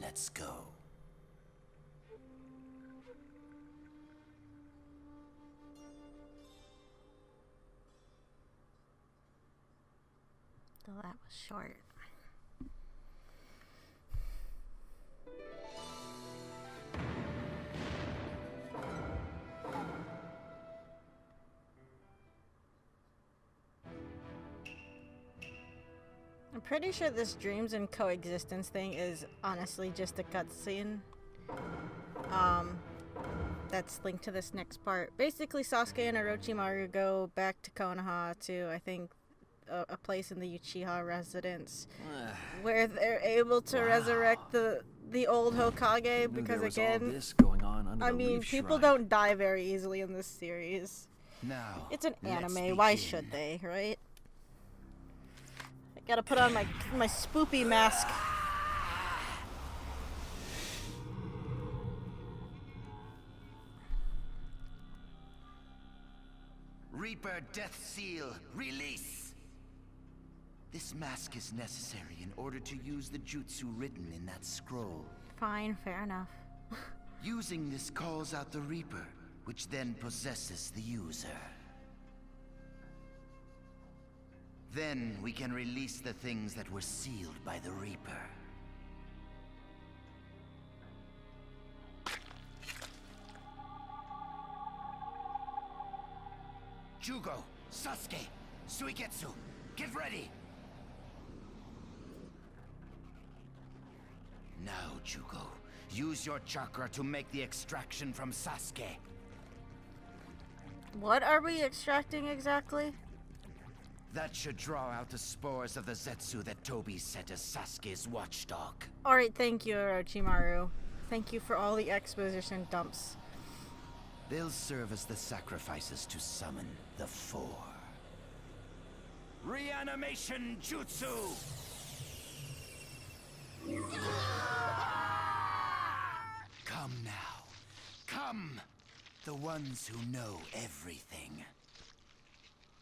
S13: let's go.
S1: So that was short. I'm pretty sure this dreams and coexistence thing is honestly just a cutscene. That's linked to this next part. Basically, Sasuke and Orochimaru go back to Konoha to, I think, a place in the Uchiha residence where they're able to resurrect the old Hokage because again,
S9: this going on under
S1: I
S9: the
S1: mean,
S9: Leaf
S1: people
S9: Shrine.
S1: don't die very easily in this series.
S13: Now,
S1: It's an
S13: let's
S1: anime. Why
S13: begin.
S1: should they, right? I gotta put on my spoopy mask.
S13: Reaper Death Seal, release! This mask is necessary in order to use the jutsu written in that scroll.
S1: Fine, fair enough.
S13: Using this calls out the Reaper, which then possesses the user. Then we can release the things that were sealed by the Reaper. Jugo, Sasuke, Suigetsu, get ready! Now, Jugo, use your chakra to make the extraction from Sasuke.
S1: What are we extracting exactly?
S13: That should draw out the spores of the Zetsu that Tobi sent as Sasuke's watchdog.
S1: Alright, thank you, Orochimaru. Thank you for all the exposition dumps.
S13: They'll serve as the sacrifices to summon the Four. Reanimation Jutsu! Come now. Come! The ones who know everything.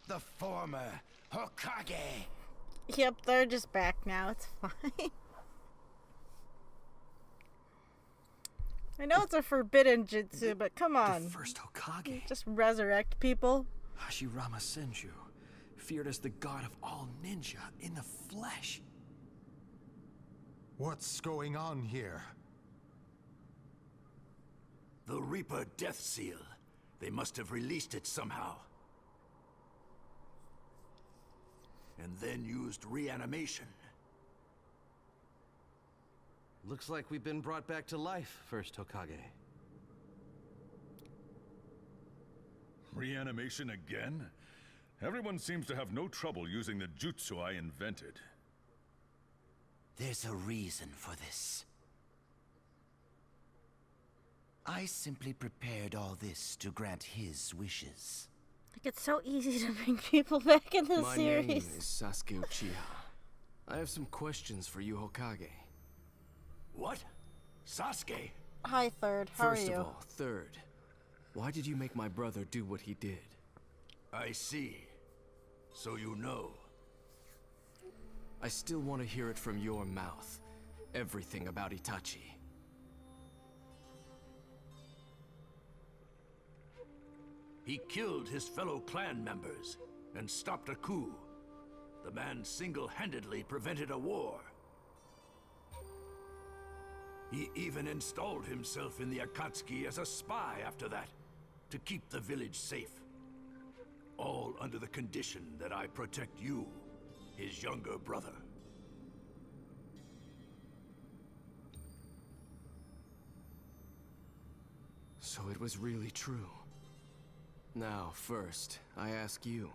S13: The former Hokage.
S1: Yep, they're just back now. It's fine. I know it's a forbidden jutsu, but come on.
S10: The first Hokage.
S1: Just resurrect people.
S10: Hashirama Senju, feared as the god of all ninja in the flesh.
S12: What's going on here?
S11: The Reaper Death Seal. They must have released it somehow. And then used reanimation.
S9: Looks like we've been brought back to life, first Hokage.
S15: Reanimation again? Everyone seems to have no trouble using the jutsu I invented.
S13: There's a reason for this. I simply prepared all this to grant his wishes.
S1: Like, it's so easy to bring people back in the
S5: My
S1: series.
S5: name is Sasuke Uchiha. I have some questions for you, Hokage.
S11: What? Sasuke?
S1: Hi, Third. How are you?
S5: First of all, Third, why did you make my brother do what he did?
S11: I see. So you know.
S5: I still want to hear it from your mouth. Everything about Itachi.
S11: He killed his fellow clan members and stopped a coup. The man single-handedly prevented a war. He even installed himself in the Akatsuki as a spy after that, to keep the village safe. All under the condition that I protect you, his younger brother.
S5: So it was really true. Now, first, I ask you.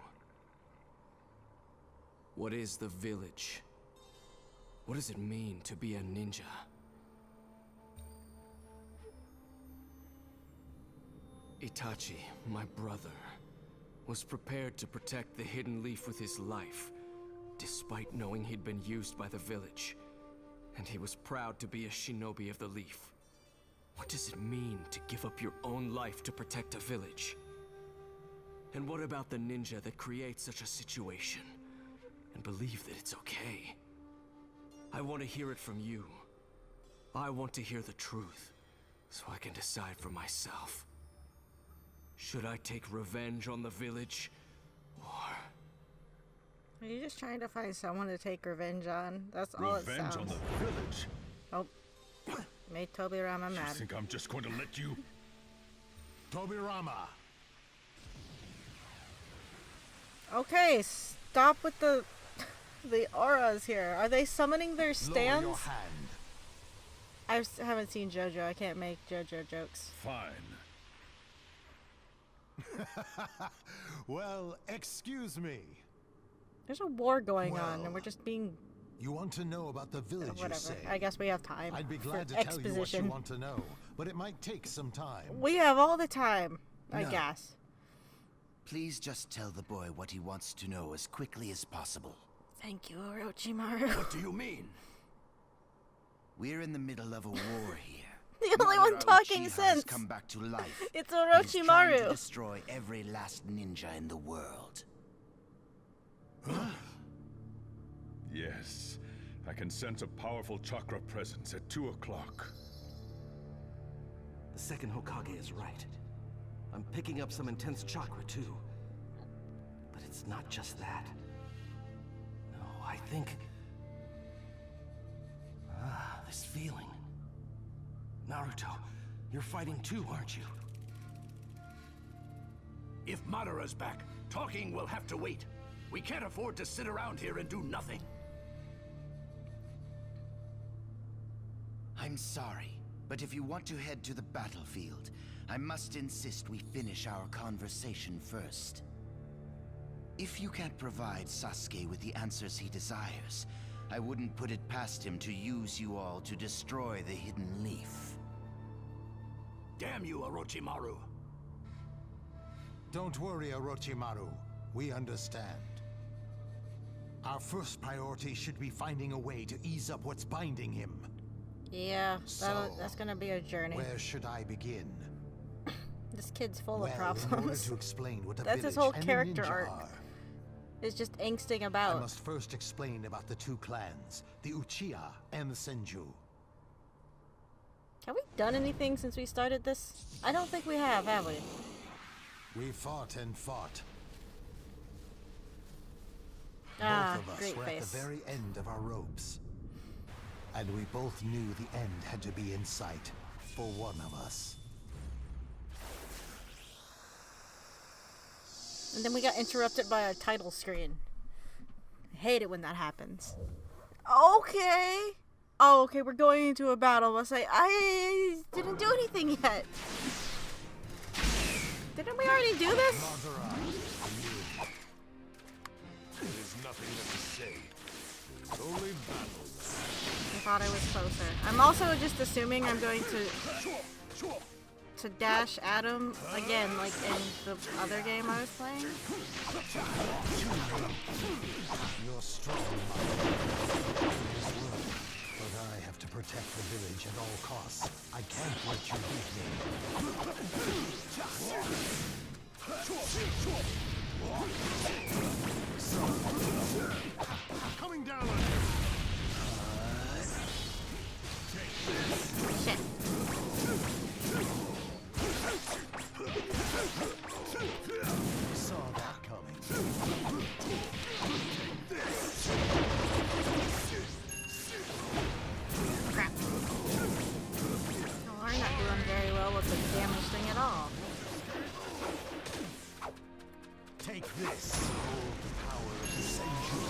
S5: What is the village? What does it mean to be a ninja? Itachi, my brother, was prepared to protect the Hidden Leaf with his life, despite knowing he'd been used by the village. And he was proud to be a shinobi of the Leaf. What does it mean to give up your own life to protect a village? And what about the ninja that creates such a situation and believe that it's okay? I want to hear it from you. I want to hear the truth, so I can decide for myself. Should I take revenge on the village, or...
S1: Are you just trying to find someone to take revenge on? That's all it
S15: Revenge
S1: sounds.
S15: on the village?
S1: Oh. Made Tobirama
S15: You
S1: mad.
S15: think I'm just going to let you?
S4: Tobirama!
S1: Okay, stop with the auras here. Are they summoning their stands?
S4: Lower your hand.
S1: I haven't seen JoJo. I can't make JoJo jokes.
S15: Fine.
S4: Well, excuse me.
S1: There's a war going on, and we're just being...
S4: You want to know about the village,
S1: Whatever.
S4: you say?
S1: I guess we have time.
S4: I'd be
S1: for
S4: glad to tell you what you
S1: exposition.
S4: want to know, but it might take some time.
S1: We have all the time, I
S13: No.
S1: guess.
S13: Please just tell the boy what he wants to know as quickly as possible.
S1: Thank you, Orochimaru.
S11: What do you mean?
S13: We're in the middle of a war here.
S1: The only one
S13: Naruto
S1: talking
S13: Uchiha
S1: sense.
S13: has come back to life.
S1: It's
S13: He's trying to
S1: Orochimaru.
S13: destroy every last ninja in the world.
S15: Yes. I can sense a powerful chakra presence at 2 o'clock.
S9: The second Hokage is right. I'm picking up some intense chakra, too. But it's not just that. No, I think... this feeling. Naruto, you're fighting too, aren't you?
S11: If Madara's back, talking will have to wait. We can't afford to sit around here and do nothing.
S13: I'm sorry, but if you want to head to the battlefield, I must insist we finish our conversation first. If you can't provide Sasuke with the answers he desires, I wouldn't put it past him to use you all to destroy the Hidden Leaf.
S11: Damn you, Orochimaru.
S4: Don't worry, Orochimaru. We understand. Our first priority should be finding a way to ease up what's binding him.
S1: Yeah,
S4: So,
S1: that's gonna be a journey.
S4: Where should I begin?
S1: This kid's full
S6: Well,
S1: of
S6: in order
S1: problems.
S6: to explain what a
S1: That's his
S6: village
S1: whole
S6: and a
S1: character
S6: ninja
S1: arc.
S6: are,
S1: Is just angsting
S6: I
S1: about.
S6: must first explain about the two clans, the Uchiha and the Senju.
S1: Have we done anything since we started this? I don't think we have we?
S6: We fought and fought.
S1: Ah,
S6: Both of us
S1: great
S6: were
S1: face.
S6: at the very end of our ropes. And we both knew the end had to be in sight for one of us.
S1: And then we got interrupted by our title screen. I hate it when that happens. Okay. Oh, okay, we're going into a battle. I'll say, I didn't do anything yet. Didn't we already do this?
S4: There is nothing left to say. Only battle.
S1: I thought I was closer. I'm also just assuming I'm going to dash at him again, like in the other game I was playing.
S6: You're strong, but I have to protect the village at all costs. I can't let you beat me.
S4: Coming down on you.
S1: Shit.
S6: Saw that coming.
S1: Crap. Well, we're not doing very well with the damage thing at all.
S6: Take this.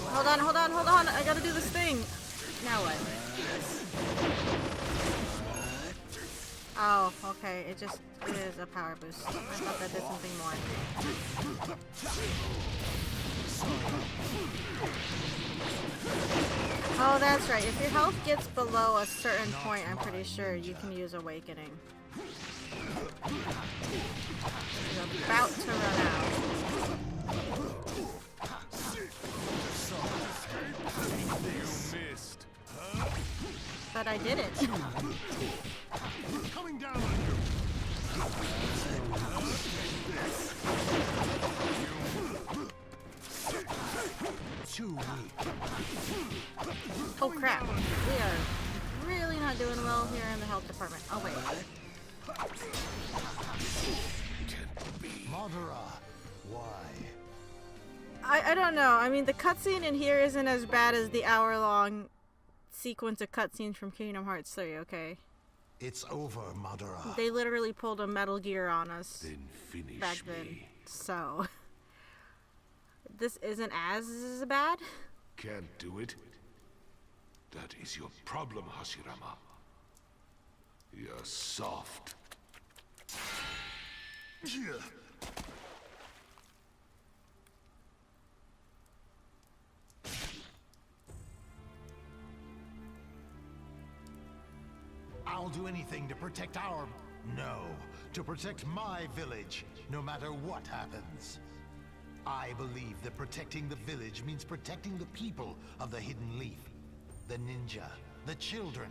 S1: Hold on, hold on, hold on. I gotta do this thing. Now what? Oh, okay. It is a power boost. I thought that did something more. Oh, that's right. If your health gets below a certain point, I'm pretty sure you can use Awakening. You're about to run out.
S4: You missed.
S1: But I did it.
S4: Coming down on you.
S6: Too weak.
S1: Oh crap. We are really not doing well here in the health department. Oh wait.
S6: Madara, why?
S1: I don't know. I mean, the cutscene in here isn't as bad as the hour-long sequence of cutscenes from Kingdom Hearts 3, okay?
S6: It's over, Madara.
S1: They literally pulled a Metal Gear on us
S4: Then finish
S1: back then.
S4: me.
S1: So, this isn't as bad.
S4: Can't do it? That is your problem, Hashirama. You're soft.
S6: I'll do anything to protect our... No, to protect my village, no matter what happens. I believe that protecting the village means protecting the people of the Hidden Leaf. The ninja, the children.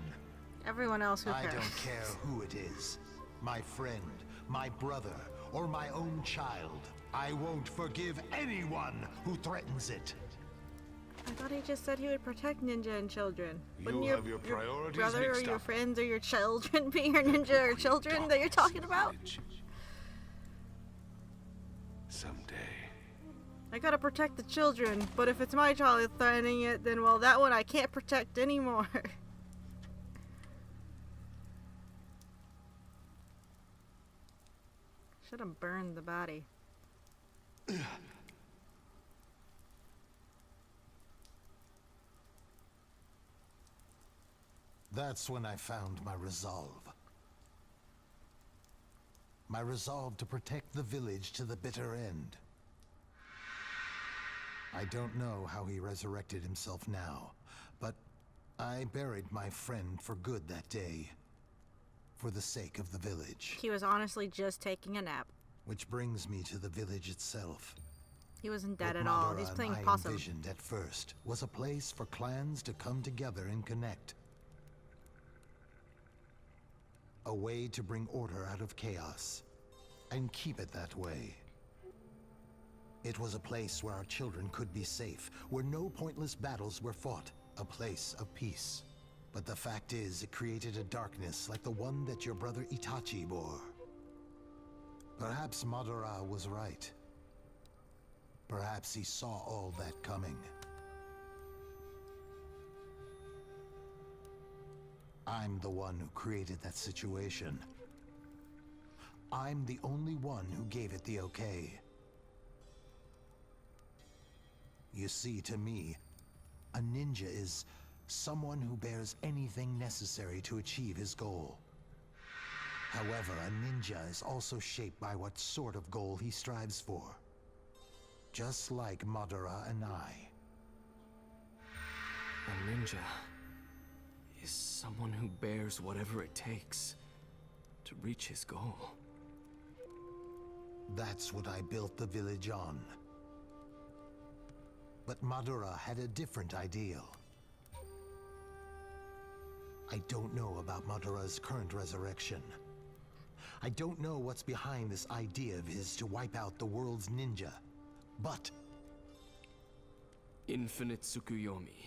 S1: Everyone else who
S6: I
S1: cares.
S6: don't care who it is. My friend, my brother, or my own child. I won't forgive anyone who threatens it.
S1: I thought he just said he would protect ninja and children.
S4: You
S1: Wouldn't
S4: have your priorities
S1: brother or
S4: mixed
S1: your
S4: up.
S1: friends or your children be your ninja or children that you're talking about?
S4: Someday.
S1: I gotta protect the children, but if it's my child threatening it, then well, that one I can't protect anymore. Should have burned the body.
S6: That's when I found my resolve. My resolve to protect the village to the bitter end. I don't know how he resurrected himself now, but I buried my friend for good that day. For the sake of the village.
S1: He was honestly just taking a nap.
S6: Which brings me to the village itself.
S1: He wasn't dead
S6: What
S1: at all.
S6: Madara
S1: He's
S6: and
S1: playing
S6: I
S1: possum.
S6: envisioned at first was a place for clans to come together and connect. A way to bring order out of chaos.
S16: and keep it that way. It was a place where our children could be safe, where no pointless battles were fought, a place of peace. But the fact is, it created a darkness like the one that your brother Itachi bore. Perhaps Madara was right. Perhaps he saw all that coming. I'm the one who created that situation. I'm the only one who gave it the okay. You see, to me, a ninja is someone who bears anything necessary to achieve his goal. However, a ninja is also shaped by what sort of goal he strives for. Just like Madara and I.
S5: A ninja is someone who bears whatever it takes to reach his goal.
S16: That's what I built the village on. But Madara had a different ideal. I don't know about Madara's current resurrection. I don't know what's behind this idea of his to wipe out the world's ninja. But
S5: Infinite Tsukuyomi.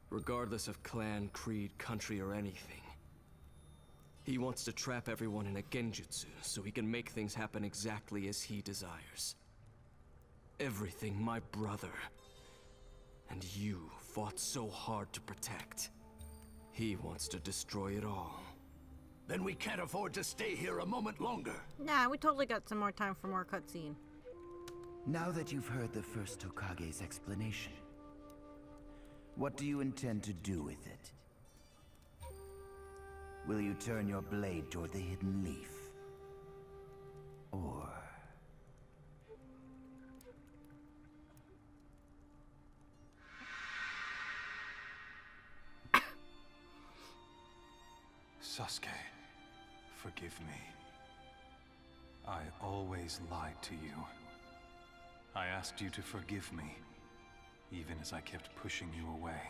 S5: Regardless of clan, creed, country, or anything. He wants to trap everyone in a genjutsu so he can make things happen exactly as he desires. Everything my brother and you fought so hard to protect. He wants to destroy it all.
S11: Then we can't afford to stay here a moment longer.
S1: Nah, we totally got some more time for more cutscene.
S13: Now that you've heard the first Hokage's explanation, what do you intend to do with it? Will you turn your blade toward the hidden leaf? Or...
S6: Sasuke, forgive me. I always lied to you. I asked you to forgive me, even as I kept pushing you away.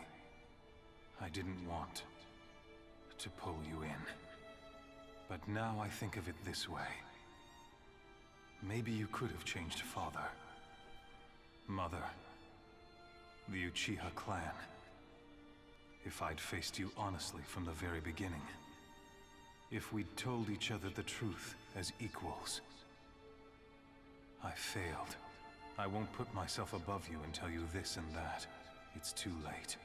S6: I didn't want to pull you in. But now I think of it this way. Maybe you could have changed father, mother, the Uchiha clan, if I'd faced you honestly from the very beginning. If we'd told each other the truth as equals. I failed. I won't put myself above you and tell you this and that. It's too late.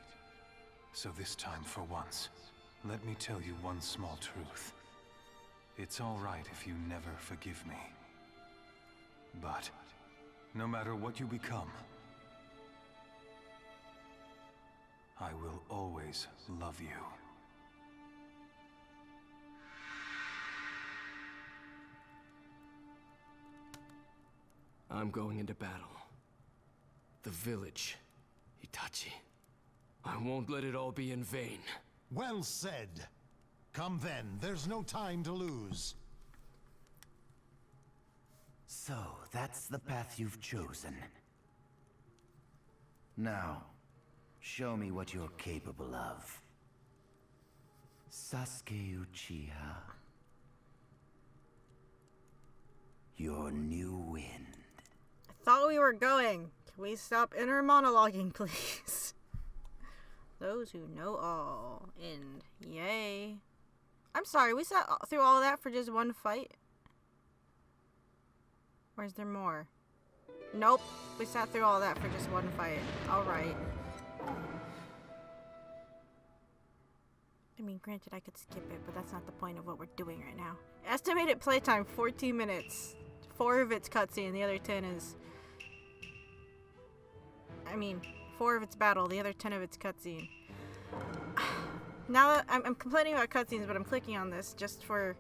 S6: So this time, for once, let me tell you one small truth. It's all right if you never forgive me. But, no matter what you become, I will always love you.
S5: I'm going into battle. The village, Itachi. I won't let it all be in vain.
S16: well said. Come then, there's no time to lose.
S13: So, that's the path you've chosen. Now, show me what you're capable of. Sasuke Uchiha. Your new wind.
S1: I thought we were going. Can we stop inner monologuing, please? Those who know all. And yay. I'm sorry, we sat through all of that for just one fight? Or is there more? Nope. We sat through all that for just one fight. Alright. I mean, granted, I could skip it, but that's not the point of what we're doing right now. Estimated playtime, 14 minutes. 4 of it's cutscene, the other 10 is... I mean, 4 of it's battle, the other 10 of it's cutscene. Now that I'm complaining about cutscenes, but I'm clicking on this just for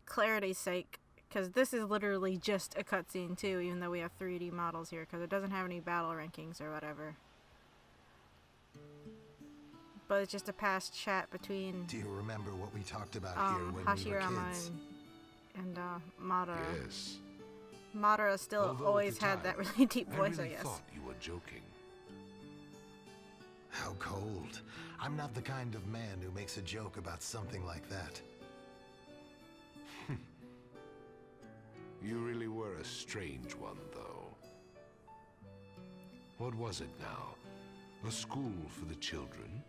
S1: clarity's sake. Because this is literally just a cutscene too, even though we have 3D models here, because it doesn't have any battle rankings or whatever. But it's just a past chat between...
S16: Do you remember what we talked about here when
S1: Hashirama
S16: we were kids?
S1: and Madara.
S2: Yes.
S1: Madara still
S2: Although
S1: always
S2: at the
S1: had that
S2: time,
S1: really deep voice,
S2: I
S1: I
S2: really
S1: guess.
S2: thought you were joking.
S16: How cold. I'm not the kind of man who makes a joke about something like that.
S4: You really were a strange one, though. What was it now? A school for the children?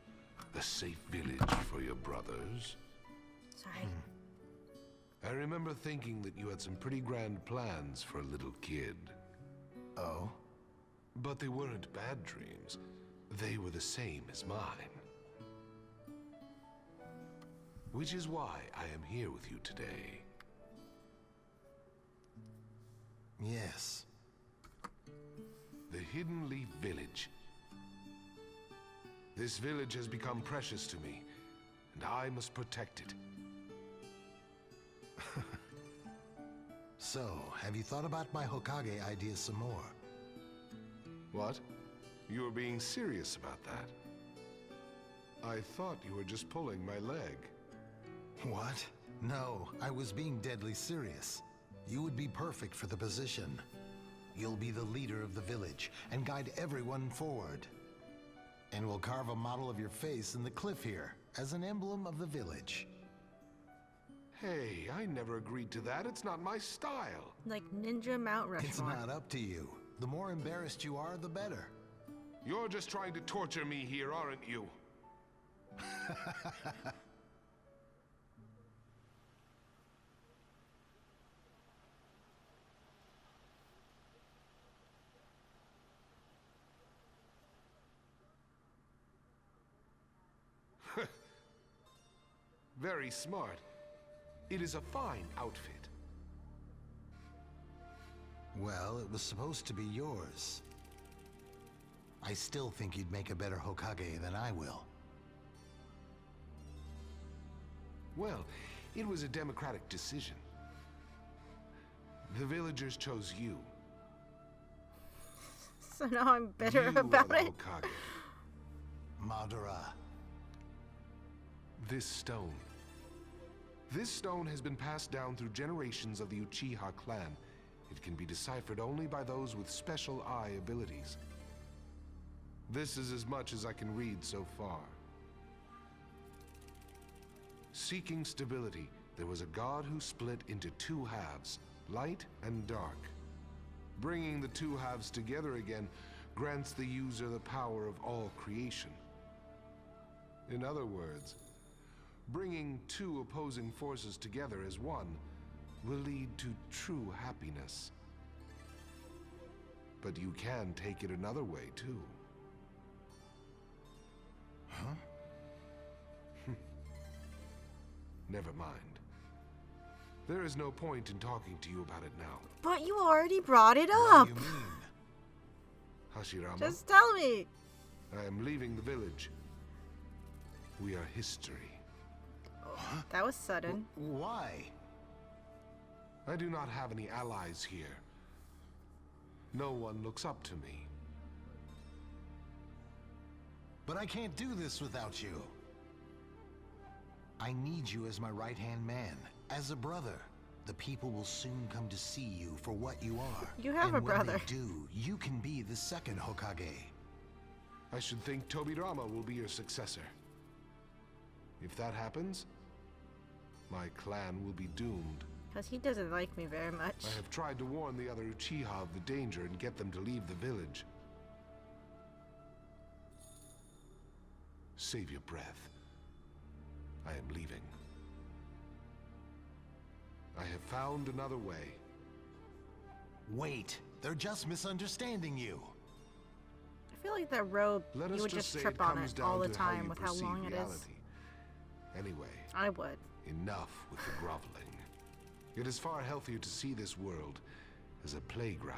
S4: A safe village for your brothers?
S1: Sorry.
S4: I remember thinking that you had some pretty grand plans for a little kid.
S16: Oh?
S4: But they weren't bad dreams. They were the same as mine. Which is why I am here with you today.
S16: Yes.
S4: The Hidden Leaf Village. This village has become precious to me, and I must protect it.
S16: So, have you thought about my Hokage idea some more?
S4: What? You were being serious about that? I thought you were just pulling my leg.
S16: What? No, I was being deadly serious. You would be perfect for the position. You'll be the leader of the village and guide everyone forward. And we'll carve a model of your face in the cliff here as an emblem of the village.
S4: Hey, I never agreed to that. It's not my style.
S1: Like Ninja Mount Rushmore.
S16: It's not up to you. The more embarrassed you are, the better.
S4: You're just trying to torture me here, aren't you? Very smart. It is a fine outfit.
S16: Well, it was supposed to be yours. I still think you'd make a better Hokage than I will.
S4: Well, it was a democratic decision. The villagers chose you.
S1: So now I'm bitter
S4: You
S1: about
S4: are the
S1: it.
S4: Hokage.
S16: Madara.
S4: This stone. This stone has been passed down through generations of the Uchiha clan. It can be deciphered only by those with special eye abilities. This is as much as I can read so far. Seeking stability, there was a god who split into two halves, light and dark. Bringing the two halves together again grants the user the power of all creation. In other words, bringing two opposing forces together as one will lead to true happiness. But you can take it another way, too.
S16: Huh?
S4: Never mind. There is no point in talking to you about it now.
S1: But you already brought it
S16: What
S1: up.
S16: do you mean?
S4: Hashirama,
S1: Just tell me.
S4: I am leaving the village. We are history.
S1: That was sudden.
S16: Why?
S4: I do not have any allies here. No one looks up to me.
S16: But I can't do this without you. I need you as my right-hand man, as a brother. The people will soon come to see you for what you are.
S1: You have
S16: and
S1: a brother.
S16: When they do, you can be the second Hokage.
S4: I should think Tobirama will be your successor. If that happens, my clan will be doomed.
S1: Because he doesn't like me very much.
S4: I have tried to warn the other Uchiha of the danger and get them to leave the village. Save your breath. I am leaving. I have found another way.
S16: Wait, they're just misunderstanding you.
S1: I feel like that robe,
S4: Let
S1: you
S4: us
S1: would
S4: just
S1: just
S4: say
S1: trip
S4: it
S1: on
S4: comes
S1: it
S4: down
S1: all the
S4: to how
S1: time
S4: you
S1: with how
S4: perceive
S1: long it is.
S4: reality. Anyway,
S1: I would.
S4: enough with the groveling. It is far healthier to see this world as a playground.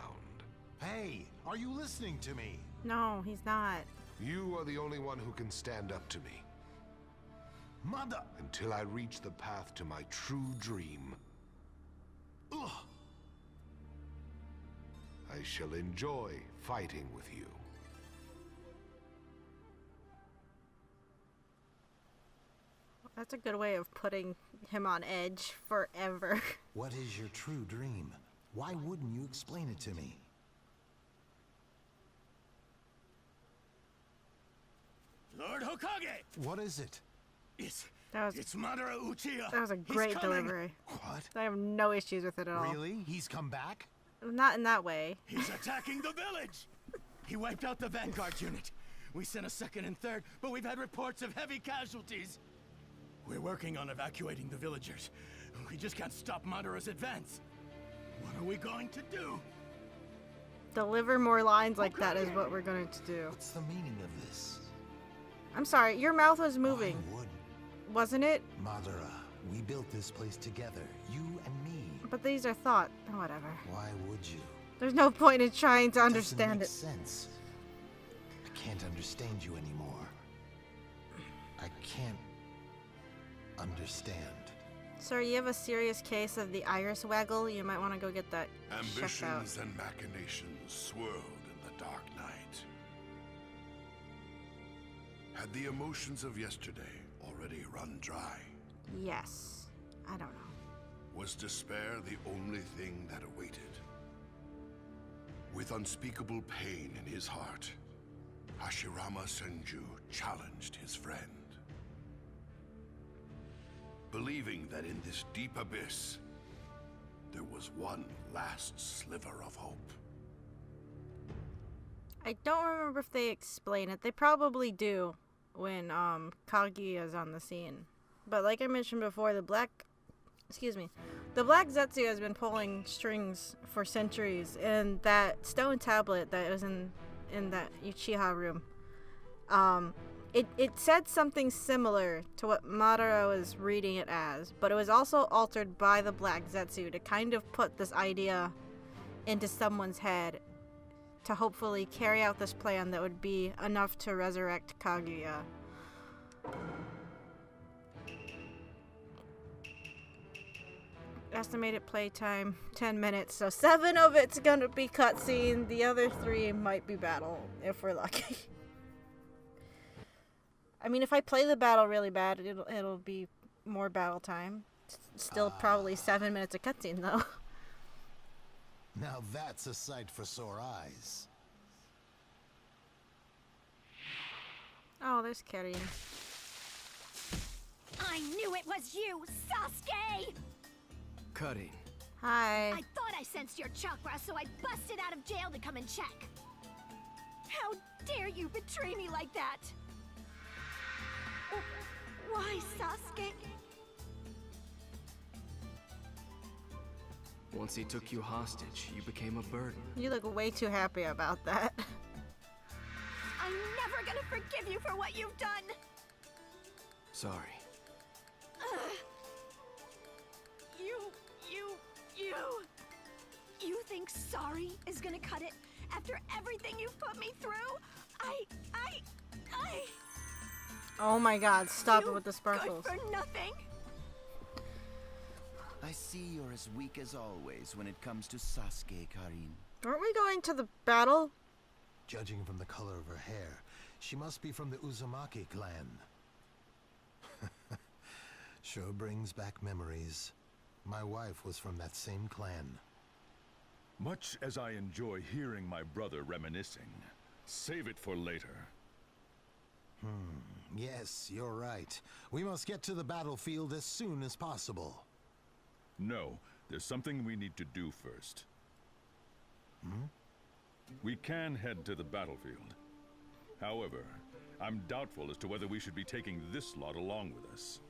S16: Hey, are you listening to me?
S1: No, he's not.
S4: You are the only one who can stand up to me.
S16: Mother!
S4: Until I reach the path to my true dream.
S16: Ugh.
S4: I shall enjoy fighting with you.
S1: That's a good way of putting him on edge forever.
S16: What is your true dream? Why wouldn't you explain it to me?
S7: Lord Hokage!
S16: What is it?
S7: Is It's Madara Uchiha.
S1: That was a great delivery.
S16: What?
S1: I have no issues with it at all.
S16: Really? He's come back?
S1: Not in that way.
S7: He's attacking the village. He wiped out the Vanguard unit. We sent a second and third, but we've had reports of heavy casualties. We're working on evacuating the villagers. We just can't stop Madara's advance. What are we going to do?
S1: Deliver more lines like that is what we're going to do.
S16: What's the meaning of this?
S1: I'm sorry, your mouth was moving.
S16: I would.
S1: Wasn't it?
S16: Madara, we built this place together, you and me.
S1: But these are thought. Whatever.
S16: Why would you?
S1: There's no point in trying to understand it.
S16: Doesn't make sense. I can't understand you anymore. I can't understand.
S1: Sir, you have a serious case of the iris waggle. You might want to go get that checked out.
S2: Ambitions and machinations swirled in the dark night. Had the emotions of yesterday already run dry?
S1: Yes. I don't know.
S2: Was despair the only thing that awaited? With unspeakable pain in his heart, Hashirama Senju challenged his friend. Believing that in this deep abyss, there was one last sliver of hope.
S1: I don't remember if they explain it. They probably do when Kaguya is on the scene. But like I mentioned before, the Black Zetsu has been pulling strings for centuries, and that stone tablet that was in that Uchiha room, it said something similar to what Madara was reading it as, but it was also altered by the Black Zetsu to kind of put this idea into someone's head to hopefully carry out this plan that would be enough to resurrect Kaguya. Estimated playtime 10 minutes, so 7 of it's gonna be cutscene, the other 3 might be battle if we're lucky. I mean, if I play the battle really bad, it'll be more battle time. Still probably 7 minutes of cutscene though.
S16: Now that's a sight for sore eyes.
S1: Oh, there's Kirin.
S8: I knew it was you, Sasuke!
S5: Cutting.
S1: Hi.
S8: I thought I sensed your chakra, so I busted out of jail to come and check. How dare you betray me like that? Why, Sasuke?
S5: Once he took you hostage, you became a burden.
S1: You look way too happy about that.
S8: I'm never gonna forgive you for what you've done!
S5: Sorry.
S8: You think sorry is gonna cut it after everything you've put me through?
S1: Oh my god, stop it with the sparkles.
S8: Good for nothing?
S13: I see you're as weak as always when it comes to Sasuke, Karin.
S1: Aren't we going to the battle?
S16: Judging from the color of her hair, she must be from the Uzumaki clan. Sure brings back memories. My wife was from that same clan.
S15: Much as I enjoy hearing my brother reminiscing, save it for later.
S16: Yes, you're right. We must get to the battlefield as soon as possible.
S15: No, there's something we need to do first. We can head to the battlefield. However, I'm doubtful as to whether we should be taking this lot along with us.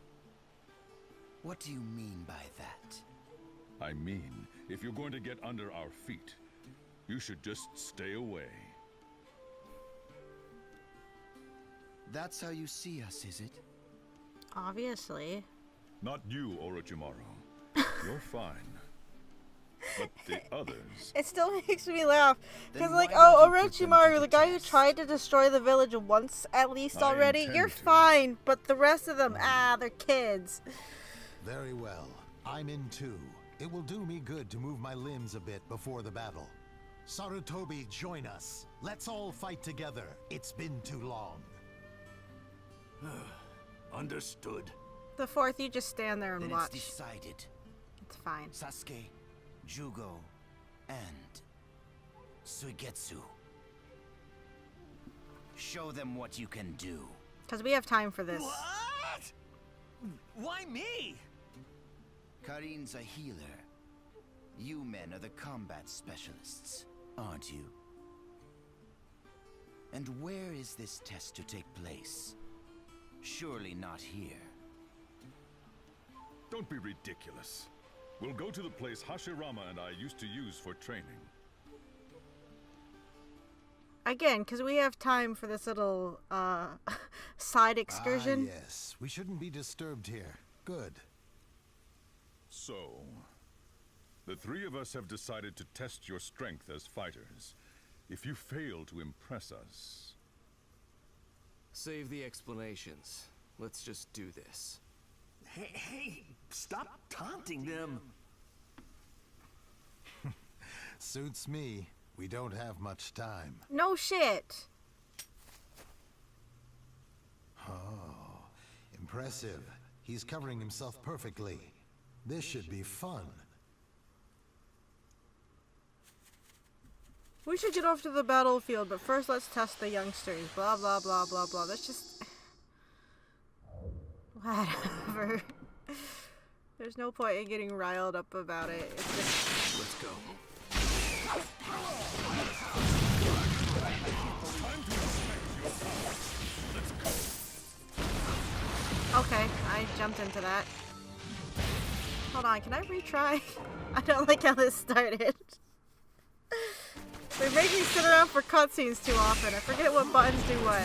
S13: What do you mean by that?
S15: I mean, if you're going to get under our feet, you should just stay away.
S13: That's how you see us, is it?
S1: Obviously.
S15: Not you, Orochimaru. You're fine. But the others...
S1: It still makes me laugh. Because,
S13: Then
S1: like,
S13: why don't
S1: oh,
S13: you put them to
S1: Orochimaru,
S13: the
S1: the guy who
S13: test?
S1: tried to destroy the village once at least
S15: I
S1: already,
S15: intend
S1: you're
S15: to.
S1: fine. But the rest of them, they're kids.
S16: Very well. I'm in too. It will do me good to move my limbs a bit before the battle. Sarutobi, join us. Let's all fight together. It's been too long.
S11: Understood.
S1: The 4th, you just stand there and
S13: Then
S1: watch.
S13: it's decided.
S1: It's fine.
S13: Sasuke, Jugo, and Suigetsu. Show them what you can do.
S1: Because we have time for this.
S7: What? Why me?
S13: Karin's a healer. You men are the combat specialists, aren't you? And where is this test to take place? Surely not here.
S15: Don't be ridiculous. We'll go to the place Hashirama and I used to use for training.
S1: Again, because we have time for this little side excursion.
S16: Ah, yes. We shouldn't be disturbed here. Good.
S15: So, the three of us have decided to test your strength as fighters. If you fail to impress us...
S5: Save the explanations. Let's just do this.
S6: Hey, stop taunting them.
S16: Suits me. We don't have much time.
S1: No shit.
S16: Oh, impressive. He's covering himself perfectly. This should be fun.
S1: We should get off to the battlefield, but first let's test the youngsters. Blah, blah, blah, blah, blah. That's just... Whatever. There's no point in getting riled up about it. It's just...
S5: Let's go.
S1: Okay, I jumped into that. Hold on, can I retry? I don't like how this started. They make me sit around for cutscenes too often. I forget what buttons do what.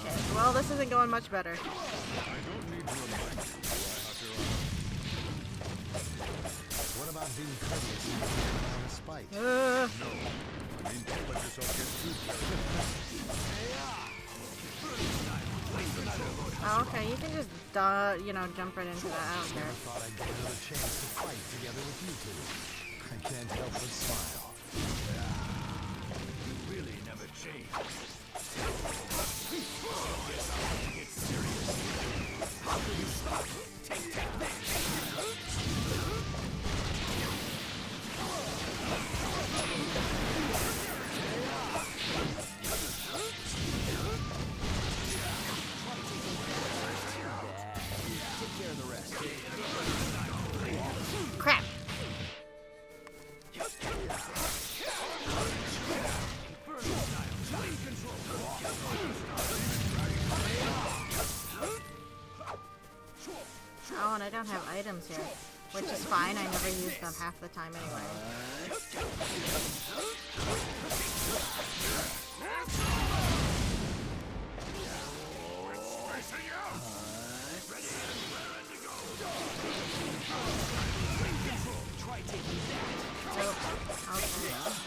S1: Shit, well, this isn't going much better.
S16: What about being courteous and on a spite?
S15: No. I mean, don't let yourself get too
S1: Oh, okay, you can just, you know, jump right into that. I don't care.
S16: I thought I'd get another chance to fight together with you two. I can't help but smile.
S11: You really never change. Get serious. How can you stop? Take that.
S1: Crap! Oh, and I don't have items here, which is fine. I never use them half the time anyway. That was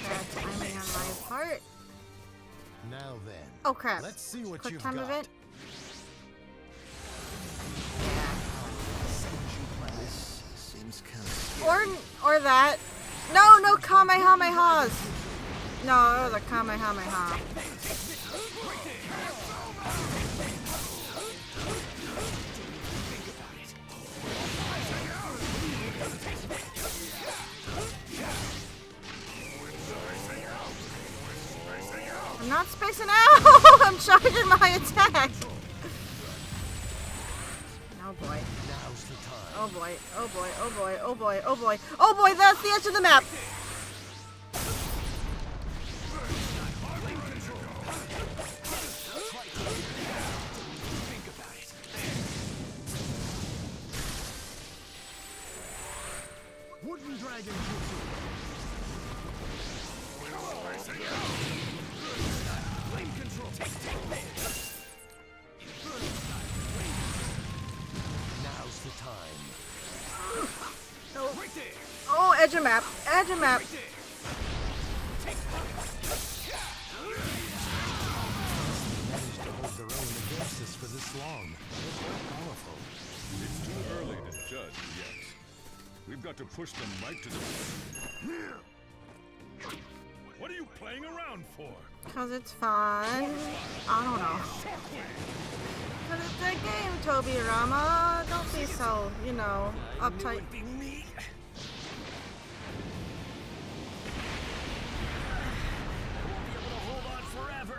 S1: bad timing on my part.
S16: Now then.
S1: Oh crap.
S16: Let's see what
S1: Quick
S16: you've
S1: time
S16: got.
S1: event.
S16: Seems kind of
S1: Or that. No, Kamehamehas. No, it was a Kamehameha. I'm not spacing out! I'm charging my attack! Oh boy. Oh boy, oh boy, oh boy, oh boy, oh boy. Oh boy, that's the edge of the map!
S6: Wooden dragon jutsu. Flame control.
S16: Now's the time.
S1: Oh, edge of map, edge of map.
S16: Managed to hold their own against us for this long. They're powerful.
S15: It's too early to judge yet. We've got to push them right to the... What are you playing around for?
S1: Cause it's fun. I don't know. Cause it's a game, Tobirama. Don't be so, you know, uptight.
S6: Hold on forever.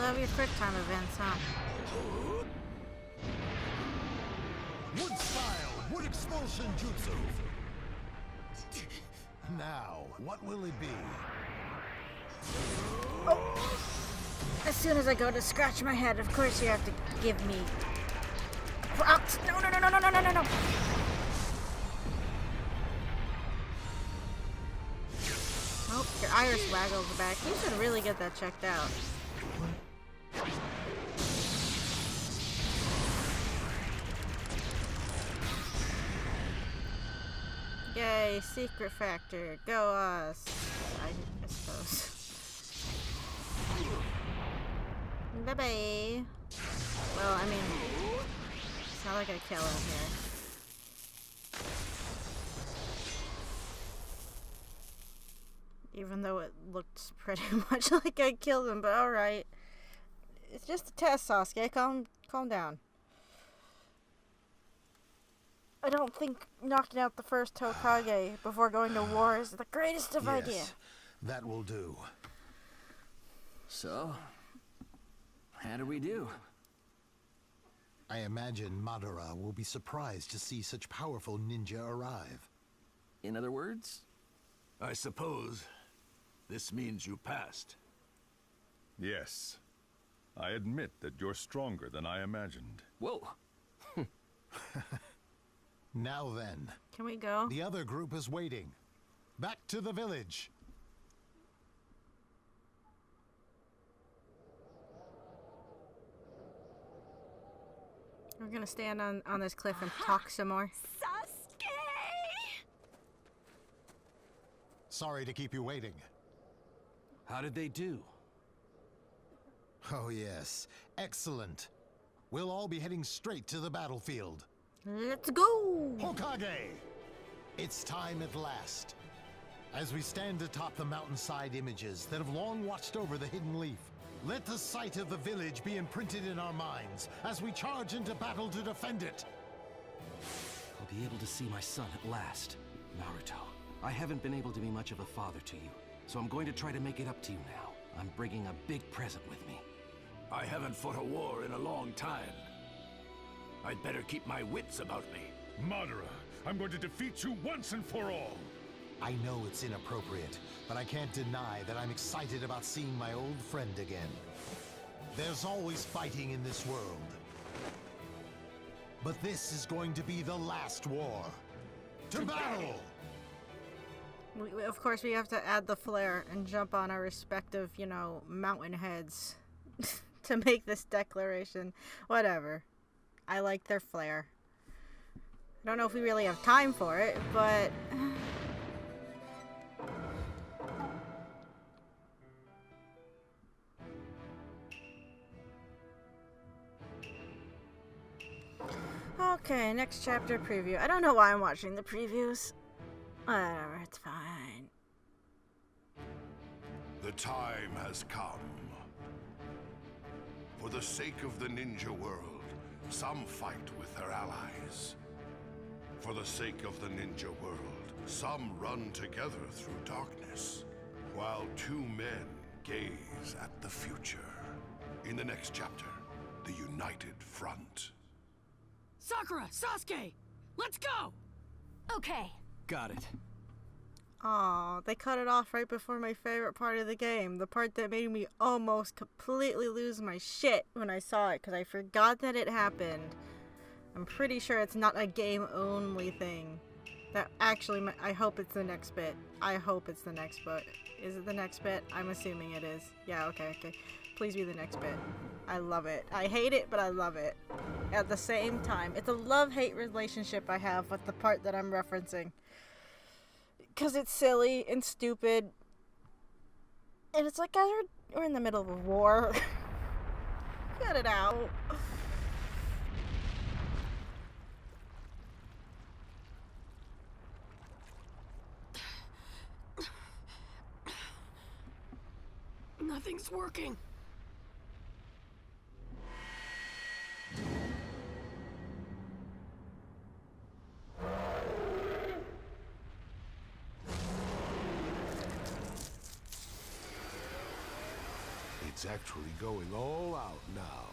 S1: love your quick time events, huh?
S16: Wood style, wood expulsion jutsu. Now, what will it be?
S1: Oh. As soon as I go to scratch my head, of course you have to give me props. No, no, no, no, no, no, no, no. Oh, your iris waggles are back. You should really get that checked out. Yay, secret factor. Go us. I suppose. Bye-bye. Well, I mean, it's not like I kill him here. Even though it looked pretty much like I killed him, but alright. It's just a test, Sasuke. Calm down. I don't think knocking out the first Hokage before going to war is the greatest of ideas.
S16: That will do.
S3: So, how do we do?
S16: I imagine Madara will be surprised to see such powerful ninja arrive.
S3: In other words?
S11: I suppose this means you passed.
S15: Yes. I admit that you're stronger than I imagined.
S3: Whoa.
S16: Now then.
S1: Can we go?
S16: The other group is waiting. Back to the village.
S1: We're gonna stand on this cliff and talk some more.
S8: Sasuke!
S16: Sorry to keep you waiting.
S9: How did they do?
S16: Oh yes, excellent. We'll all be heading straight to the battlefield.
S1: Let's go!
S16: Hokage! It's time at last. As we stand atop the mountainside images that have long watched over the hidden leaf, let the sight of the village be imprinted in our minds as we charge into battle to defend it.
S9: I'll be able to see my son at last. Naruto, I haven't been able to be much of a father to you, so I'm going to try to make it up to you now. I'm bringing a big present with me.
S11: I haven't fought a war in a long time. I'd better keep my wits about me.
S15: Madara, I'm going to defeat you once and for all.
S16: I know it's inappropriate, but I can't deny that I'm excited about seeing my old friend again. There's always fighting in this world. But this is going to be the last war. To battle!
S1: Of course, we have to add the flare and jump on our respective, you know, mountain heads to make this declaration. Whatever. I like their flair. I don't know if we really have time for it, but... Okay, next chapter preview. I don't know why I'm watching the previews. Whatever, it's fine.
S2: The time has come. For the sake of the ninja world, some fight with their allies. For the sake of the ninja world, some run together through darkness, while two men gaze at the future. In the next chapter, the United Front.
S14: Sakura, Sasuke, let's go!
S8: Okay.
S9: Got it.
S1: Aw, they cut it off right before my favorite part of the game. The part that made me almost completely lose my shit when I saw it, because I forgot that it happened. I'm pretty sure it's not a game-only thing. That actually, I hope it's the next bit. I hope it's the next bit. Is it the next bit? I'm assuming it is. Yeah, okay. Please be the next bit. I love it. I hate it, but I love it. At the same time, it's a love-hate relationship I have with the part that I'm referencing. Because it's silly and stupid. And it's like, guys, we're in the middle of a war. Cut it out.
S14: Nothing's working.
S4: It's He's actually going all out now.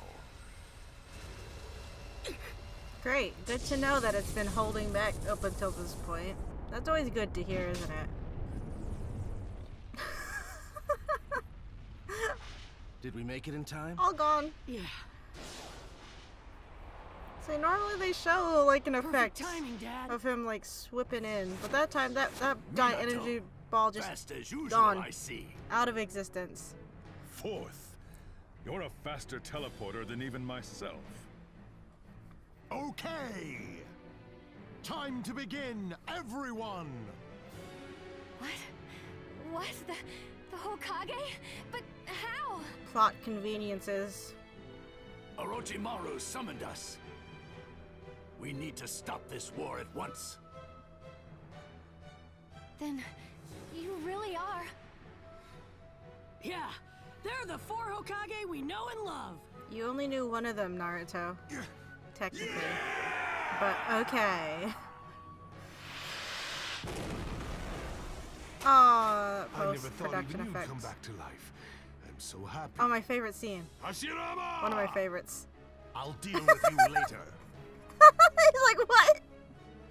S1: Great. Good to know that it's been holding back up until this point. That's always good to hear, isn't it?
S9: Did we make it in time?
S1: All gone.
S14: Yeah.
S1: See, normally they show like an effect
S14: timing, Dad.
S1: of him like swooping in, but that time that giant energy ball just
S11: Fast as usual,
S1: gone,
S11: I see.
S1: out of existence.
S15: Fourth, you're a faster teleporter than even myself.
S16: Okay! Time to begin, everyone!
S8: What? What? The Hokage? But how?
S1: Plot conveniences.
S11: Orochimaru summoned us. We need to stop this war at once.
S8: Then you really are.
S14: Yeah, they're the 4 Hokage we know and love.
S1: You only knew one of them, Naruto. Technically. But okay. Aw,
S4: I never thought
S1: post-production
S4: even you'd
S1: effects.
S4: come back to life. I'm so happy.
S1: Oh, my favorite scene.
S4: Hashirama!
S1: One of my favorites.
S16: I'll deal with you later.
S1: He's like, what?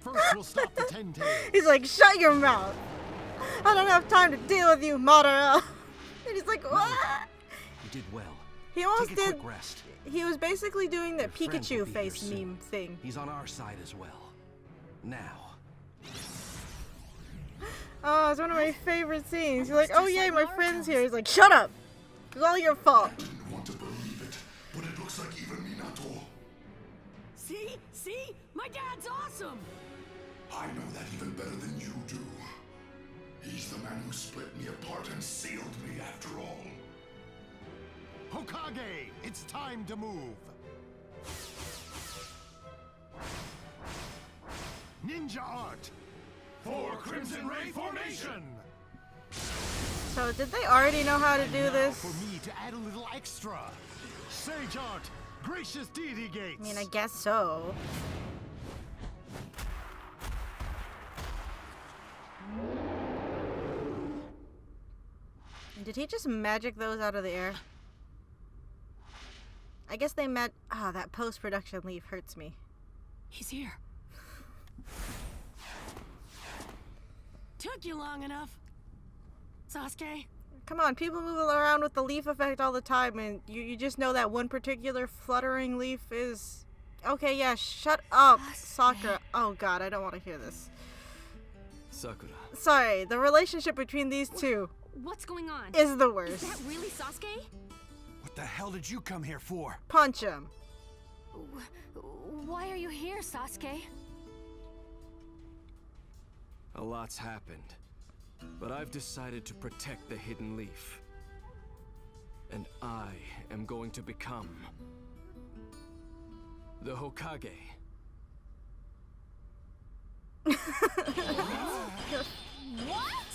S16: First, we'll stop the 10 tails.
S1: He's like, shut your mouth. I don't have time to deal with you, Madara. And he's like, what?
S9: You did well.
S1: He almost
S9: Take a
S1: did.
S9: quick rest.
S1: He was basically doing that
S9: Your friend will
S1: Pikachu
S9: be
S1: face
S9: here soon.
S1: meme thing.
S9: He's on our side as well. Now.
S1: Oh, it's one of my favorite scenes. He's like, oh yay, my friend's here. He's like, shut up. It's all your fault.
S2: Didn't want to believe it, but it looks like even Minato.
S14: See? See? My dad's awesome.
S2: I know that even better than you do. He's the man who split me apart and sealed me after all.
S16: Hokage, it's time to move. Ninja art.
S11: For Crimson Ray formation!
S1: So did they already know how to do
S16: Now
S1: this?
S16: for me to add a little extra. Sage art, gracious deity gates.
S1: I mean, I guess so. Did he just magic those out of the air? I guess they met. Ah, that post-production leaf hurts me.
S14: He's here. Took you long enough. Sasuke?
S1: Come on, people move around with the leaf effect all the time, and you just know that one particular fluttering leaf is... Okay, yeah, shut up, Sakura. Oh god, I don't want to hear this.
S5: Sakura.
S1: Sorry, the relationship between these two
S8: What's going on?
S1: is the worst.
S8: Is that really Sasuke?
S6: What the hell did you come here for?
S1: Punch him.
S8: Why are you here, Sasuke?
S5: A lot's happened, but I've decided to protect the Hidden Leaf. And I am going to become the Hokage.
S8: What?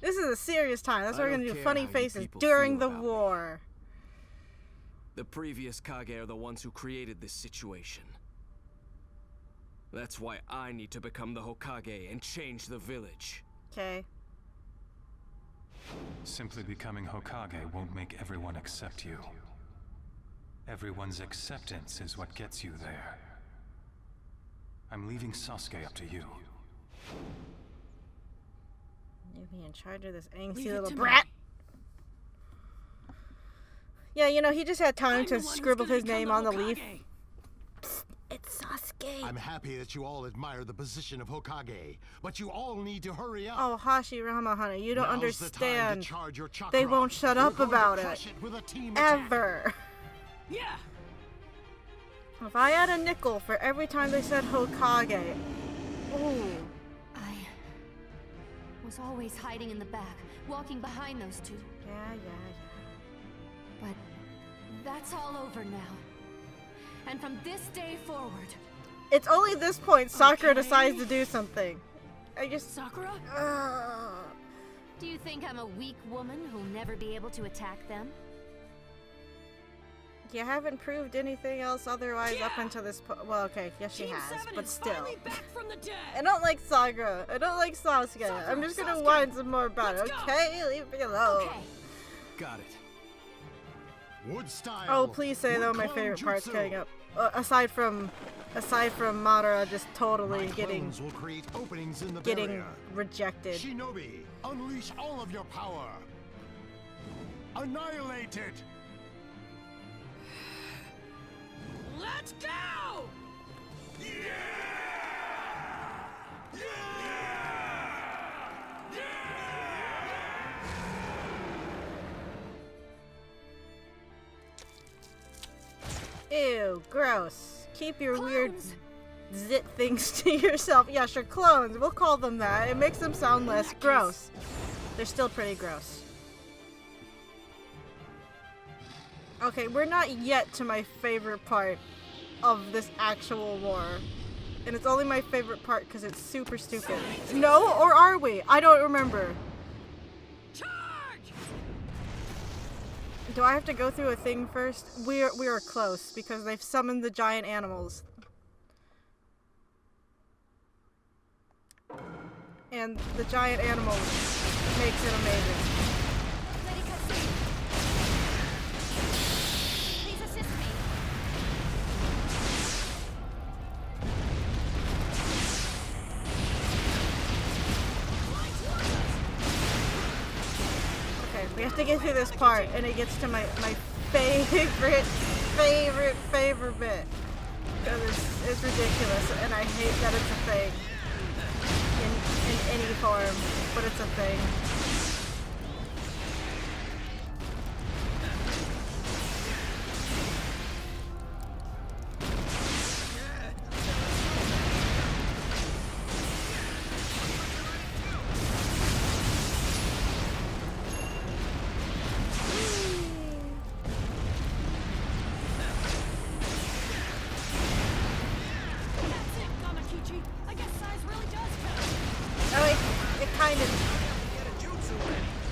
S1: This is a serious time. That's why we're
S5: I
S1: gonna
S5: don't
S1: do
S5: care
S1: funny
S5: how you
S1: faces
S5: people
S1: during
S5: feel
S1: the
S5: about me.
S1: war.
S5: The previous Kage are the ones who created this situation. That's why I need to become the Hokage and change the village.
S1: Okay.
S6: Simply becoming Hokage won't make everyone accept you. Everyone's acceptance is what gets you there. I'm leaving Sasuke up to you.
S1: You be in charge of this angsty
S14: Leave it
S1: little
S14: to
S1: brat.
S14: me.
S1: Yeah, you know, he just had time
S14: I'm
S1: to
S14: the one who's
S1: scribble
S14: gonna
S1: his
S14: become
S1: name
S14: the
S1: on the leaf.
S14: Hokage.
S1: It's Sasuke.
S16: I'm happy that you all admire the position of Hokage, but you all need to hurry up.
S1: Oh, Hashirama, honey, you don't
S16: Now's the time to
S1: understand.
S16: charge your chakra.
S1: They won't shut
S16: We're
S1: up
S16: going to
S1: about
S16: crush
S1: it.
S16: with a team attack.
S1: Ever.
S14: Yeah.
S1: If I had a nickel for every time they said Hokage. Ooh.
S8: I was always hiding in the back, walking behind those two.
S1: Yeah.
S8: But that's all over now. And from this day forward,
S1: It's only this point Sakura
S14: Okay.
S1: decides to do something. I just...
S14: Sakura?
S8: do you think I'm a weak woman who'll never be able to attack them?
S1: You haven't proved anything else otherwise up until this point. Well, okay, yes she
S14: Team
S1: has,
S14: 7
S1: but
S14: is
S1: still.
S14: finally back from the dead.
S1: I don't like Sakura. I don't like Sasuke. I'm just gonna
S14: Sasuke,
S1: whine some more about it,
S14: let's go.
S1: okay? Leave me alone.
S8: Okay.
S5: Got it.
S16: Wood style.
S1: Oh, please say though my
S16: clone
S1: favorite part's
S16: jutsu.
S1: coming up. Aside from Madara just totally
S16: My
S1: getting
S16: clones will create openings in the barrier.
S1: rejected.
S16: Shinobi, unleash all of your power. Annihilate it.
S14: Let's go!
S1: Ew, gross. Keep your weird zit things to yourself. Yeah, sure, clones. We'll call them that. It makes them sound less gross. They're still pretty gross. Okay, we're not yet to my favorite part of this actual war. And it's only my favorite part because it's super stupid. No, or are we? I don't remember. Do I have to go through a thing first? We are close because they've summoned the giant animals. And the giant animal makes it amazing.
S8: Please assist me.
S1: Okay, we have to get through this part, and it gets to my favorite bit. Because it's ridiculous, and I hate that it's a thing. In any form, but it's a thing.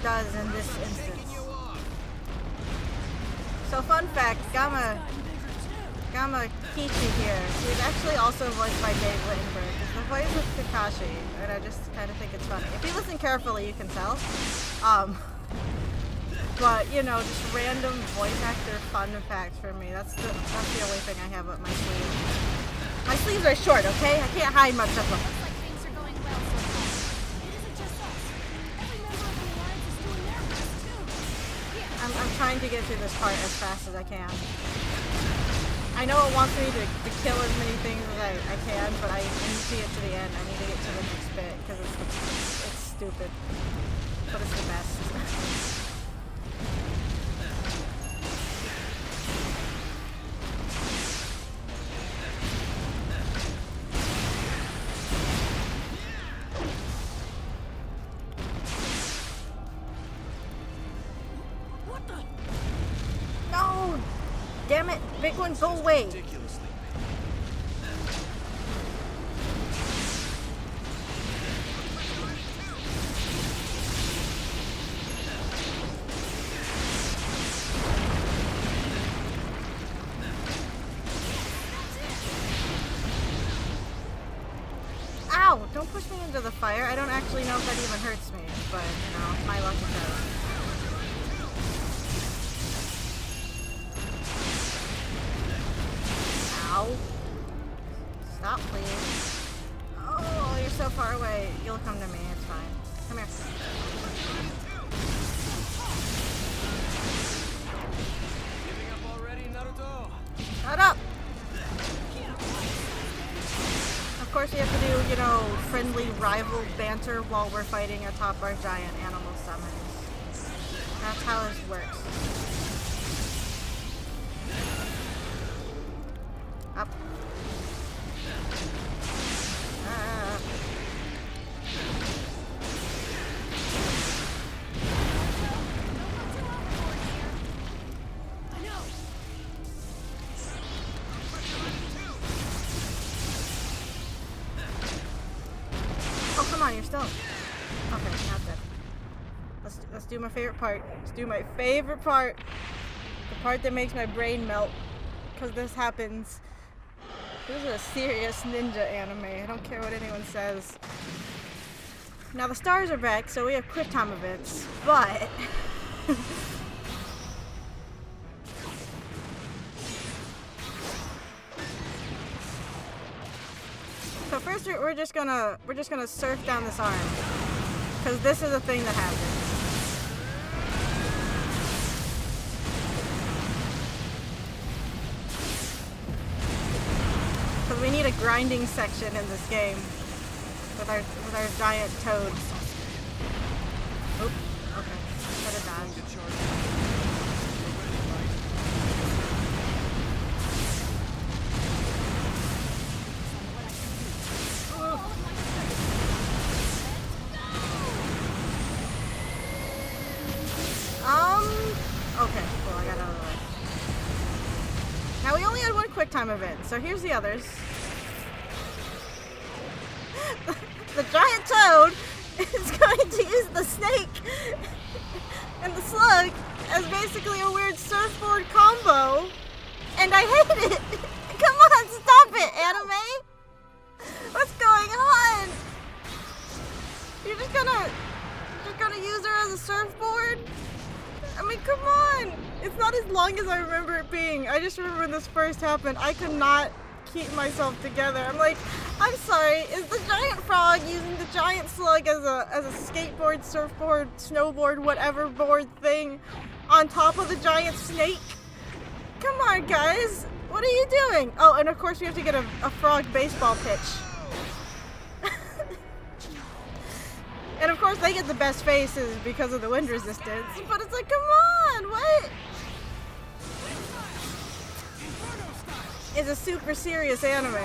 S1: Does in this instance. So fun fact, Gamma Kichi here, he's actually also voiced by Dave Littenberg. It's the voice of Kakashi, and I just kind of think it's funny. If you listen carefully, you can tell. But you know, just random voice actor fun facts for me. That's the only thing I have up my sleeve. My sleeves are short, okay? I can't hide much of them. I'm trying to get through this part as fast as I can. I know it wants me to kill as many things as I can, but I need to get to the end. I need to get to the next bit because it's stupid, but it's the best. No! Damn it! Big one, go away! Ow! Don't push me into the fire. I don't actually know if that even hurts me, but, you know, my luck is out. Ow. Stop, please. Oh, you're so far away. You'll come to me. It's fine. Come here.
S5: Giving up already, Naruto?
S1: Shut up! Of course we have to do, you know, friendly rival banter while we're fighting atop our giant animal summons. That's how this works. Up. Ah. Oh, come on, you're still... Okay, not dead. Let's do my favorite part. Let's do my favorite part. The part that makes my brain melt. Because this happens. This is a serious ninja anime. I don't care what anyone says. Now the stars are back, so we have quick time events, but So first we're just gonna surf down this arm, because this is a thing that happens. Because we need a grinding section in this game with our giant toad. Oop. Okay. Better dodge. Okay, cool, I got out of the way. Now we only had one quick time event, so here's the others. The giant toad is going to use the snake and the slug as basically a weird surfboard combo, and I hate it! Come on, stop it, anime! What's going on? You're just gonna use her as a surfboard? I mean, come on! It's not as long as I remember it being. I just remember when this first happened, I could not keep myself together. I'm like, I'm sorry, is the giant frog using the giant slug as a skateboard, surfboard, snowboard, whatever board thing on top of the giant snake? Come on, guys! What are you doing? Oh, and of course we have to get a frog baseball pitch. And of course they get the best faces because of the wind resistance, but it's like, come on, what? It's a super serious anime.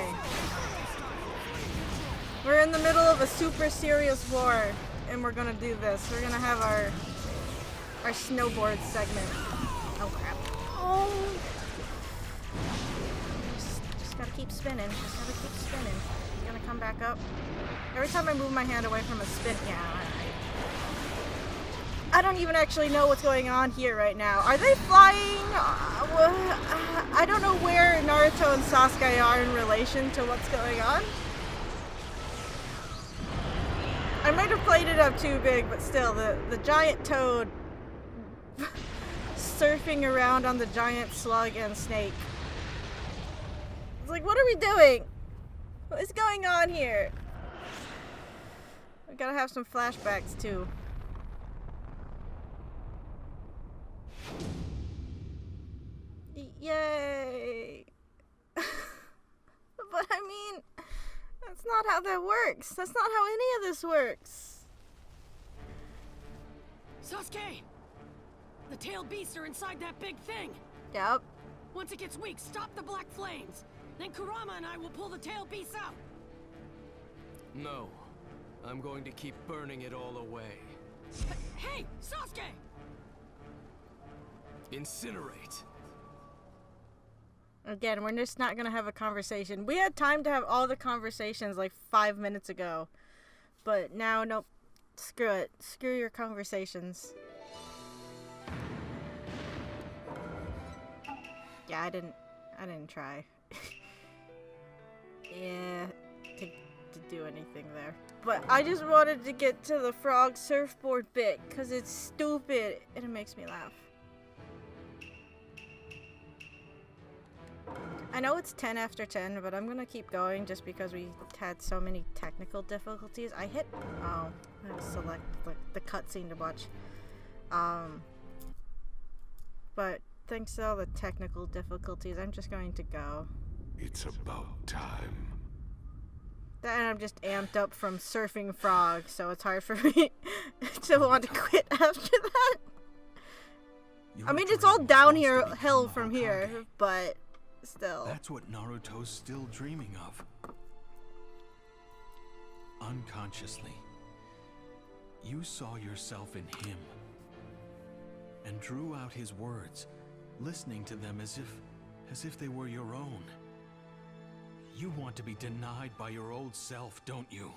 S1: We're in the middle of a super serious war, and we're gonna do this. We're gonna have our snowboard segment. Oh crap. Oh! Just gotta keep spinning, just gotta keep spinning. You gonna come back up? Every time I move my hand away from a spin, yeah, I don't even actually know what's going on here right now. Are they flying? I don't know where Naruto and Sasuke are in relation to what's going on. I might have played it up too big, but still, the giant toad surfing around on the giant slug and snake. It's like, what are we doing? What is going on here? We gotta have some flashbacks too. Yay! But I mean, that's not how that works. That's not how any of this works.
S14: Sasuke! The tailed beasts are inside that big thing.
S1: Yep.
S14: Once it gets weak, stop the black flames. Then Kurama and I will pull the tailed beasts out.
S5: No. I'm going to keep burning it all away.
S14: Hey, Sasuke!
S5: Incinerate.
S1: Again, we're just not gonna have a conversation. We had time to have all the conversations like 5 minutes ago. But now, nope. Screw it. Screw your conversations. Yeah, I didn't try. Yeah, to do anything there. But I just wanted to get to the frog surfboard bit, because it's stupid and it makes me laugh. I know it's 10 after 10, but I'm gonna keep going just because we had so many technical difficulties. I hit, oh, I had to select the cutscene to watch. But thanks to all the technical difficulties, I'm just going to go.
S2: It's about time.
S1: And I'm just amped up from surfing frog, so it's hard for me to want to quit after that. I mean, it's all downhill from here, but still.
S10: That's what Naruto's still dreaming of. Unconsciously, you saw yourself in him and drew out his words, listening to them as if they were your own. You want to be denied by your old self, don't you?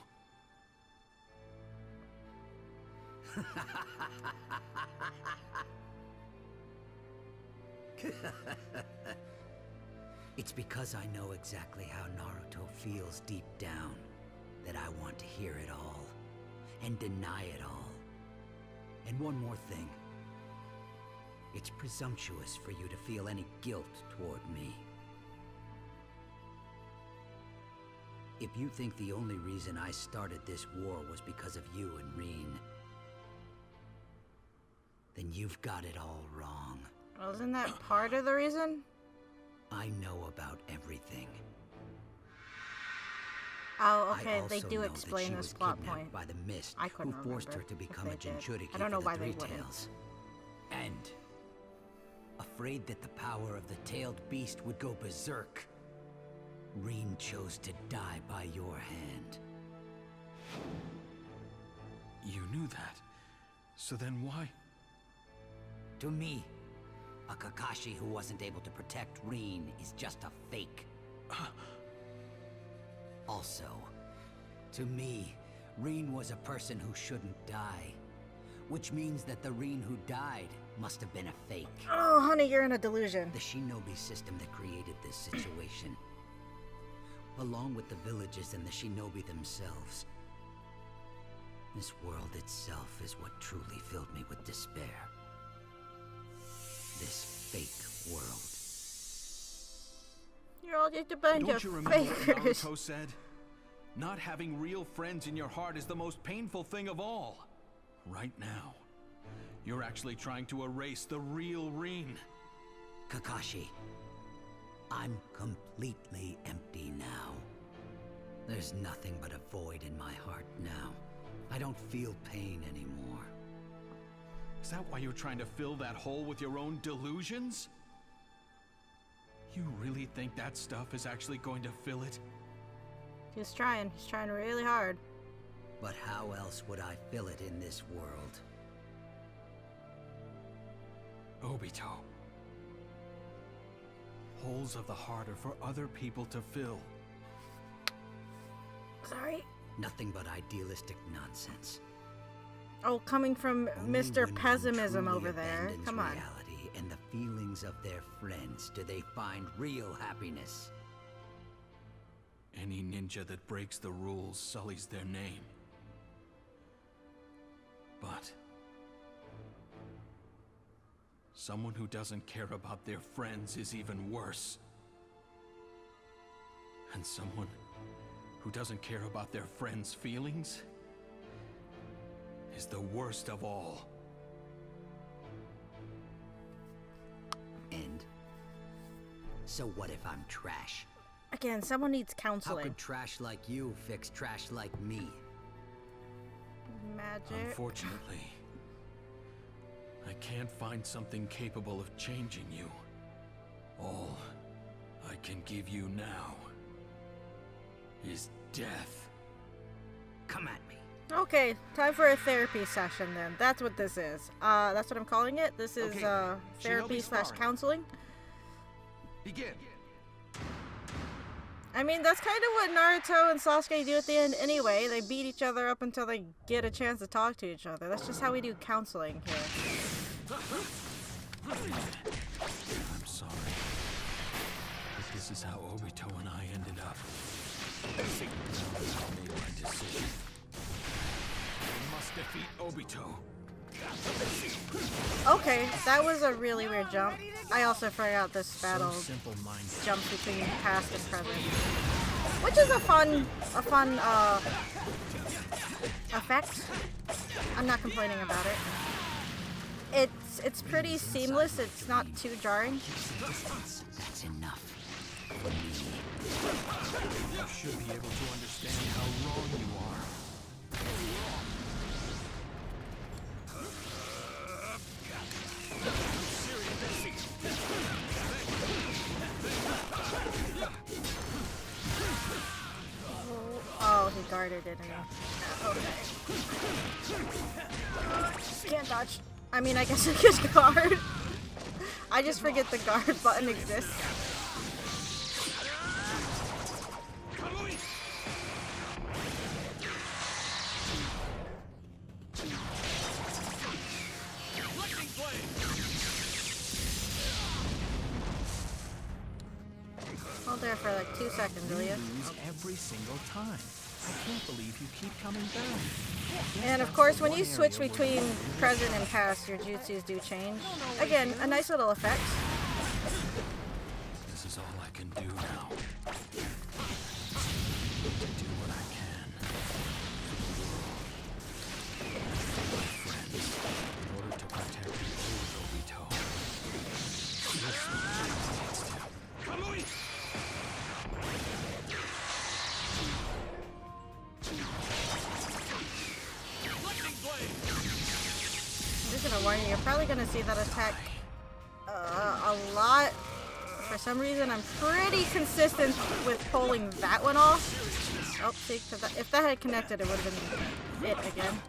S3: It's because I know exactly how Naruto feels deep down that I want to hear it all and deny it all. And one more thing. It's presumptuous for you to feel any guilt toward me. If you think the only reason I started this war was because of you and Reen, then you've got it all wrong.
S1: Wasn't that part of the reason?
S3: I know about everything.
S1: Oh, okay.
S3: I also
S1: They do
S3: know that
S1: explain
S3: she
S1: this
S3: was
S1: plot
S3: kidnapped
S1: point.
S3: by the Mist,
S1: I couldn't
S3: who forced her
S1: remember
S3: to
S1: if
S3: become a
S1: they did.
S3: Jinchuriki
S1: I don't know
S3: for
S1: why
S3: the
S1: they
S3: Three
S1: wouldn't.
S3: Tails. And afraid that the power of the tailed beast would go berserk, Reen chose to die by your hand.
S10: You knew that. So then why?
S3: To me, a Kakashi who wasn't able to protect Reen is just a fake. Also, to me, Reen was a person who shouldn't die. Which means that the Reen who died must have been a fake.
S1: Oh, honey, you're in a delusion.
S3: The Shinobi system that created this situation, along with the villages and the Shinobi themselves. This world itself is what truly filled me with despair. This fake world.
S1: You're all just a bunch
S10: Don't
S1: of
S10: you remember what
S1: fakers.
S10: Naruto said? Not having real friends in your heart is the most painful thing of all. Right now, you're actually trying to erase the real Reen.
S3: Kakashi, I'm completely empty now. There's nothing but a void in my heart now. I don't feel pain anymore.
S10: Is that why you're trying to fill that hole with your own delusions? You really think that stuff is actually going to fill it?
S1: He's trying. He's trying really hard.
S3: But how else would I fill it in this world?
S10: Obito. Holes of the heart are for other people to fill.
S1: Sorry.
S3: Nothing but idealistic nonsense.
S1: Oh, coming from
S3: Only
S1: Mr.
S3: when one
S1: Pessimism
S3: truly
S1: over there.
S3: abandons
S1: Come on.
S3: reality and the feelings of their friends do they find real happiness.
S10: Any ninja that breaks the rules sullies their name. But someone who doesn't care about their friends is even worse. And someone who doesn't care about their friends' feelings is the worst of all.
S3: And so what if I'm trash?
S1: Again, someone needs
S3: How
S1: counseling.
S3: could trash like you fix trash like me?
S1: Magic.
S10: Unfortunately, I can't find something capable of changing you. All I can give you now is death.
S3: Come at me.
S1: Okay, time for a therapy session then. That's what this is. That's what I'm calling it. This is
S9: Okay,
S1: therapy
S9: Shinobi
S1: /
S9: sparring.
S1: counseling.
S9: Begin.
S1: I mean, that's kind of what Naruto and Sasuke do at the end anyway. They beat each other up until they get a chance to talk to each other. That's just how we do counseling here.
S10: I'm sorry. But this is how Obito and I ended up. Now that I've made my decision. I must defeat Obito.
S1: Okay, that was a really weird jump. I also forgot this battle
S10: So simple-minded.
S1: jumps between past and present, which is a fun effect. I'm not complaining about it. It's pretty seamless. It's not too jarring.
S3: That's enough.
S10: You should be able to understand how wrong you are.
S1: Oh, he guarded it. Okay. Can't dodge. I mean, I guess I could guard. I just forget the guard button exists. Hold there for like 2 seconds, will you?
S10: Lose every single time. I can't believe you keep coming back.
S1: And of course, when you switch between present and past, your jutsus do change. Again, a nice little effect.
S10: This is all I can do now.
S1: warn you, you're probably gonna see that attack a lot. For some reason, I'm pretty consistent with pulling that one off. Oh, see, if that had connected, it would have been it again.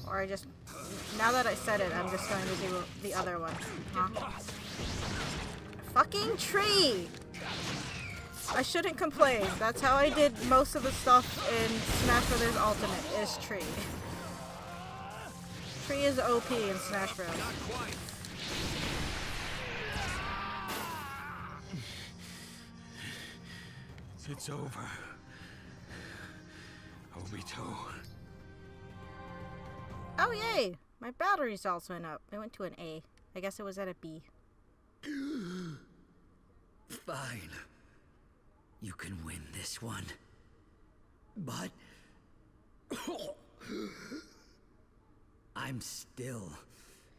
S1: Or I just, now that I said it, I'm just going to do the other one. Huh? Fucking tree! I shouldn't complain. That's how I did most of the stuff in Smash Bros. Ultimate, is tree. Tree is OP in Smash Bros.
S5: It's over. Obito.
S1: Oh yay! My battle results went up. It went to an A. I guess it was at a B.
S3: Fine. You can win this one. But I'm still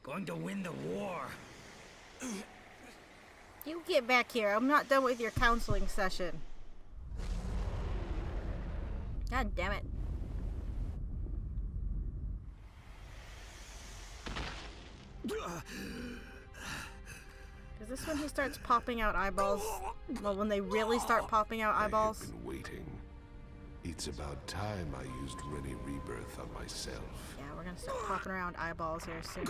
S3: going to win the war.
S1: You get back here. I'm not done with your counseling session. God damn it. Is this when he starts popping out eyeballs? Well, when they really start popping out eyeballs?
S4: I've been waiting. It's about time I used Rennie Rebirth on myself.
S1: Yeah, we're gonna start popping around eyeballs here soon.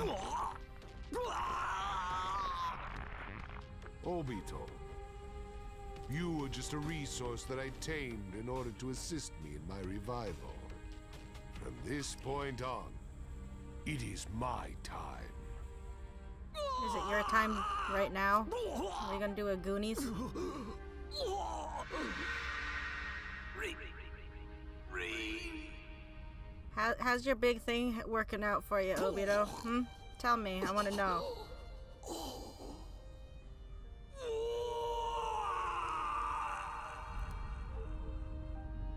S4: Obito, you were just a resource that I tamed in order to assist me in my revival. From this point on, it is my time.
S1: Is it your time right now? Are you gonna do a Goonies? How's your big thing working out for you, Obito? Hmm? Tell me, I wanna know.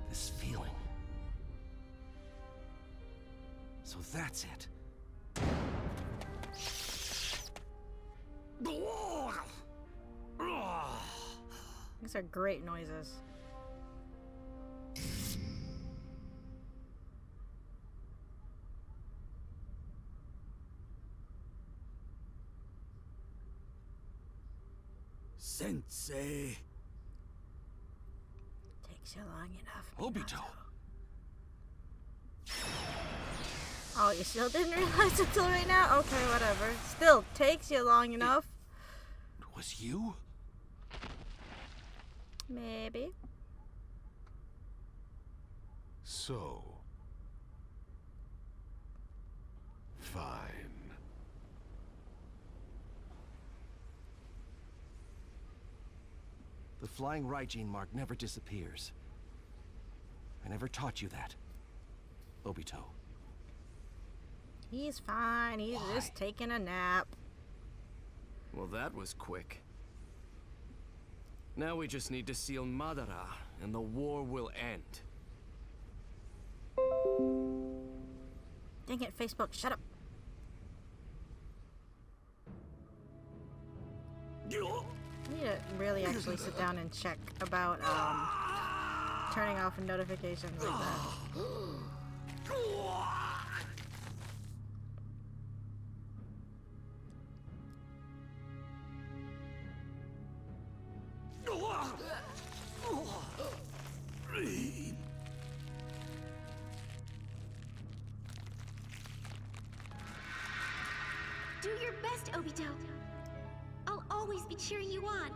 S9: This feeling. So that's it.
S1: These are great noises.
S3: Sensei.
S1: Takes you long enough.
S9: Obito.
S1: Oh, you still didn't realize it till right now? Okay, whatever. Still takes you long enough.
S9: It was you?
S1: Maybe.
S4: So, fine.
S9: The flying Raijin mark never disappears. I never taught you that, Obito.
S1: He's fine. He's just taking a nap.
S5: Well, that was quick. Now we just need to seal Madara, and the war will end.
S1: Dang it, Facebook, shut up. I need to really actually sit down and check about turning off notifications like that.
S8: Do your best, Obito. I'll always be cheering you on.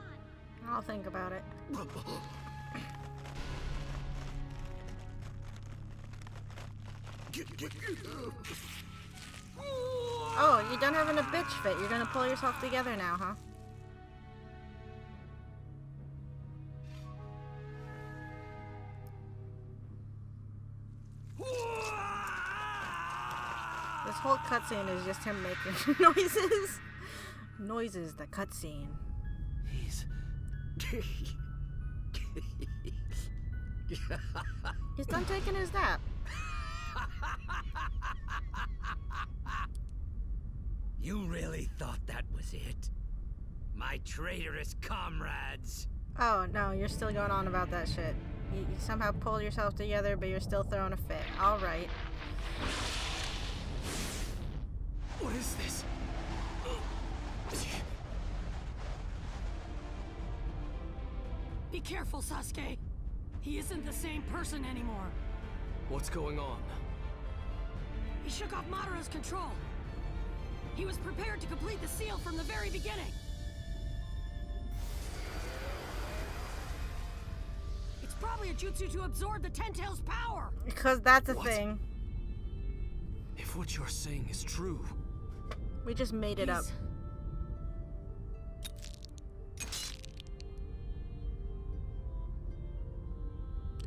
S1: I'll think about it. Oh, you're done having a bitch fit. You're gonna pull yourself together now, huh? This whole cutscene is just him making noises. Noises, the cutscene.
S3: He's...
S1: He's done taking his nap.
S3: You really thought that was it? My traitorous comrades.
S1: Oh, no, you're still going on about that shit. You somehow pulled yourself together, but you're still throwing a fit. Alright.
S5: What is this?
S14: Be careful, Sasuke. He isn't the same person anymore.
S5: What's going on?
S14: He shook off Madara's control. He was prepared to complete the seal from the very beginning. It's probably a jutsu to absorb the Ten Tails' power.
S1: Because that's a
S5: What?
S1: thing.
S5: If what you're saying is true...
S1: We just made it up.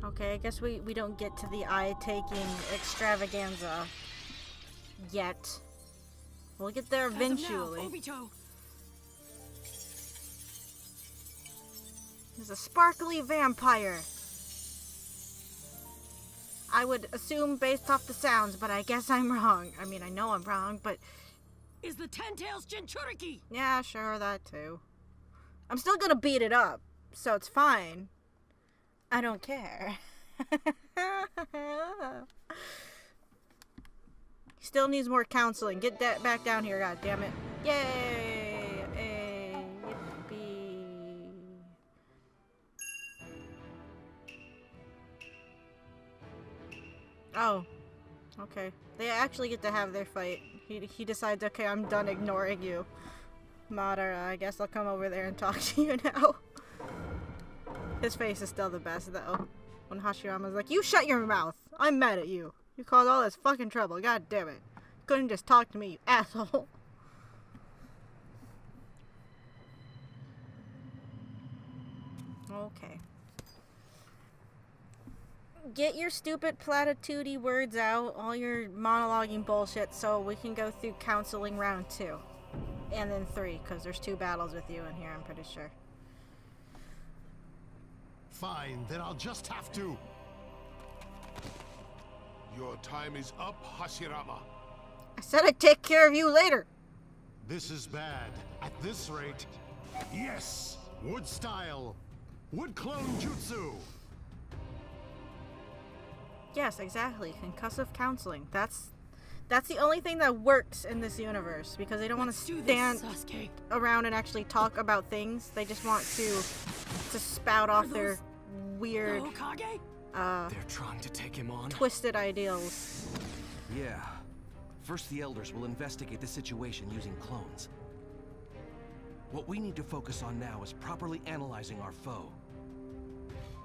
S1: Okay, I guess we don't get to the eye-taking extravaganza yet. We'll get there eventually.
S14: As of now, Obito.
S1: There's a sparkly vampire. I would assume based off the sounds, but I guess I'm wrong. I mean, I know I'm wrong, but...
S14: Is the Ten Tails Jinchuriki?
S1: Yeah, sure, that too. I'm still gonna beat it up, so it's fine. I don't care. Still needs more counseling. Get that back down here, god damn it. Yay! Hey, yippee. Oh. Okay. They actually get to have their fight. He decides, okay, I'm done ignoring you. Madara, I guess I'll come over there and talk to you now. His face is still the best, though. When Hashirama's like, you shut your mouth! I'm mad at you. You caused all this fucking trouble, god damn it. Couldn't just talk to me, you asshole. Okay. Get your stupid platitude-y words out, all your monologuing bullshit, so we can go through counseling round 2. And then 3, because there's 2 battles with you in here, I'm pretty sure.
S16: Fine, then I'll just have to.
S4: Your time is up, Hashirama.
S1: I said I'd take care of you later.
S16: This is bad. At this rate, yes! Wood style! Wood clone jutsu!
S1: Yes, exactly. Concussive counseling. That's the only thing that works in this universe, because they don't want to stand around and actually talk about things. They just want to spout off their weird,
S5: They're trying to take him on?
S1: twisted ideals.
S9: Yeah. First, the Elders will investigate the situation using clones. What we need to focus on now is properly analyzing our foe.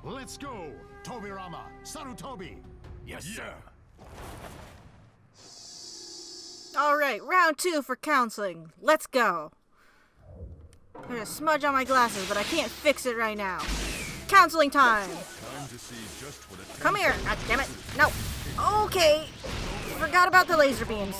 S16: Let's go! Tobirama! Sarutobi!
S11: Yes, sir.
S1: Alright, round 2 for counseling. Let's go. There's a smudge on my glasses, but I can't fix it right now. Counseling time! Come here! God damn it! No! Okay! Forgot about the laser beams.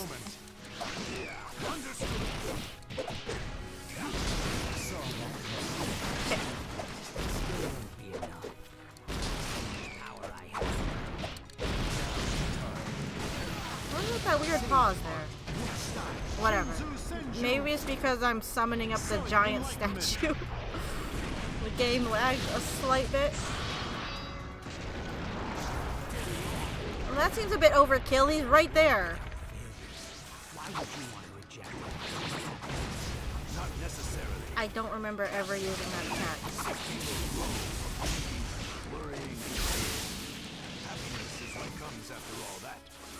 S1: What was that weird pause there? Whatever. Maybe it's because I'm summoning up the giant statue. The game lagged a slight bit. Well, that seems a bit overkill. He's right there. I don't remember ever using that attack.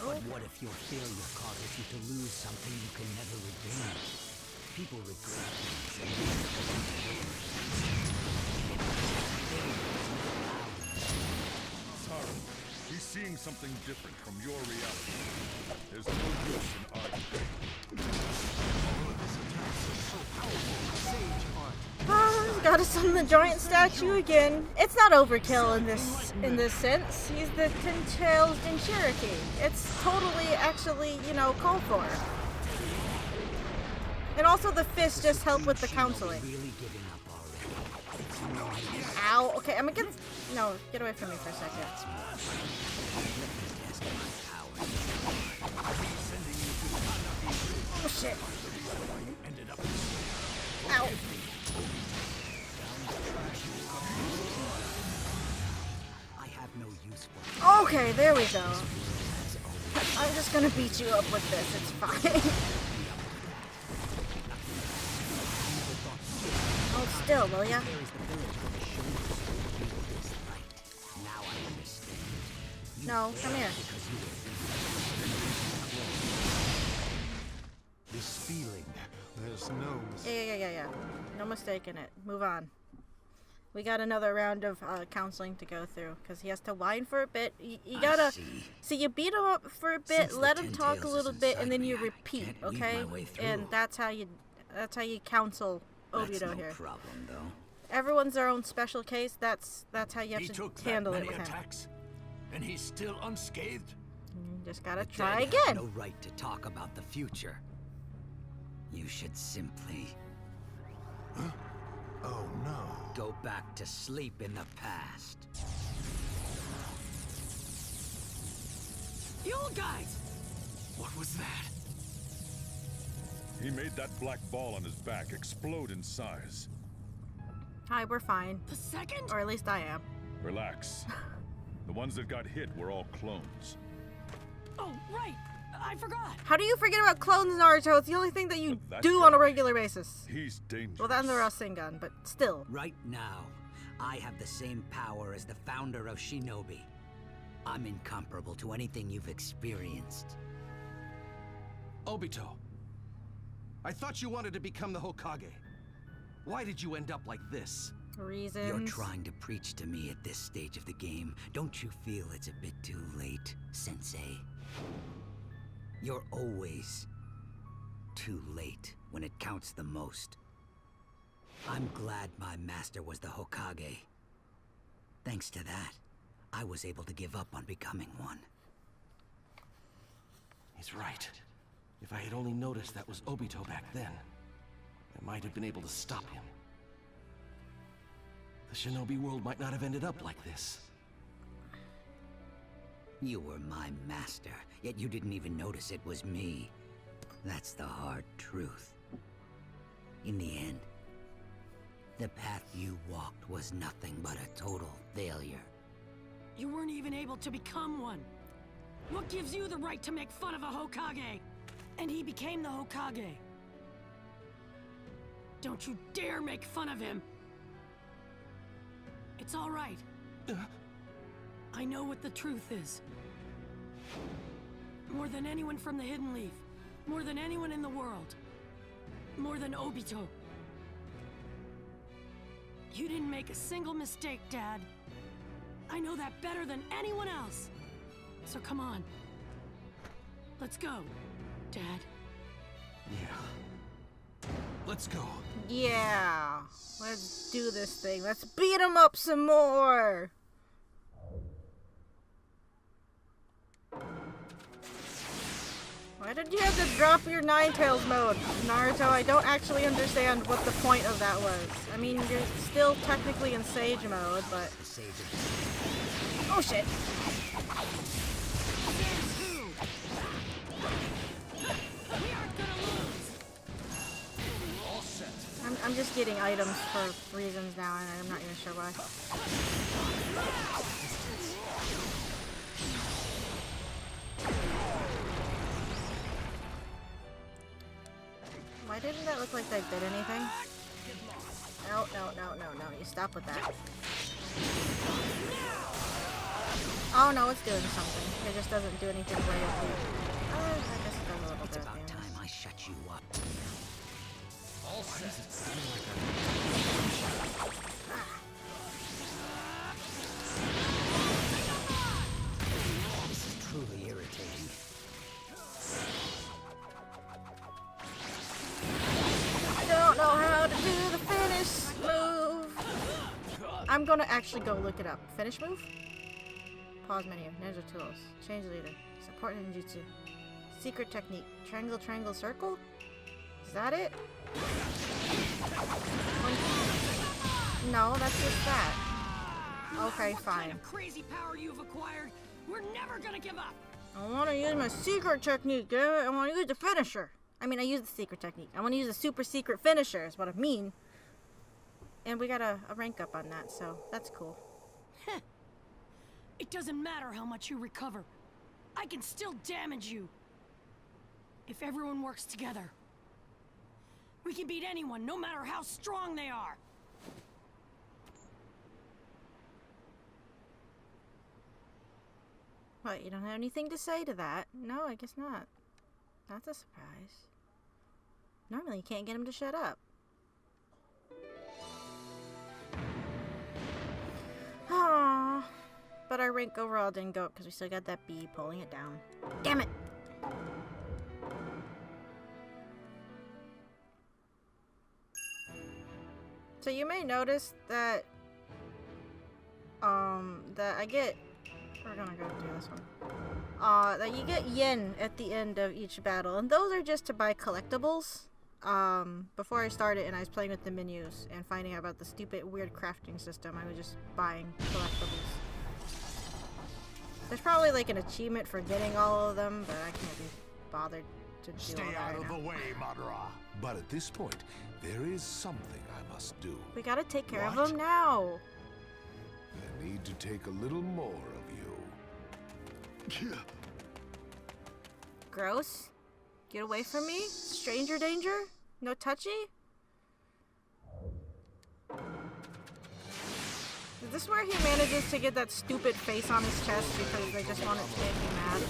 S3: But what if your failure causes you to lose something you can never regain? People regret
S15: Sorry, he's seeing something different from your reality. There's no use in arguing.
S1: Gotta summon the giant statue again. It's not overkill in this sense. He's the Ten Tails Jinchuriki. It's totally actually, you know, called for. And also the fists just help with the counseling. Ow. Okay, I'm gonna get... No, get away from me for a second. Oh shit. Ow. Okay, there we go. I'm just gonna beat you up with this, it's fine. Hold still, will ya? No, come here.
S16: This feeling, there's no mistake.
S1: Yeah. No mistake in it. Move on. We got another round of counseling to go through because he has to whine for a bit. You gotta see. You beat him up for a bit, let him talk a little bit, and then you repeat. Okay, and that's how you counsel Obito here.
S3: Problem, though.
S1: Everyone's their own special case. That's how you have to handle it with him.
S11: Attacks, and he's still unscathed.
S1: You just gotta
S3: The
S1: try
S3: dead have
S1: again.
S3: no right to talk about the future. You should simply
S16: Oh no.
S3: go back to sleep in the past.
S14: You guys!
S5: What was that?
S15: He made that black ball on his back explode in size.
S1: Hi, we're fine.
S14: The second?
S1: Or at least I am.
S15: Relax. The ones that got hit were all clones.
S14: Oh, right! I forgot!
S1: How do you forget about clones, Naruto? It's the only thing that you
S15: That
S1: do
S15: guy,
S1: on a regular basis.
S15: He's dangerous.
S1: Well, then the Rasengan, but still.
S3: Right now, I have the same power as the founder of Shinobi. I'm incomparable to anything you've experienced.
S9: Obito, I thought you wanted to become the Hokage. Why did you end up like this?
S1: Reasons.
S3: You're trying to preach to me at this stage of the game. Don't you feel it's a bit too late, Sensei? You're always too late when it counts the most. I'm glad my master was the Hokage. Thanks to that, I was able to give up on becoming one.
S9: He's right. If I had only noticed that was Obito back then, I might have been able to stop him. The Shinobi world might not have ended up like this.
S3: You were my master, yet you didn't even notice it was me. That's the hard truth. In the end, the path you walked was nothing but a total failure.
S14: You weren't even able to become one. What gives you the right to make fun of a Hokage? And he became the Hokage. Don't you dare make fun of him. It's all right. I know what the truth is. More than anyone from the Hidden Leaf. More than anyone in the world. More than Obito. You didn't make a single mistake, Dad. I know that better than anyone else. So come on. Let's go, Dad.
S9: Yeah. Let's go.
S1: Yeah. Let's do this thing. Let's beat him up some more. Why did you have to drop your Ninetales mode, Naruto? I don't actually understand what the point of that was. I mean, you're still technically in Sage mode, but... Oh shit! I'm just getting items for reasons now, and I'm not even sure why. Why didn't that look like that did anything? No, you stop with that. Oh no, it's doing something. It just doesn't do anything brilliantly. I guess it does a little bit.
S3: It's about time I shut you up.
S5: All set.
S3: This is truly irritating.
S1: I don't know how to do the finish move. I'm gonna actually go look it up. Finish move? Pause menu. Ninja tools. Change leader. Support ninjutsu. Secret technique. Triangle, triangle, circle? Is that it? No, that's just that. Okay,
S14: What
S1: fine.
S14: kind of crazy power you've acquired? We're never gonna give up.
S1: I want to use my secret technique, damn it. I want to use the finisher. I mean, I use the secret technique. I want to use the super secret finisher is what I mean. And we got a rank up on that, so that's cool.
S14: It doesn't matter how much you recover. I can still damage you. If everyone works together, we can beat anyone, no matter how strong they are.
S1: What, you don't have anything to say to that? No, I guess not. That's a surprise. Normally you can't get him to shut up. Aww. But our rank overall didn't go up because we still got that bee pulling it down. Damn it! So you may notice that that I get, we're gonna go do this one. That you get yen at the end of each battle, and those are just to buy collectibles. Before I started and I was playing with the menus and finding out about the stupid weird crafting system, I was just buying collectibles. There's probably like an achievement for getting all of them, but I can't be bothered to do all
S4: Stay
S1: that
S4: out
S1: right
S4: of
S1: now.
S4: the way, Madara. But at this point, there is something I must do.
S1: We gotta take care of
S4: What?
S1: them now.
S4: I need to take a little more of you.
S1: Gross. Get away from me. Stranger danger. No touchy. Is this where he manages to get that stupid face on his chest because they just want it to make me mad?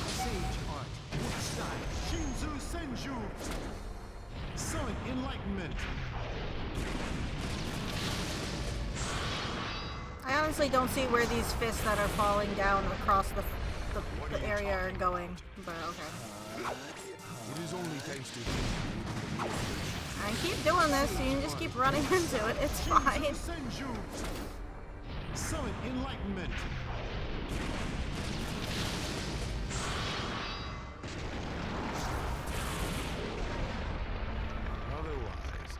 S6: Sage art, wood style, Shinzu Senju. Summon enlightenment.
S1: I honestly don't see where these fists that are falling down across the area are going, but okay.
S4: It is only thanks to you.
S1: I keep doing this, so you can just keep running into it. It's fine.
S6: Senju. Summon enlightenment.
S4: Otherwise,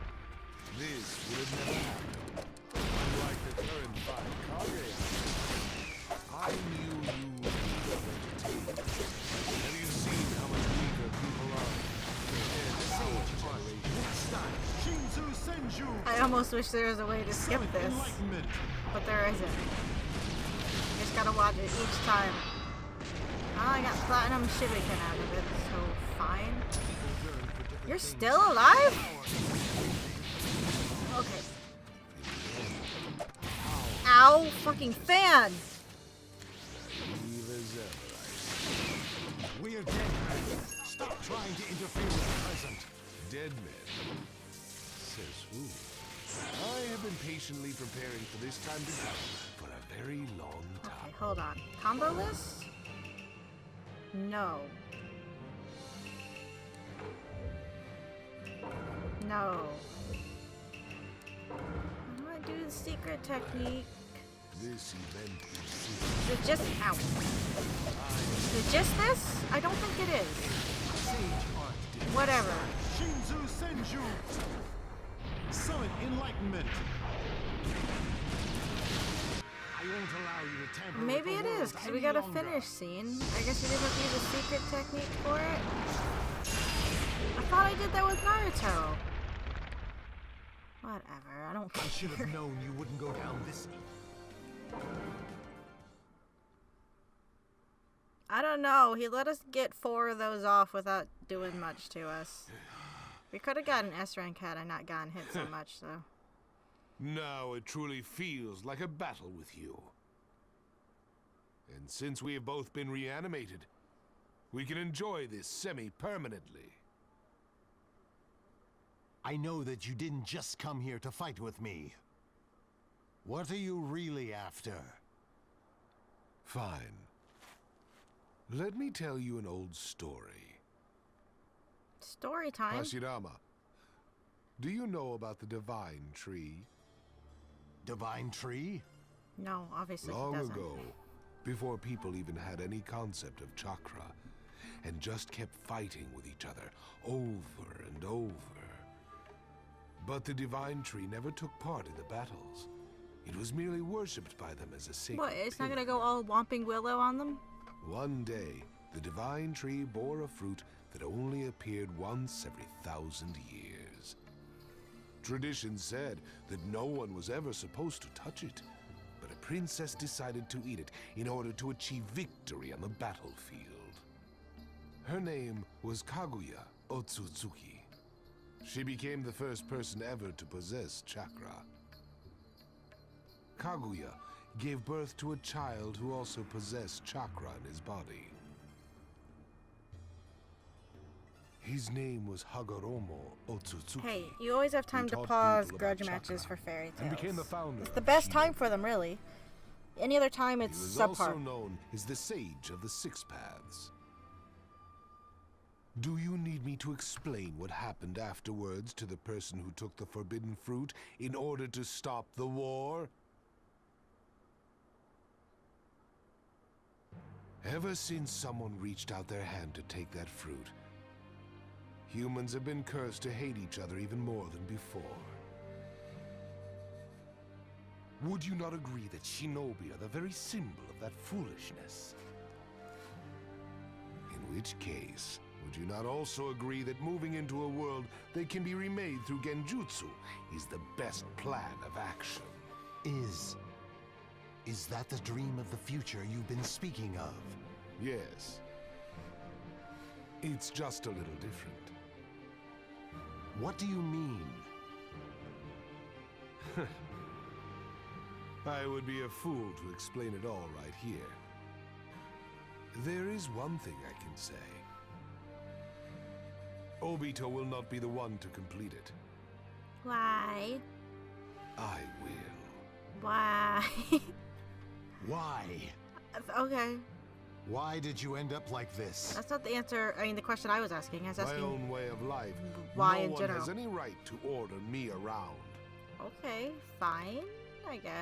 S4: this would have never happened. Unlike the current fight, Kage, I knew you would be entertained. Have you seen how much weaker people are compared to our generation?
S6: Shinzu Senju.
S1: I almost wish there was a way to skip this, but there isn't. You just gotta watch it each time. Oh, I got platinum shuriken out of it, so fine. You're still alive? Okay. Ow, fucking fan!
S6: We're dead men. Stop trying to interfere with the present.
S4: Dead men? Says who? I have been patiently preparing for this time to come for a very long time.
S1: Okay, hold on. Combo list? No. No. How do I do the secret technique?
S4: This event
S1: Is it just ow? Is it just this? I don't think it is. Whatever.
S6: Shinzu Senju. Summon enlightenment. I won't allow you to tamper
S1: Maybe
S6: with
S1: it
S6: the world
S1: is, because we
S6: any
S1: got a
S6: longer.
S1: finish scene. I guess you didn't use a secret technique for it? I thought I did that with Naruto. Whatever, I don't care.
S6: I should have known you wouldn't go down this.
S1: I don't know. He let us get 4 of those off without doing much to us. We could have gotten S rank had I not gotten hit so much, though.
S4: Now it truly feels like a battle with you. And since we have both been reanimated, we can enjoy this semi-permanently.
S16: I know that you didn't just come here to fight with me. What are you really after?
S4: Fine. Let me tell you an old story.
S1: Story time.
S4: Hashirama, do you know about the Divine Tree?
S16: Divine Tree?
S1: No, obviously
S4: Long
S1: he doesn't.
S4: ago, before people even had any concept of chakra, and just kept fighting with each other over and over. But the Divine Tree never took part in the battles. It was merely worshipped by them as a sacred
S1: What, it's not
S4: pillar.
S1: gonna go all Whomping Willow on them?
S4: One day, the Divine Tree bore a fruit that only appeared once every 1,000 years. Tradition said that no one was ever supposed to touch it, princess decided to eat it in order to achieve victory on the battlefield. Her name was Kaguya Otsutsuki. She became the first person ever to possess chakra. Kaguya gave birth to a child who also possessed chakra in his body. His name was Hagoromo Otsutsuki.
S1: Hey, you always have time
S4: who
S1: to
S4: taught
S1: pause
S4: people
S1: grudge
S4: about
S1: matches
S4: chakra
S1: for fairy
S4: and
S1: tales.
S4: became the founder
S1: It's the
S4: of
S1: best
S4: Shido.
S1: time for them, really. Any other time, it's
S4: He was
S1: subpar.
S4: also known as the Sage of the Six Paths. Do you need me to explain what happened afterwards to the person who took the forbidden fruit in order to stop the war? Ever since someone reached out their hand to take that fruit, humans have been cursed to hate each other even more than before. Would you not agree that shinobi are the very symbol of that foolishness? In which case, would you not also agree that moving into a world that can be remade through genjutsu is the best plan of action?
S16: Is that the dream of the future you've been speaking of?
S4: Yes. It's just a little different.
S16: What do you mean?
S4: I would be a fool to explain it all right here. There is one thing I can say. Obito will not be the one to complete it.
S1: Why?
S4: I will.
S1: Why?
S16: Why?
S1: Okay.
S16: Why did you end up like this?
S1: That's not the answer. I mean, the question I was asking. I was
S4: My
S1: asking
S4: own way of life.
S1: why
S4: no
S1: in
S4: one
S1: general.
S4: has any right to order me around.
S1: Okay, fine. I guess.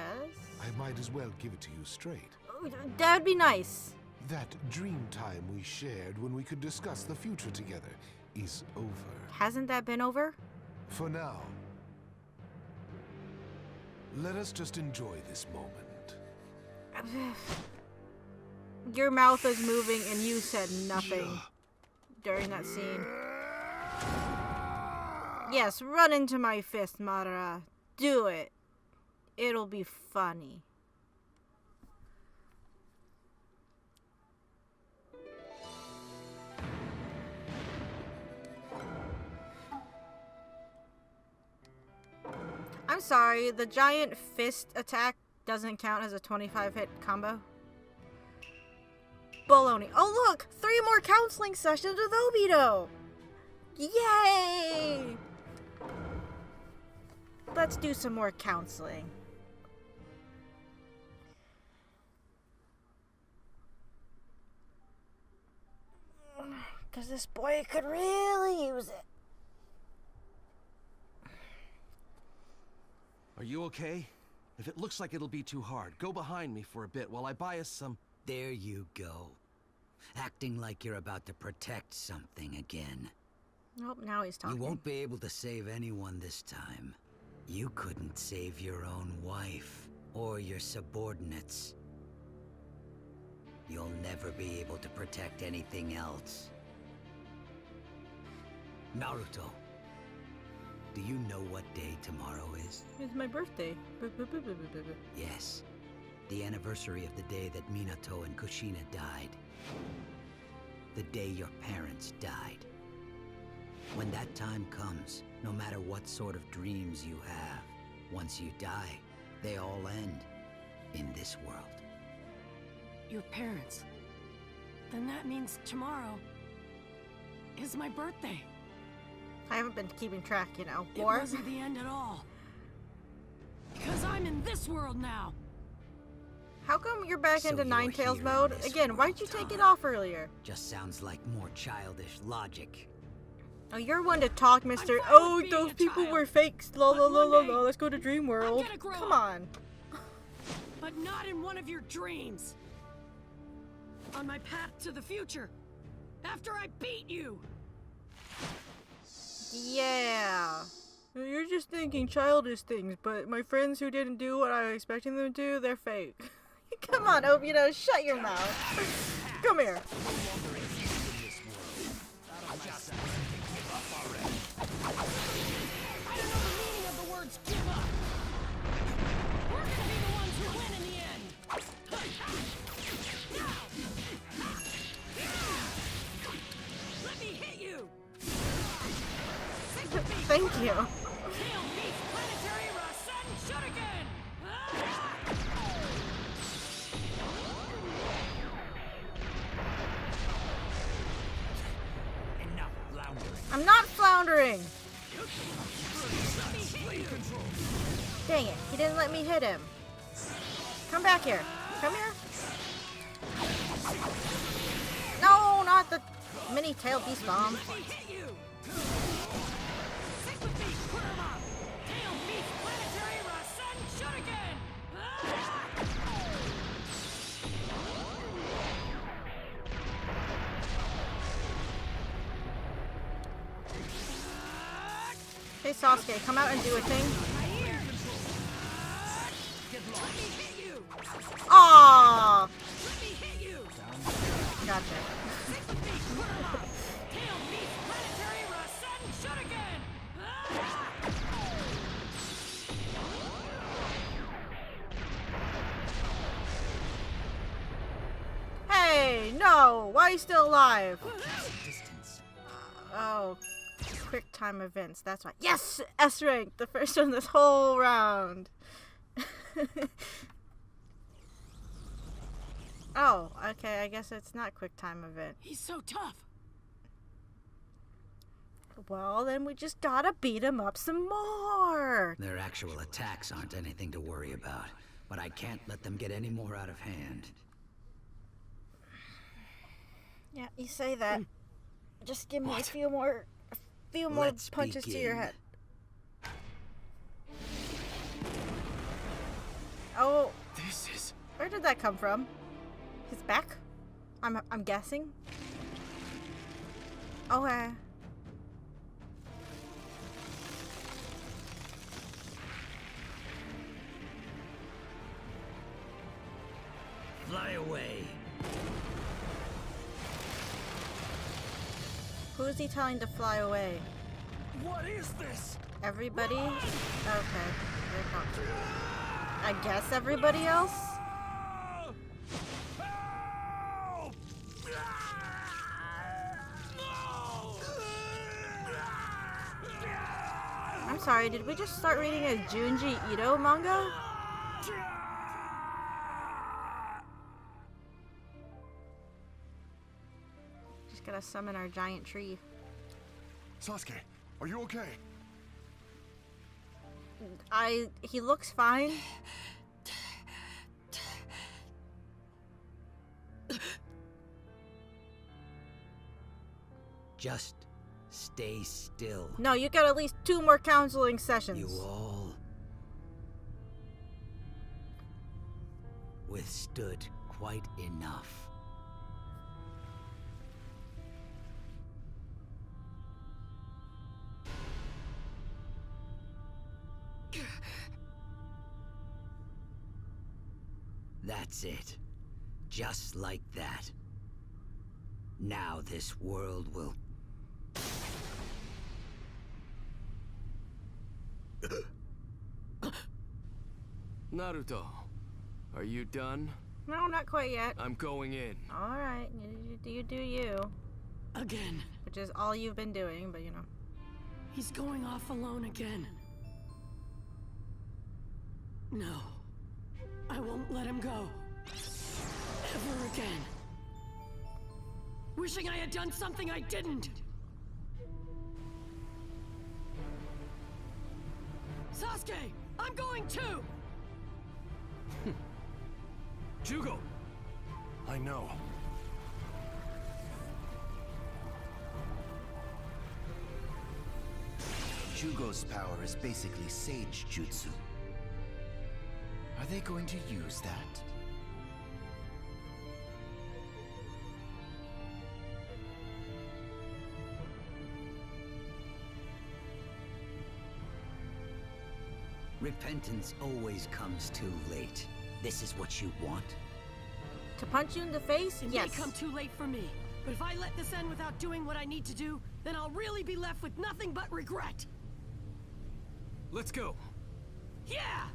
S4: I might as well give it to you straight.
S1: That'd be nice.
S4: That dream time we shared when we could discuss the future together is over.
S1: Hasn't that been over?
S4: For now. Let us just enjoy this moment.
S1: Your mouth is moving and you said nothing during that scene. Yes, run into my fist, Madara. Do it. It'll be funny. I'm sorry, the giant fist attack doesn't count as a 25 hit combo. Baloney. Oh look! 3 more counseling sessions with Obito! Yay! Let's do some more counseling. Because this boy could really use it.
S9: Are you okay? If it looks like it'll be too hard, go behind me for a bit while I buy us some...
S3: There you go. Acting like you're about to protect something again.
S1: Nope, now he's talking.
S3: You won't be able to save anyone this time. You couldn't save your own wife or your subordinates. You'll never be able to protect anything else. Naruto, do you know what day tomorrow is?
S1: It's my birthday.
S3: Yes, the anniversary of the day that Minato and Kushina died. The day your parents died. When that time comes, no matter what sort of dreams you have, once you die, they all end in this world.
S14: Your parents. Then that means tomorrow is my birthday.
S1: I haven't been keeping track, you know.
S14: It wasn't the end at all. Because I'm in this world now.
S1: How come you're back
S3: So
S1: into
S3: you're
S1: Ninetales
S3: here
S1: mode?
S3: in this
S1: Again, why'd you
S3: world,
S1: take it
S3: huh?
S1: off earlier?
S3: Just sounds like more childish logic.
S1: Oh, you're one to talk, mister.
S14: fine
S1: Oh,
S14: with being
S1: those
S14: a
S1: people
S14: child,
S1: were fakes. La la
S14: but
S1: la
S14: one
S1: la
S14: day,
S1: la. Let's go to Dream World.
S14: gonna grow
S1: Come
S14: up.
S1: on.
S14: But not in one of your dreams. On my path to the future. After I beat you.
S1: Yeah. You're just thinking childish things, but my friends who didn't do what I was expecting them to do, they're fake. Come on, Obito, shut your mouth. Come here.
S14: I don't know the meaning of the words give up. We're gonna be the ones who win in the end.
S1: Thank you. I'm not floundering! Dang it, he didn't let me hit him. Come back here. Come here. No, not the mini tail beast bomb. Hey Sasuke, come out and do a thing. Aww! Gotcha. Hey, no! Why are you still alive? Oh, quick time events. That's right. Yes, S rank, the first one this whole round. Oh, okay. I guess it's not quick time event.
S14: He's so tough.
S1: Well, then we just gotta beat him up some more.
S3: Their actual attacks aren't anything to worry about, but I can't let them get any more out of hand.
S1: Yeah, you say that. Just give me
S3: What?
S1: a few more
S3: Let's
S1: punches to your
S3: begin.
S1: head. Oh,
S5: This is...
S1: where did that come from? His back? I'm guessing. Okay.
S3: Fly away.
S1: Who is he telling to fly away?
S6: What is this?
S1: Everybody? Okay. Here it comes. I guess everybody else? I'm sorry, did we just start reading a Junji Ito manga? Just gotta summon our giant tree.
S2: Sasuke, are you okay?
S1: He looks fine.
S3: Just stay still.
S1: No, you got at least 2 more counseling sessions.
S3: You all withstood quite enough. That's it. Just like that. Now this world will...
S5: Naruto, are you done?
S1: No, not quite yet.
S5: I'm going in.
S1: Alright, you do you.
S14: Again.
S1: Which is all you've been doing, but you know.
S14: He's going off alone again. No. I won't let him go. Ever again. Wishing I had done something I didn't. Sasuke, I'm going too!
S6: Jugo! I know.
S13: Jugo's power is basically Sage Jutsu. Are they going to use that?
S3: Repentance always comes too late. This is what you want?
S1: To punch you in the face?
S14: It
S1: Yes.
S14: may come too late for me, but if I let this end without doing what I need to do, then I'll really be left with nothing but regret.
S5: Let's go.
S14: Yeah!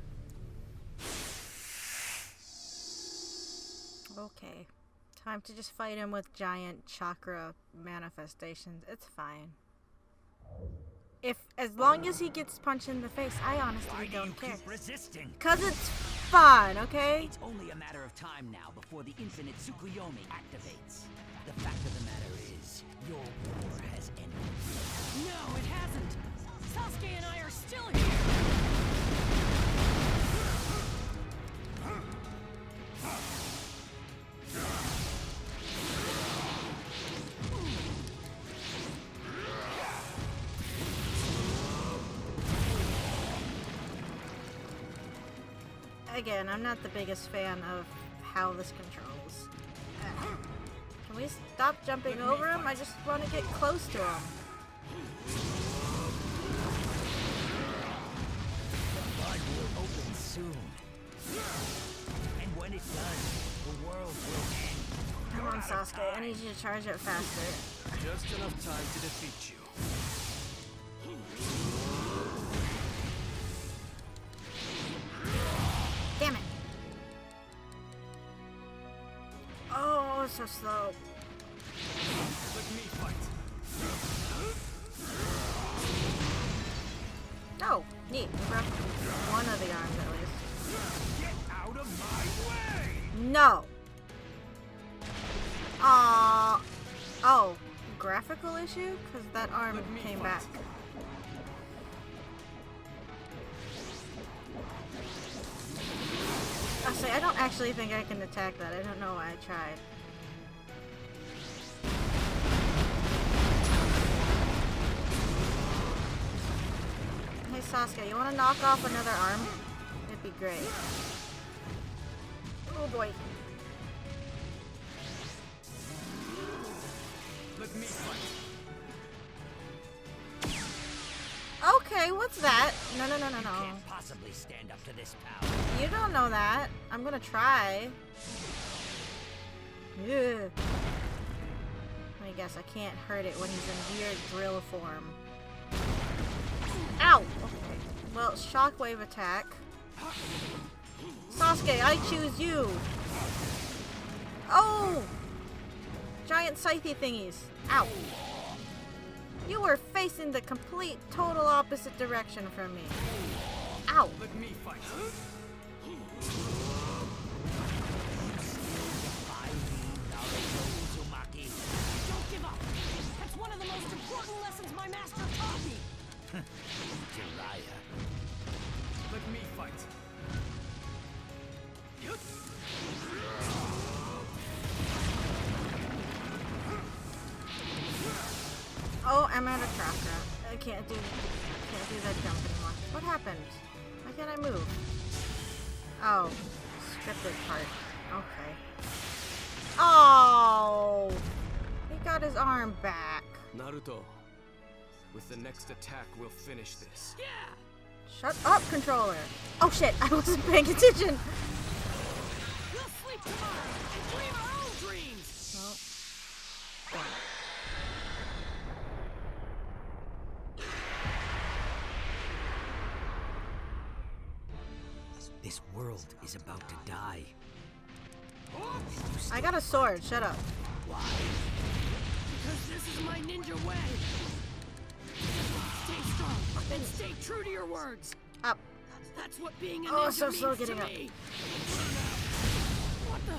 S1: Okay. Time to just fight him with giant chakra manifestations. It's fine. as long as he gets punched in the face, I honestly don't care.
S3: Resisting.
S1: Cause it's fun, okay?
S3: It's only a matter of time now before the infinite Tsukuyomi activates. The fact of the matter is, your war has ended.
S14: No, it hasn't. Sasuke and I are still here.
S1: Again, I'm not the biggest fan of how this controls. Can we stop jumping over him? I just want to get close to him.
S3: The flood will open soon. And when it does, the world will end.
S1: Come on, Sasuke. I need you to charge it faster.
S5: Just enough time to defeat you.
S1: Damn it. Oh, so slow.
S5: Let me fight.
S1: Oh, neat. We broke one of the arms at least.
S11: Get out of my way!
S1: No. Oh, graphical issue? Because that arm came back. I don't actually think I can attack that. I don't know why I tried. Hey Sasuke, you want to knock off another arm? It'd be great. Oh boy.
S5: Let me fight.
S1: Okay, what's that? No.
S3: Can't possibly stand up to this power.
S1: You don't know that. I'm gonna try. Ugh. Let me guess, I can't hurt it when he's in weird drill form. Ow! Okay. Well, shockwave attack. Sasuke, I choose you! Oh! Giant scythe thingies. Ow. You were facing the complete, total opposite direction from me. Ow!
S5: Let me fight.
S14: Don't give up. That's one of the most important lessons my master taught me.
S3: Jiraiya.
S5: Let me fight.
S1: Oh, I'm out of chakra. I can't do that jump anymore. What happened? Why can't I move? Oh, scripted part. Okay. Oh, he got his arm back.
S5: Naruto, with the next attack, we'll finish this.
S14: Yeah.
S1: Shut up, controller. Oh shit, I wasn't paying attention.
S14: We'll sleep tomorrow and dream our own dreams.
S1: Well,
S3: This world is about to die.
S1: I got a sword. Shut up.
S3: Why?
S14: Because this is my ninja way. Stay strong and stay true to your words.
S1: Up.
S14: That's what being a
S1: Oh,
S14: ninja
S1: so slow
S14: means
S1: getting
S14: to
S1: up.
S14: me. What the?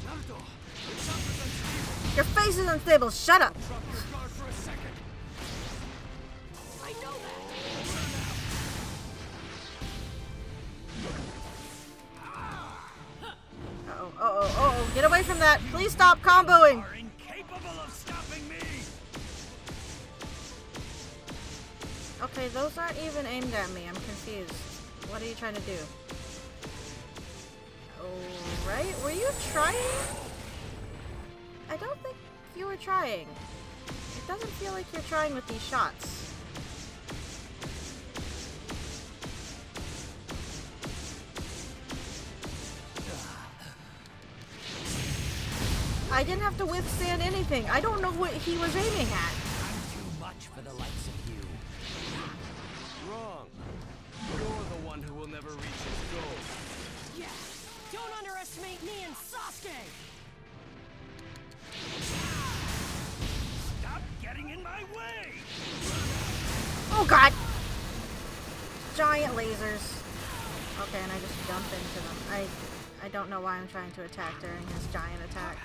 S5: Naruto, your chakra's unstable.
S1: Your face is unstable. Shut up.
S5: Drop your guard for a second.
S14: I know that.
S1: Uh-oh. Get away from that. Please stop comboing.
S11: Are incapable of stopping me!
S1: Okay, those aren't even aimed at me. I'm confused. What are you trying to do? Alright, were you trying? I don't think you were trying. It doesn't feel like you're trying with these shots. I didn't have to withstand anything. I don't know what he was aiming at.
S3: I'm too much for the likes of you.
S5: Wrong. You're the one who will never reach his goal.
S14: Yeah. Don't underestimate me and Sasuke.
S11: Stop getting in my way!
S1: Oh god! Giant lasers. Okay, and I just jump into them. I don't know why I'm trying to attack during his giant attack.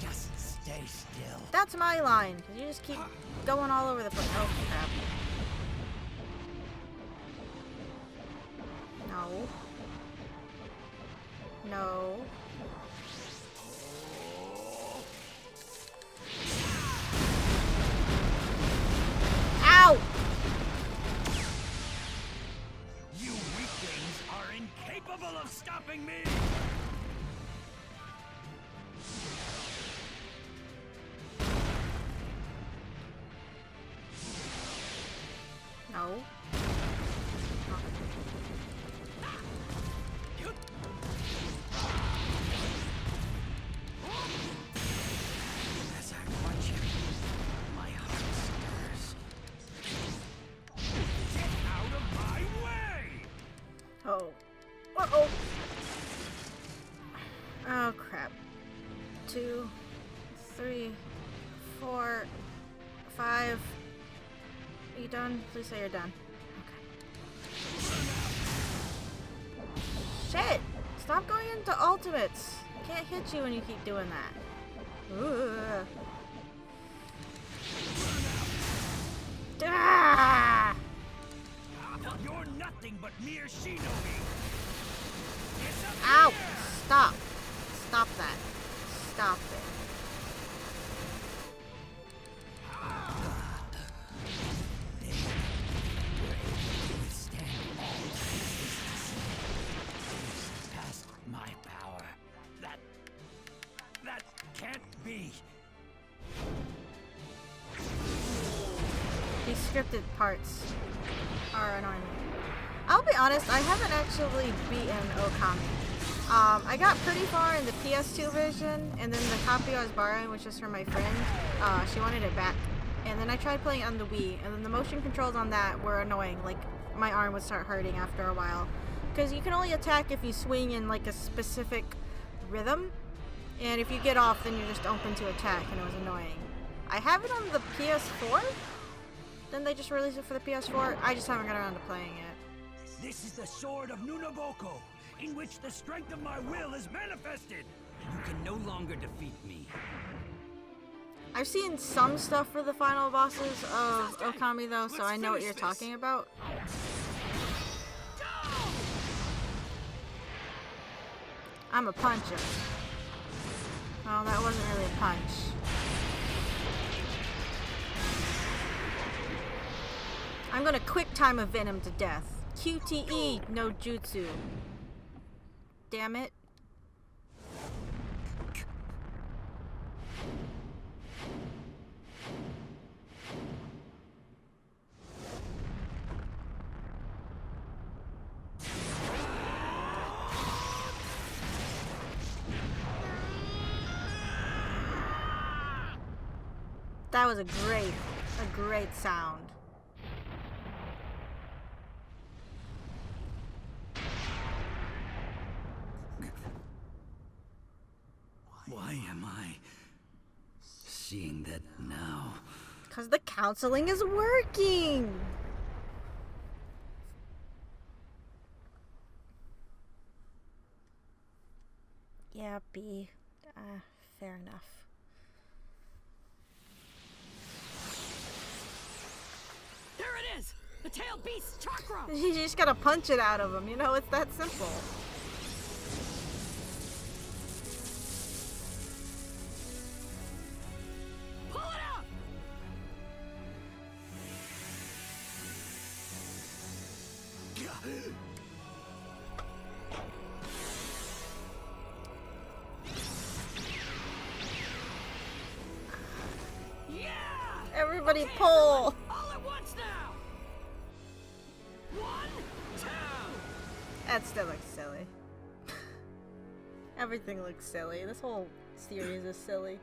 S7: Just stay still.
S1: That's my line, because you just keep going all over the place. Oh crap. No. No. Ow!
S11: You weaklings are incapable of stopping me!
S1: No.
S11: As I watch him, my heart stirs. Get out of my way!
S1: Oh. Uh-oh. Oh, crap. 2, 3, 4, 5. Are you done? Please say you're done. Okay. Shit! Stop going into ultimates! I can't hit you when you keep doing that. Ugh. Ah!
S11: You're nothing but mere shinobi!
S1: Ow! Stop! Stop that. Stop it.
S11: Past my power. That can't be.
S1: These scripted parts are annoying me. I'll be honest, I haven't actually beaten Okami. I got pretty far in the PS2 version, and then the copy I was borrowing, which is from my friend, she wanted it back. And then I tried playing it on the Wii, and then the motion controls on that were annoying. Like, my arm would start hurting after a while. Because you can only attack if you swing in, like, a specific rhythm. And if you get off, then you're just open to attack, and it was annoying. I have it on the PS4? Then they just released it for the PS4? I just haven't got around to playing it.
S11: This is the sword of Nunaboko, in which the strength of my will is manifested. You can no longer defeat me.
S1: I've seen some stuff for the final bosses of Okami though, so I know what you're talking about. I'm a puncher. Well, that wasn't really a punch. I'm gonna quick time a Venom to death. QTE, no jutsu. Damn it. That was a great sound.
S11: Why am I seeing that now?
S1: 'Cause the counseling is working! Yeah, B. Fair enough.
S14: There it is! The tail beast's chakra!
S1: You just gotta punch it out of him, you know? It's that simple.
S14: Pull it out!
S11: Yeah!
S1: Everybody pull!
S14: All at once now! 1, 2!
S1: That still looks silly. Everything looks silly. This whole series is silly.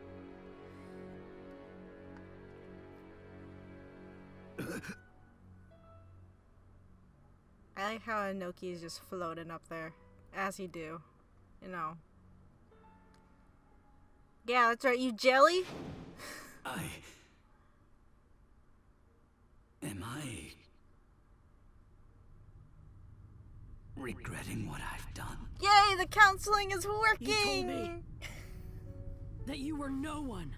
S1: I like how Inoki is just floating up there. As he do. You know. Yeah, that's right. You jelly?
S3: Am I regretting what I've done?
S1: Yay, the counseling is working!
S14: You told me that you were no one,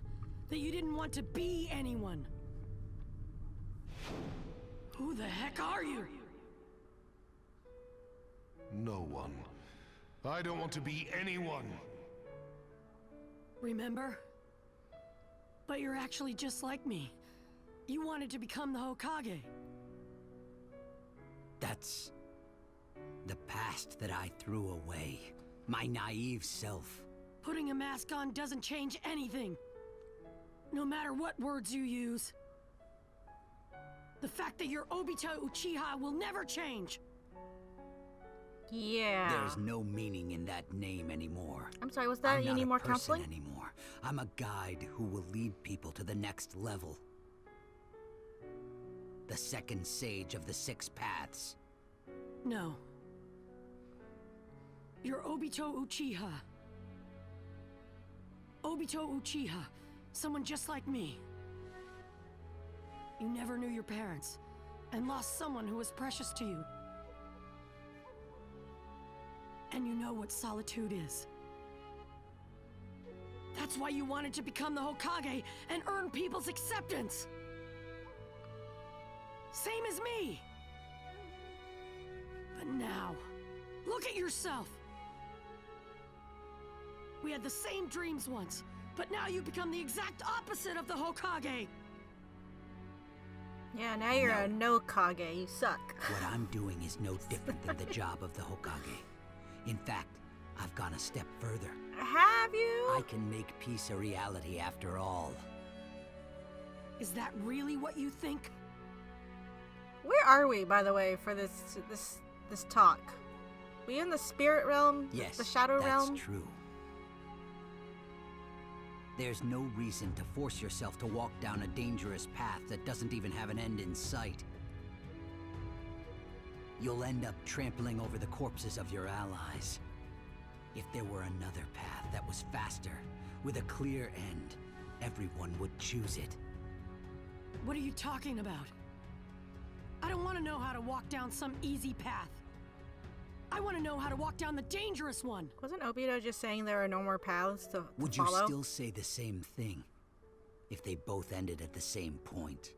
S14: that you didn't want to be anyone. Who the heck are you?
S4: No one. I don't want to be anyone.
S14: Remember? But you're actually just like me. You wanted to become the Hokage.
S3: That's the past that I threw away. My naive self.
S14: Putting a mask on doesn't change anything. No matter what words you use. The fact that you're Obito Uchiha will never change.
S1: Yeah.
S3: There's no meaning in that name anymore.
S1: I'm sorry, was that you need more counseling?
S3: Anymore. I'm a guide who will lead people to the next level. The second sage of the 6 paths.
S14: No. You're Obito Uchiha. Obito Uchiha. Someone just like me. You never knew your parents, and lost someone who was precious to you. And you know what solitude is. That's why you wanted to become the Hokage and earn people's acceptance. Same as me. But now, look at yourself. We had the same dreams once, but now you become the exact opposite of the Hokage.
S1: Yeah, now you're a no Kage. You suck.
S3: What I'm doing is no different than the job of the Hokage. In fact, I've gone a step further.
S1: Have you?
S3: I can make peace a reality after all.
S14: Is that really what you think?
S1: Where are we, by the way, for this talk? We in the spirit realm?
S3: Yes,
S1: the shadow realm?
S3: That's true. There's no reason to force yourself to walk down a dangerous path that doesn't even have an end in sight. You'll end up trampling over the corpses of your allies. If there were another path that was faster, with a clear end, everyone would choose it.
S14: What are you talking about? I don't want to know how to walk down some easy path. I want to know how to walk down the dangerous one.
S1: Wasn't Obito just saying there are no more paths to
S3: Would
S1: follow?
S3: you still say the same thing if they both ended at the same point?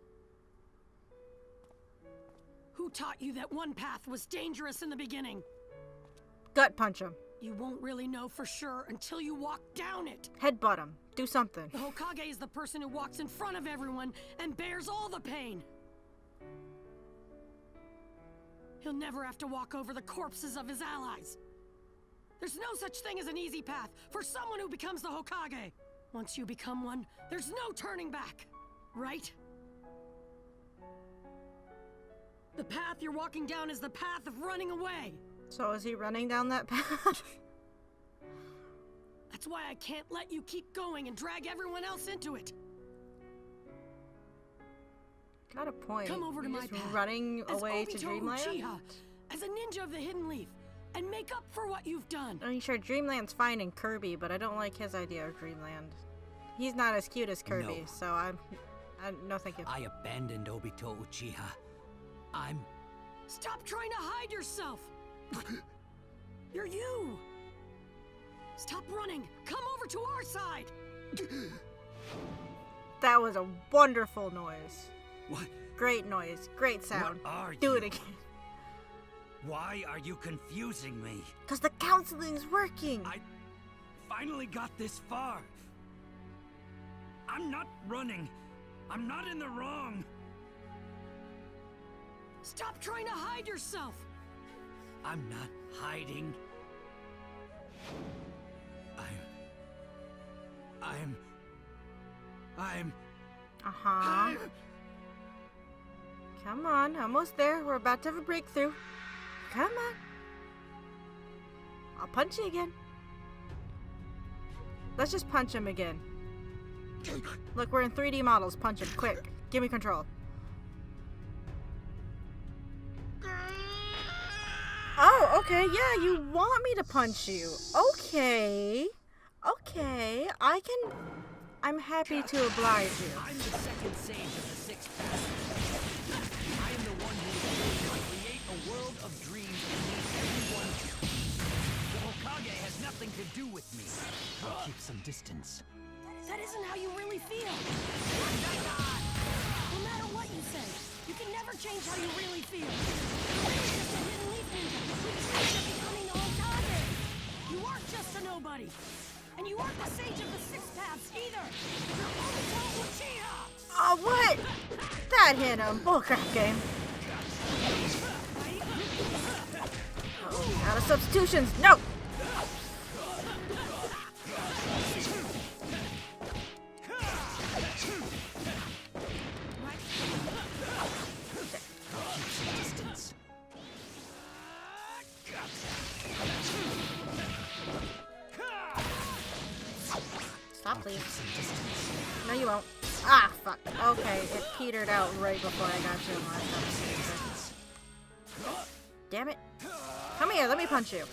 S14: Who taught you that one path was dangerous in the beginning?
S1: Gut punch him.
S14: You won't really know for sure until you walk down it.
S1: Headbutt him. Do something.
S14: The Hokage is the person who walks in front of everyone and bears all the pain. He'll never have to walk over the corpses of his allies. There's no such thing as an easy path for someone who becomes the Hokage. Once you become one, there's no turning back, right? The path you're walking down is the path of running away.
S1: So is he running down that path?
S14: That's why I can't let you keep going and drag everyone else into it.
S1: Got a point.
S14: Come over to
S1: You're
S14: my
S1: just
S14: path
S1: running
S14: as
S1: away
S14: Obito
S1: to Dreamland?
S14: Uchiha, as a ninja of the Hidden Leaf, and make up for what you've done.
S1: I mean, sure, Dreamland's fine in Kirby, but I don't like his idea of Dreamland. He's not as cute as Kirby,
S3: No.
S1: so I no thank you.
S3: I abandoned Obito Uchiha.
S14: Stop trying to hide yourself! You're you! Stop running! Come over to our side!
S1: That was a wonderful noise.
S3: What?
S1: Great noise. Great sound.
S3: What are
S1: Do
S3: you?
S1: it again.
S3: Why are you confusing me?
S1: Because the counseling's working.
S3: I finally got this far. I'm not running. I'm not in the wrong.
S14: Stop trying to hide yourself!
S3: I'm not hiding. I'm...
S1: Uh-huh. Come on, almost there. We're about to have a breakthrough. Come on. I'll punch you again. Let's just punch him again. Look, we're in 3D models. Punch him, quick. Give me control. Oh, okay, yeah, you want me to punch you. Okay. Okay, I'm happy to oblige you.
S3: I'm the second sage of the 6 paths. world of dreams needs everyone. The Hokage has nothing to do with me. I'll keep some distance.
S14: That isn't how you really feel. No matter what you say, you can never change how you really feel. You're really just a hidden leaf ninja who dreams of becoming the Hokage. You aren't just a nobody. And you aren't the sage of the Six Paths either. You're Boruto Uchiha!
S1: Oh, what? That hit him. Bullcrap game. Oh, out of substitutions. No! Stop, please. No, you won't. Ah, fuck. Okay, it petered out right before I got you last time. Damn it. Come here, let me punch you.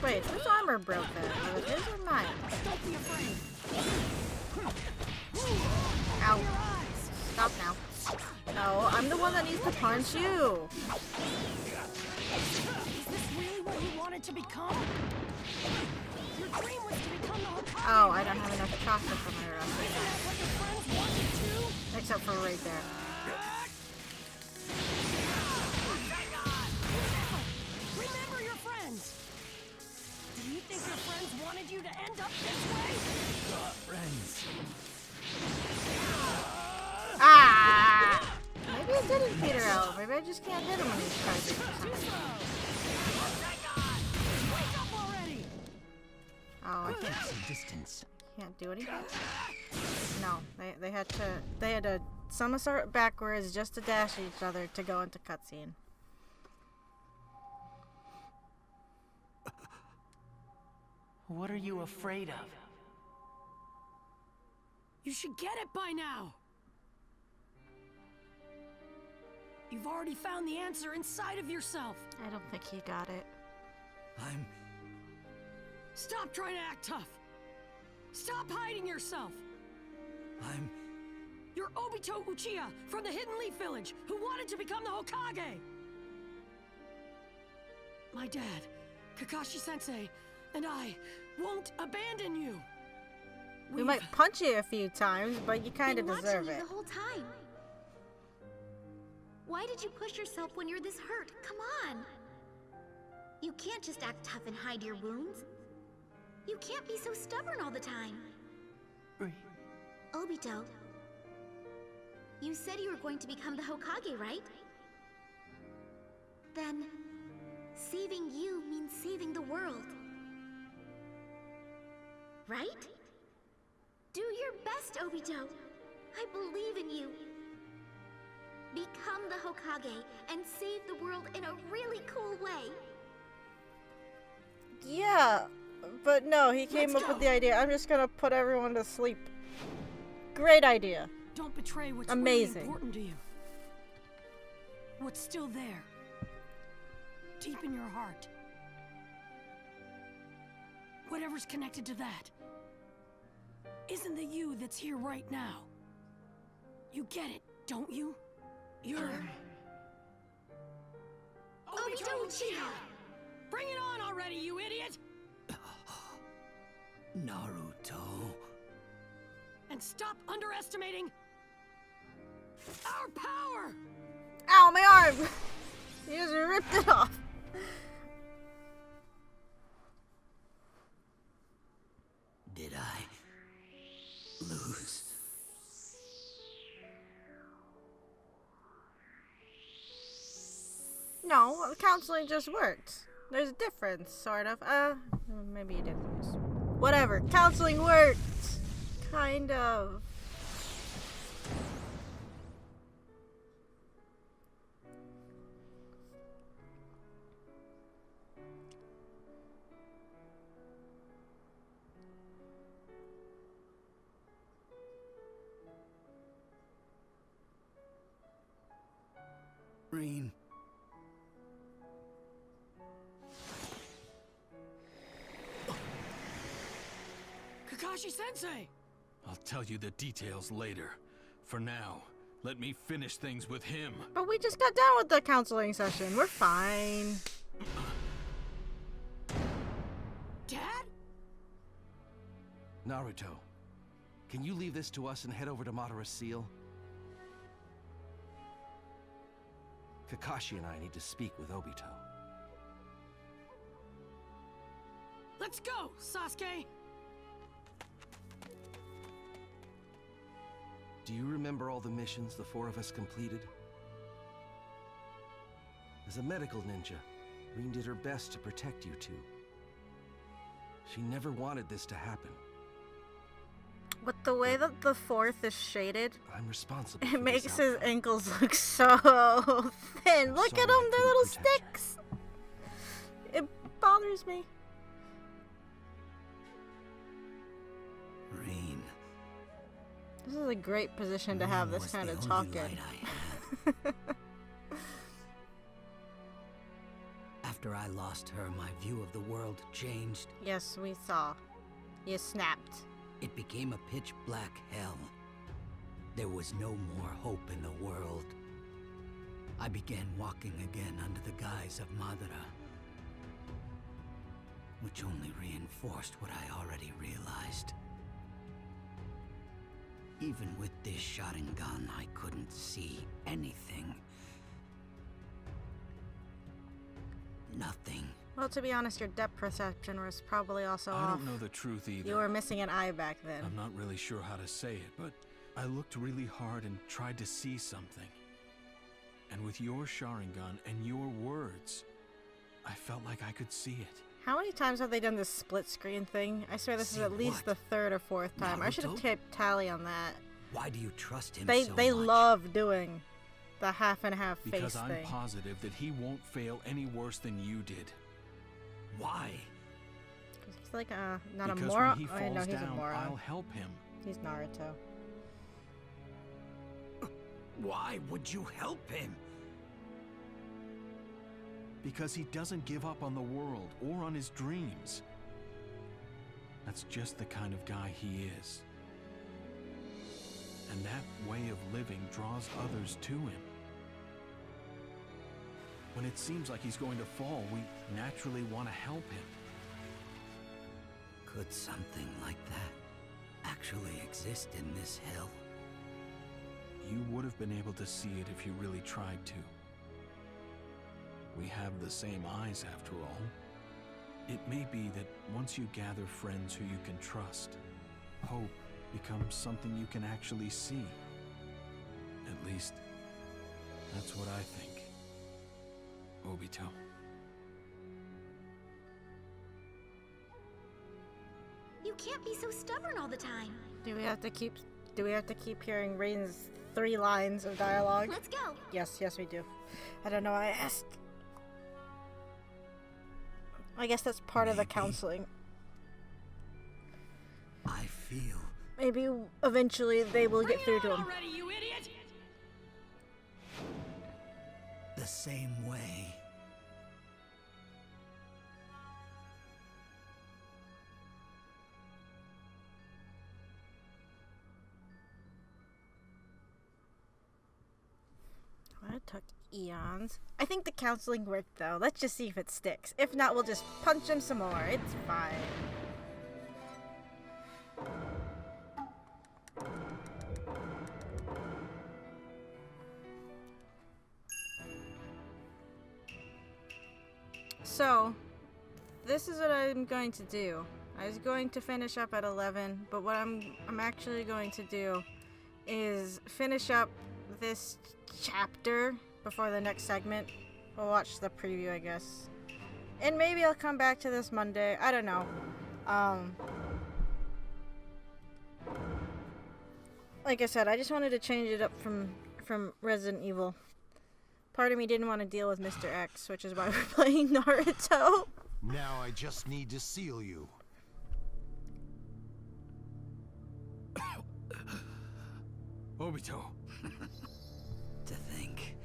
S1: Wait, whose armor broke there? Was it his or mine?
S14: Don't be afraid.
S1: Ow. Stop now. No, I'm the one that needs to punch you.
S14: Is this really what you wanted to become? Your dream was to become the Hokage.
S1: Oh, I don't have enough chocolate for my
S14: Isn't
S1: wrestling.
S14: that what your friends wanted to?
S1: Except for right there.
S14: Remember your friends. Do you think your friends wanted you to end up this way?
S3: Friends.
S1: Ah! Maybe it didn't peter out. Maybe I just can't hit him when he's charging for something.
S14: Wake up already!
S1: Oh, I can't do anything. No, they had to somersault backwards just to dash each other to go into cutscene.
S7: What are you afraid of?
S14: You should get it by now. You've already found the answer inside of yourself.
S1: I don't think he got it.
S14: Stop trying to act tough. Stop hiding yourself. You're Obito Uchiha from the Hidden Leaf Village who wanted to become the Hokage. My dad, Kakashi-sensei, and I won't abandon you.
S1: We might punch you a few times, but you kind of deserve
S8: Been watching
S1: it.
S8: you the whole time. Why did you push yourself when you're this hurt? Come on. You can't just act tough and hide your wounds. You can't be so stubborn all the time. Obito, you said you were going to become the Hokage, right? Then, saving you means saving the world. Right? Do your best, Obito. I believe in you. Become the Hokage and save the world in a really cool way.
S1: Yeah, but no, he came
S14: Let's
S1: up
S14: go.
S1: with the idea. I'm just gonna put everyone to sleep. Great idea.
S14: Don't betray what's
S1: Amazing.
S14: really important to you. What's still there. Deep in your heart. Whatever's connected to that. Isn't the you that's here right now. You get it, don't you? You're...
S8: Obito Uchiha!
S14: Bring it on already, you idiot!
S3: Naruto.
S14: And stop underestimating our power!
S1: Ow, my arm! You just ripped it off.
S3: Did I lose?
S1: No, counseling just worked. There's a difference, sort of. Maybe you didn't lose. Whatever, counseling worked! Kind of.
S3: Green.
S14: Kakashi-sensei!
S10: I'll tell you the details later. For now, let me finish things with him.
S1: But we just got done with the counseling session. We're fine.
S14: Dad?
S9: Naruto, can you leave this to us and head over to Madara Seal? Kakashi and I need to speak with Obito.
S14: Let's go, Sasuke!
S9: Do you remember all the missions the four of us completed? As a medical ninja, Rin did her best to protect you two. She never wanted this to happen.
S1: With the way that the fourth is shaded,
S9: I'm responsible
S1: it
S9: for
S1: makes
S9: this
S1: his
S9: outcome.
S1: ankles look so thin. Look
S9: Sorry
S1: at them,
S9: I
S1: they're
S9: couldn't
S1: little
S9: protect you.
S1: sticks. It bothers me.
S3: Rin.
S1: This is a great position to have
S3: Rin
S1: this
S3: was
S1: kind
S3: the
S1: of
S3: only
S1: talking.
S3: light I had. After I lost her, my view of the world changed.
S1: Yes, we saw. You snapped.
S3: It became a pitch black hell. There was no more hope in the world. I began walking again under the guise of Madara, which only reinforced what I already realized. Even with this Sharingan, I couldn't see anything. Nothing.
S1: Well, to be honest, your depth perception was probably also
S10: I
S1: off.
S10: don't know the truth either.
S1: You were missing an eye back then.
S10: I'm not really sure how to say it, but I looked really hard and tried to see something. And with your Sharingan and your words, I felt like I could see it.
S1: How many times have they done this split screen thing? I swear this is at least the third or fourth time. I should have
S3: Naruto?
S1: kept tally on that.
S3: Why do you trust him
S1: They
S3: so
S1: they
S3: much?
S1: love doing the half and half face
S10: Because I'm
S1: thing.
S10: positive that he won't fail any worse than you did.
S3: Why?
S1: He's like not
S10: Because
S1: a moron.
S10: when he
S1: Oh, no,
S10: falls
S1: he's a
S10: down,
S1: moron.
S10: I'll help him.
S1: He's Naruto.
S3: Why would you help him?
S10: Because he doesn't give up on the world or on his dreams. That's just the kind of guy he is. And that way of living draws others to him. When it seems like he's going to fall, we naturally want to help him.
S3: Could something like that actually exist in this hell?
S10: You would have been able to see it if you really tried to. We have the same eyes after all. It may be that once you gather friends who you can trust, hope becomes something you can actually see. At least, that's what I think. Obito.
S8: You can't be so stubborn all the time.
S1: Do we have to keep hearing Rain's 3 lines of dialogue?
S8: Let's go.
S1: Yes, we do. I don't know why I asked. I guess that's part of the counseling.
S3: I feel
S1: Maybe eventually they will get through to him.
S14: Already, you idiot!
S3: the same way.
S1: That took eons. I think the counseling worked though. Let's just see if it sticks. If not, we'll just punch him some more. It's fine. So, this is what I'm going to do. I was going to finish up at 11, but what I'm actually going to do is finish up this chapter before the next segment. We'll watch the preview, I guess. And maybe I'll come back to this Monday. I don't know. Like I said, I just wanted to change it up from Resident Evil. Part of me didn't want to deal with Mr. X, which is why we're playing Naruto.
S16: Now I just need to seal you.
S10: Obito.
S3: To think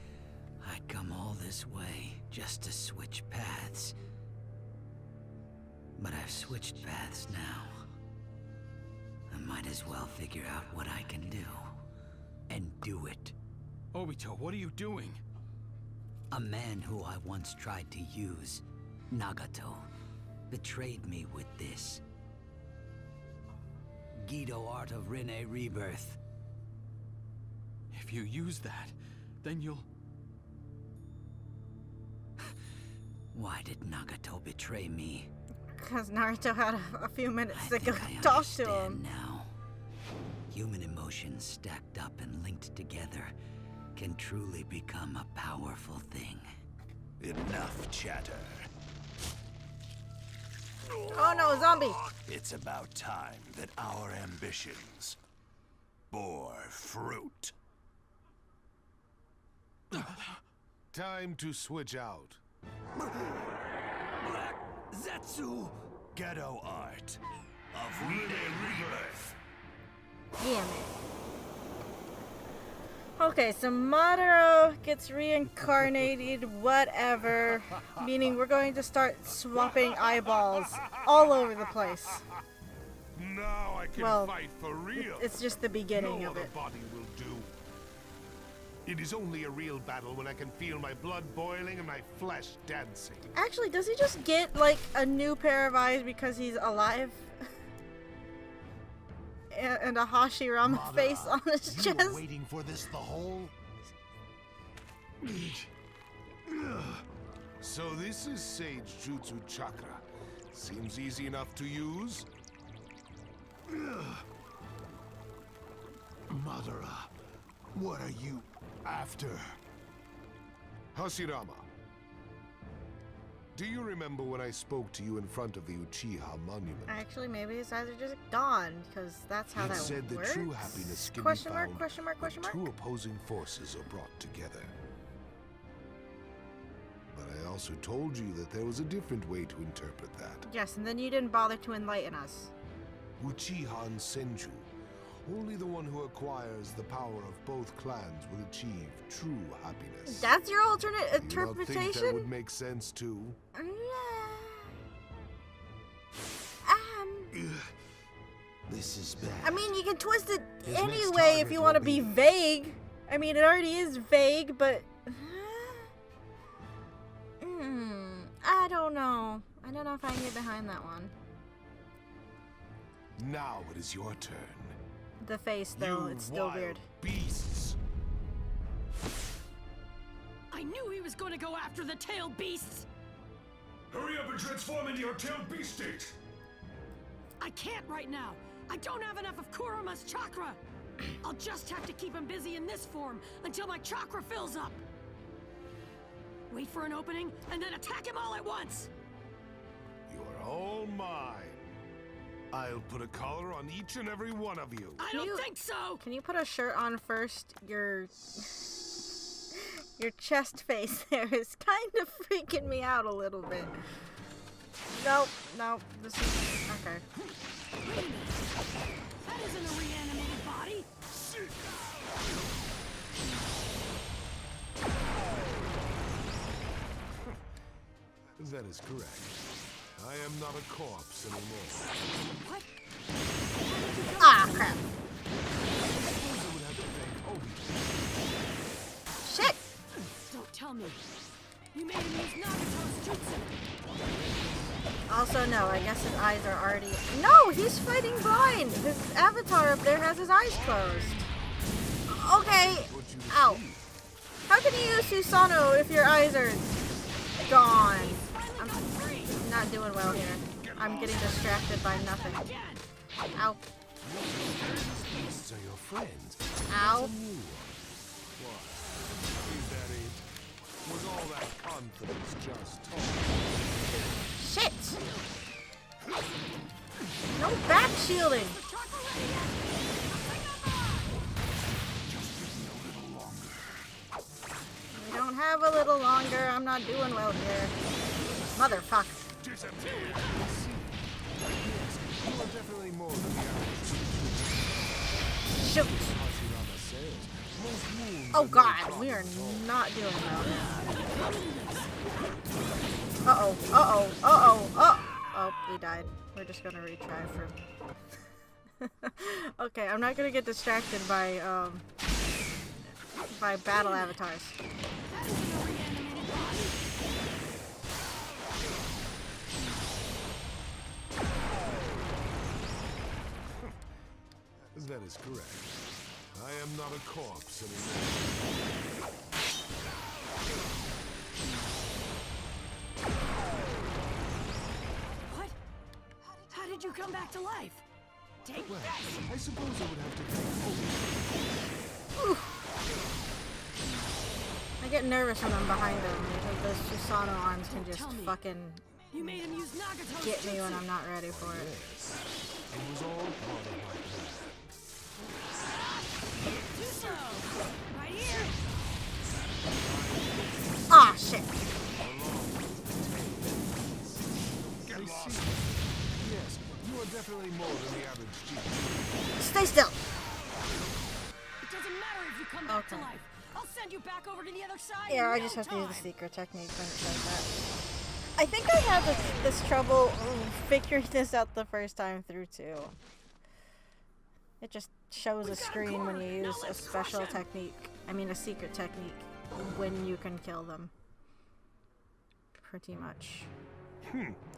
S3: I'd come all this way just to switch paths. But I've switched paths now. might as well figure out what I can do. And do it.
S10: Obito, what are you doing?
S3: A man who I once tried to use, Nagato, betrayed me with this. Gido Art of Rinne Rebirth.
S10: If you use that, then you'll...
S3: Why did Nagato betray me?
S1: Because Naruto had a few minutes to go
S3: I
S1: talk to
S3: understand
S1: him.
S3: now. Human emotions stacked up and linked together can truly become a powerful thing.
S11: Enough chatter.
S1: Oh no, zombie!
S11: It's about time that our ambitions bore fruit.
S4: Time to switch out.
S11: Black Zetsu Ghetto Art of Rinne Rebirth.
S1: Damn it. Okay, so Madara gets reincarnated, whatever. Meaning we're going to start swapping eyeballs all over the place.
S2: Now I can
S1: Well,
S2: fight for real.
S1: it's just the beginning
S2: no
S1: of
S2: other
S1: it.
S2: body will do. It is only a real battle when I can feel my blood boiling and my flesh dancing.
S1: Actually, does he just get, like, a new pair of eyes because he's alive? And a Hashirama face on his
S16: You were
S1: chest?
S16: waiting for this the whole...
S2: So this is Sage Jutsu Chakra. Seems easy enough to use.
S16: Madara, what are you after?
S2: Hashirama, do you remember when I spoke to you in front of the Uchiha monument?
S1: Actually, maybe his eyes are just gone, because that's how
S2: It
S1: that
S2: said that
S1: works.
S2: true happiness can
S1: Question
S2: be
S1: mark,
S2: found
S1: question mark, question
S2: when
S1: mark?
S2: two opposing forces are brought together. But I also told you that there was a different way to interpret that.
S1: Yes, and then you didn't bother to enlighten us.
S2: Uchiha and Senju. Only the one who acquires the power of both clans will achieve true happiness.
S1: That's your alternate
S2: Do you not think
S1: interpretation?
S2: that would make sense too?
S16: This is bad.
S1: I mean, you can twist it
S16: His next
S1: anyway if
S16: target
S1: you
S16: will
S1: want to
S16: be-
S1: be vague. I mean, it already is vague, but... I don't know. I don't know if I can get behind that one.
S2: Now it is your turn.
S1: The face, though,
S2: You
S1: it's still
S2: wild
S1: weird.
S2: beasts.
S14: I knew he was going to go after the tailed beasts!
S11: Hurry up and transform into your tailed beast state!
S14: I can't right now! I don't have enough of Kurama's chakra! I'll just have to keep him busy in this form until my chakra fills up! Wait for an opening, and then attack him all at once!
S2: You're all mine. I'll put a collar on each and every one of you.
S14: I don't think so!
S1: Can you put a shirt on first? Your chest face there is kind of freaking me out a little bit. Nope, nope, this is... okay.
S14: That isn't a reanimated body!
S2: That is correct. I am not a corpse anymore.
S14: What?
S1: Ah, crap. Shit!
S14: Don't tell me. You made him use Nagato's jutsu.
S1: Also, no, I guess his eyes are already... No, he's fighting blind! His avatar up there has his eyes closed. Okay. Ow. How can you use Susanoo if your eyes are gone? I'm not doing well here. I'm getting distracted by nothing. Ow.
S2: Beasts are your friends.
S1: Ow.
S2: Is that it? Was all that confidence just talk?
S1: Shit! No back shielding! We don't have a little longer. I'm not doing well here. Motherfuck.
S2: Disappear. You are definitely more than the average.
S1: Shoot!
S2: Hashirama says most wounds
S1: Oh
S2: are no
S1: god,
S2: problem
S1: we are
S2: at all.
S1: not doing well. Uh-oh, uh-oh, uh-oh, uh-oh. Oh, we died. We're just gonna retry for... Okay, I'm not gonna get distracted by battle avatars.
S4: That is correct. I am not a corpse anymore.
S14: What? How did you come back to life? Take
S4: Well,
S14: that!
S4: I suppose I would have to thank Obi.
S1: I get nervous when I'm behind them because those Susano arms can just fucking
S14: You made him use Nagato's
S1: get me when
S14: jutsu.
S1: I'm not ready for it.
S4: Yes, it was all part of my plan.
S14: Right here.
S1: Ah, shit.
S4: I see. Yes, you are definitely more than the average G.
S1: Stay still.
S14: It doesn't matter if you come back to
S1: Okay.
S14: life. I'll send you back over to the other side.
S1: Yeah,
S14: in
S1: I
S14: no
S1: just have to use the
S14: time.
S1: secret technique when it says that. I think I had this trouble figuring this out the first time through too. It just shows a screen when you use a special technique. I mean a secret technique when you can kill them. Pretty much.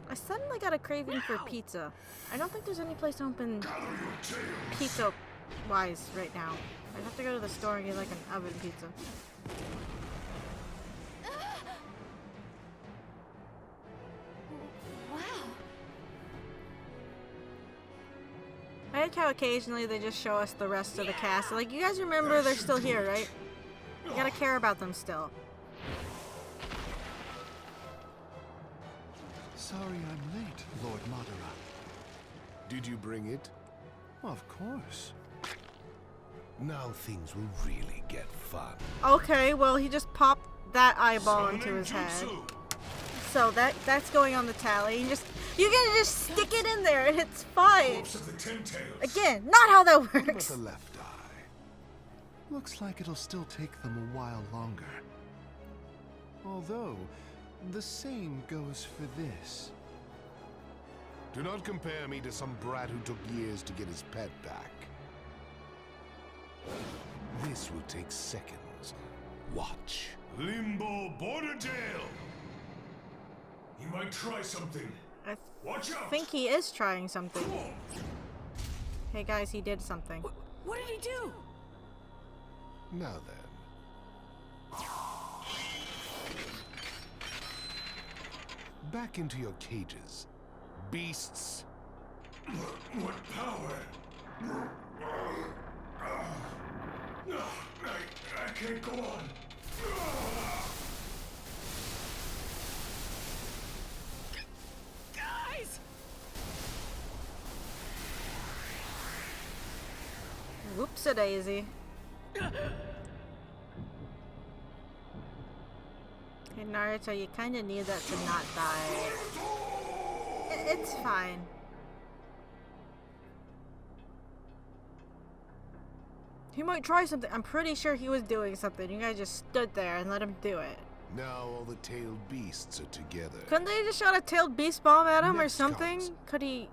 S1: I suddenly got a craving for pizza. I don't think there's any place open pizza-wise right now. I'd have to go to the store and get like an oven pizza.
S8: Wow.
S1: I like how occasionally they just show us the rest of the cast. Like, you guys remember they're still here, right? You gotta care about them still.
S12: Sorry I'm late, Lord Madara.
S4: Did you bring it?
S12: Of course.
S4: Now things will really get fun.
S1: Okay, well, he just popped that eyeball into his head. So that's going on the tally. You can just stick it in there and it's fine. Again, not how that
S12: What about
S1: works.
S12: the left eye? Looks like it'll still take them a while longer. Although, the same goes for this.
S4: Do not compare me to some brat who took years to get his pet back. This will take seconds. Watch.
S11: Limbo Border Jail! You might try something.
S1: I
S11: Watch out!
S1: think he is trying something. Hey guys, he did something.
S14: What did he do?
S4: Now then. Back into your cages, beasts.
S11: What power? I can't go on.
S14: Guys!
S1: Whoops-a-daisy. Hey Naruto, you kinda need that to not die. It's fine. He might try something. I'm pretty sure he was doing something. You guys just stood there and let him do it.
S4: Now all the tailed beasts are together.
S1: Couldn't they just shot a tailed beast bomb at him or
S4: Next
S1: something?
S4: comes-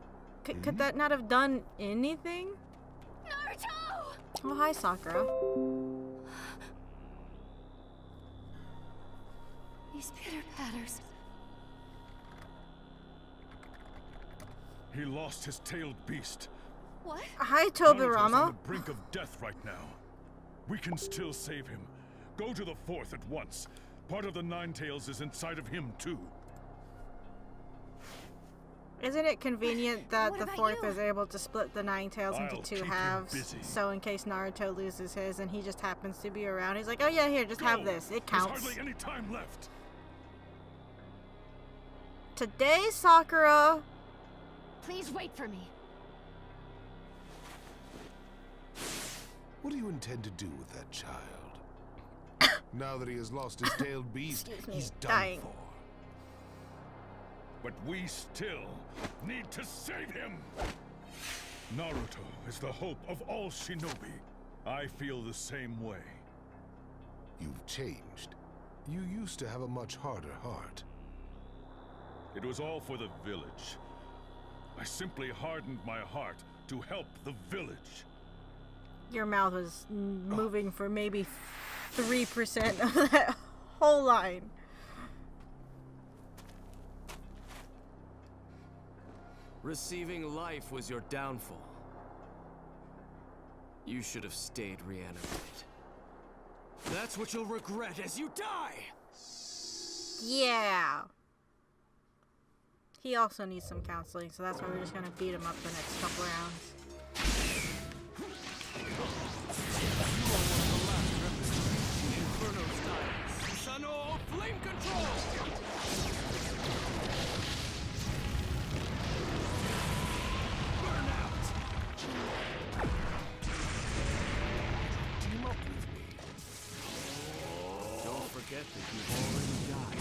S1: Could that not have done anything?
S8: Naruto!
S1: Oh, hi, Sakura.
S8: These pitter patters.
S15: He lost his tailed beast.
S8: What?
S1: Hi,
S15: Naruto's on
S1: Tobirama.
S15: the brink of death right now. We can still save him. Go to the fourth at once. Part of the Nine Tails is inside of him, too.
S1: Isn't it convenient that
S8: What
S1: the
S8: about
S1: fourth
S8: you?
S1: is able to split the Nine Tails into
S15: I'll
S1: two
S15: keep him
S1: halves?
S15: busy.
S1: So in case Naruto loses his and he just happens to be around, he's like, oh yeah, here, just
S15: Go!
S1: have this. It
S15: There's
S1: counts.
S15: hardly any time left.
S1: Today, Sakura.
S8: Please wait for me.
S4: What do you intend to do with that child? Now that he has lost his tailed beast,
S1: Excuse me,
S4: he's done
S1: dying.
S4: for.
S15: But we still need to save him! Naruto is the hope of all shinobi. I feel the same way.
S4: You've changed. You used to have a much harder heart.
S15: It was all for the village. I simply hardened my heart to help the village.
S1: Your mouth was moving for maybe 3% of that whole line.
S5: Receiving life was your downfall. You should have stayed reanimated. That's what you'll regret as you die!
S1: Yeah. He also needs some counseling, so that's why we're just gonna beat him up the next couple rounds.
S5: Inferno style. Susano flame control! Burn out!
S4: Team up with me.
S5: Don't forget that you've already died.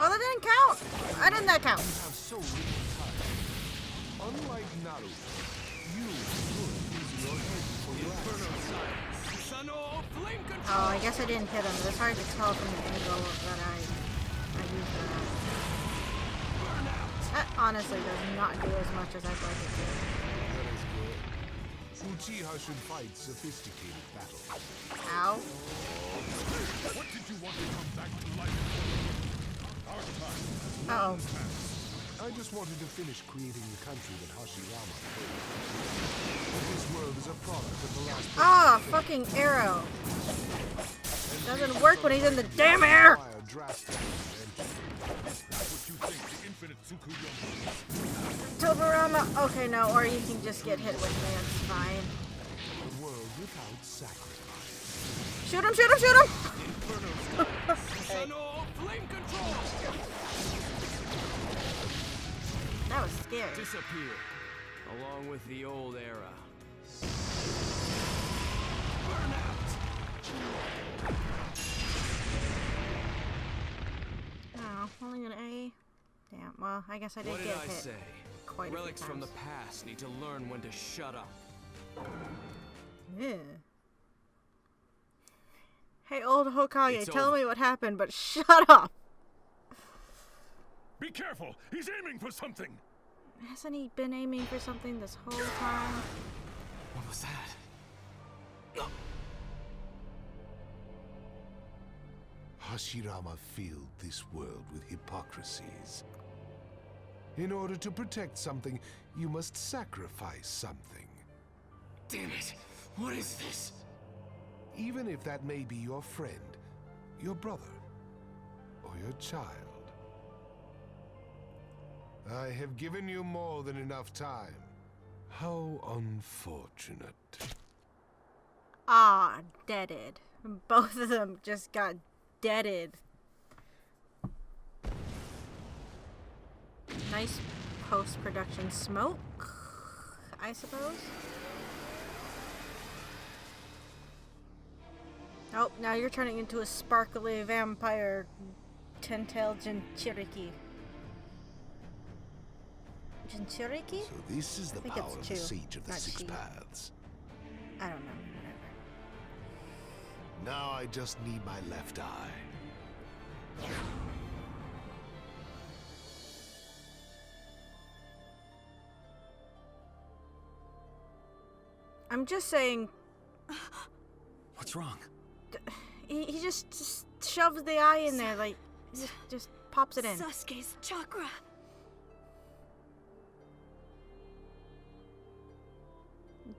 S1: Oh, that didn't count! Why didn't that count?
S4: You have so little time. Unlike Naruto, you could use your head for your
S5: Inferno
S4: action.
S5: style. Susano flame control!
S1: Oh, I guess I didn't hit him. It's hard to tell from the angle that I used that. That honestly does not do as much as I'd like it to.
S4: That is good. Uchiha should fight sophisticated battles.
S1: Ow.
S15: What did you want to come back to life for? Our time.
S1: Uh-oh.
S4: I just wanted to finish creating the country that Hashirama created. This world is a product of the last...
S1: Ah, fucking arrow. Doesn't work when he's in the damn air! Tobarama. Okay, no, or you can just get hit with me, that's fine.
S4: A world without sacrifice.
S1: Shoot him, shoot him, shoot him!
S5: Susano flame control!
S1: That was scary.
S5: Disappear, along with the old era.
S4: Burn out!
S1: Oh, only an A? Damn, well, I guess I did
S5: What
S1: get
S5: did I
S1: hit
S5: say?
S1: quite
S5: Relics
S1: a few
S5: from the
S1: times.
S5: past need to learn when to shut up.
S1: Yeah. Hey, old Hokage,
S5: It's
S1: tell
S5: over.
S1: me what happened, but shut up!
S15: Be careful! He's aiming for something!
S1: Hasn't he been aiming for something this whole time?
S5: What was that?
S4: Hashirama filled this world with hypocrisies. In order to protect something, you must sacrifice something.
S5: Damn it! What is this?
S4: Even if that may be your friend, your brother, or your child. I have given you more than enough time. How unfortunate.
S1: Ah, deaded. Both of them just got deaded. Nice post-production smoke, I suppose. Oh, now you're turning into a sparkly vampire, ten-tailed Jinchuriki. Jinchuriki?
S4: So this is the
S1: I think
S4: power
S1: it's
S4: of
S1: two,
S4: the Siege of the
S1: not
S4: Six
S1: she.
S4: Paths.
S1: I don't know.
S4: Now I just need my left eye.
S1: I'm just saying,
S9: What's wrong?
S1: he just shoves the eye in there, like, just pops it in.
S8: Sasuke's chakra.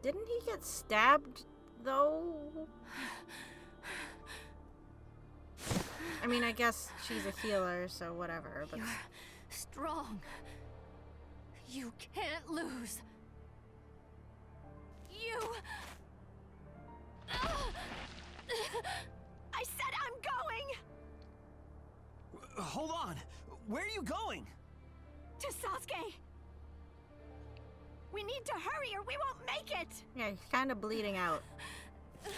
S1: Didn't he get stabbed, though? I mean, I guess she's a healer, so whatever, but...
S8: You're strong. You can't lose. You... I said I'm going!
S9: Hold on. Where are you going?
S8: To Sasuke! We need to hurry or we won't make it!
S1: Yeah, he's kind of bleeding out.
S8: I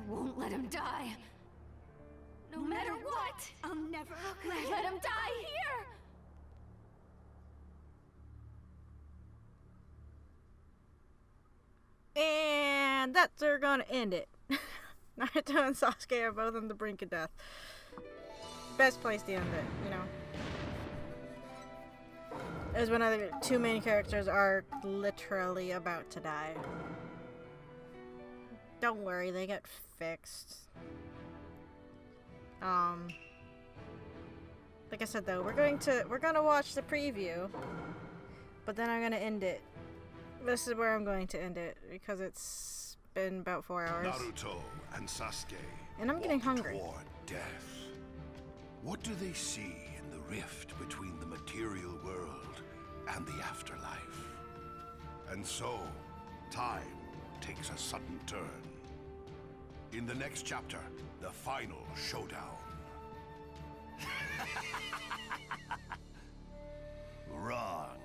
S8: won't let him die. No matter what, I'll never let him die here!
S1: And that's where we're gonna end it. Naruto and Sasuke are both on the brink of death. Best place to end it, you know. is when other two main characters are literally about to die. Don't worry, they get fixed. Like I said though, we're gonna watch the preview, but then I'm gonna end it. This is where I'm going to end it because it's been about 4 hours.
S2: Naruto and Sasuke.
S1: And I'm getting hungry.
S2: Toward death. What do they see in the rift between the material world and the afterlife? And so, time takes a sudden turn. In the next chapter, the final showdown.
S11: Wrong.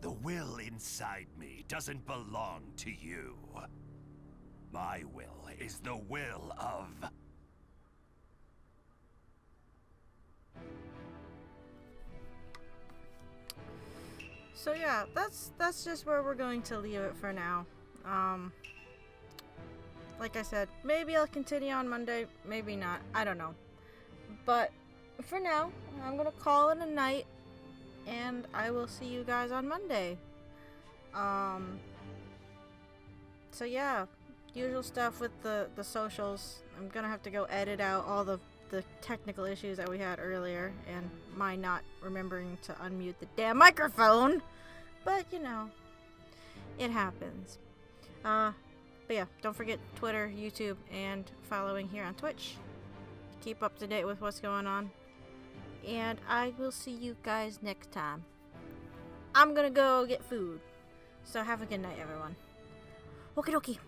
S11: The will inside me doesn't belong to you. My will is the will of...
S1: So yeah, that's just where we're going to leave it for now. Like I said, maybe I'll continue on Monday, maybe not. I don't know. But for now, I'm gonna call it a night, and I will see you guys on Monday. So yeah, usual stuff with the socials. I'm gonna have to go edit out all the technical issues that we had earlier, and my not remembering to unmute the damn microphone. But you know, it happens. But yeah, don't forget Twitter, YouTube, and following here on Twitch. Keep up to date with what's going on. And I will see you guys next time. I'm gonna go get food. So have a good night, everyone. Okie dokie.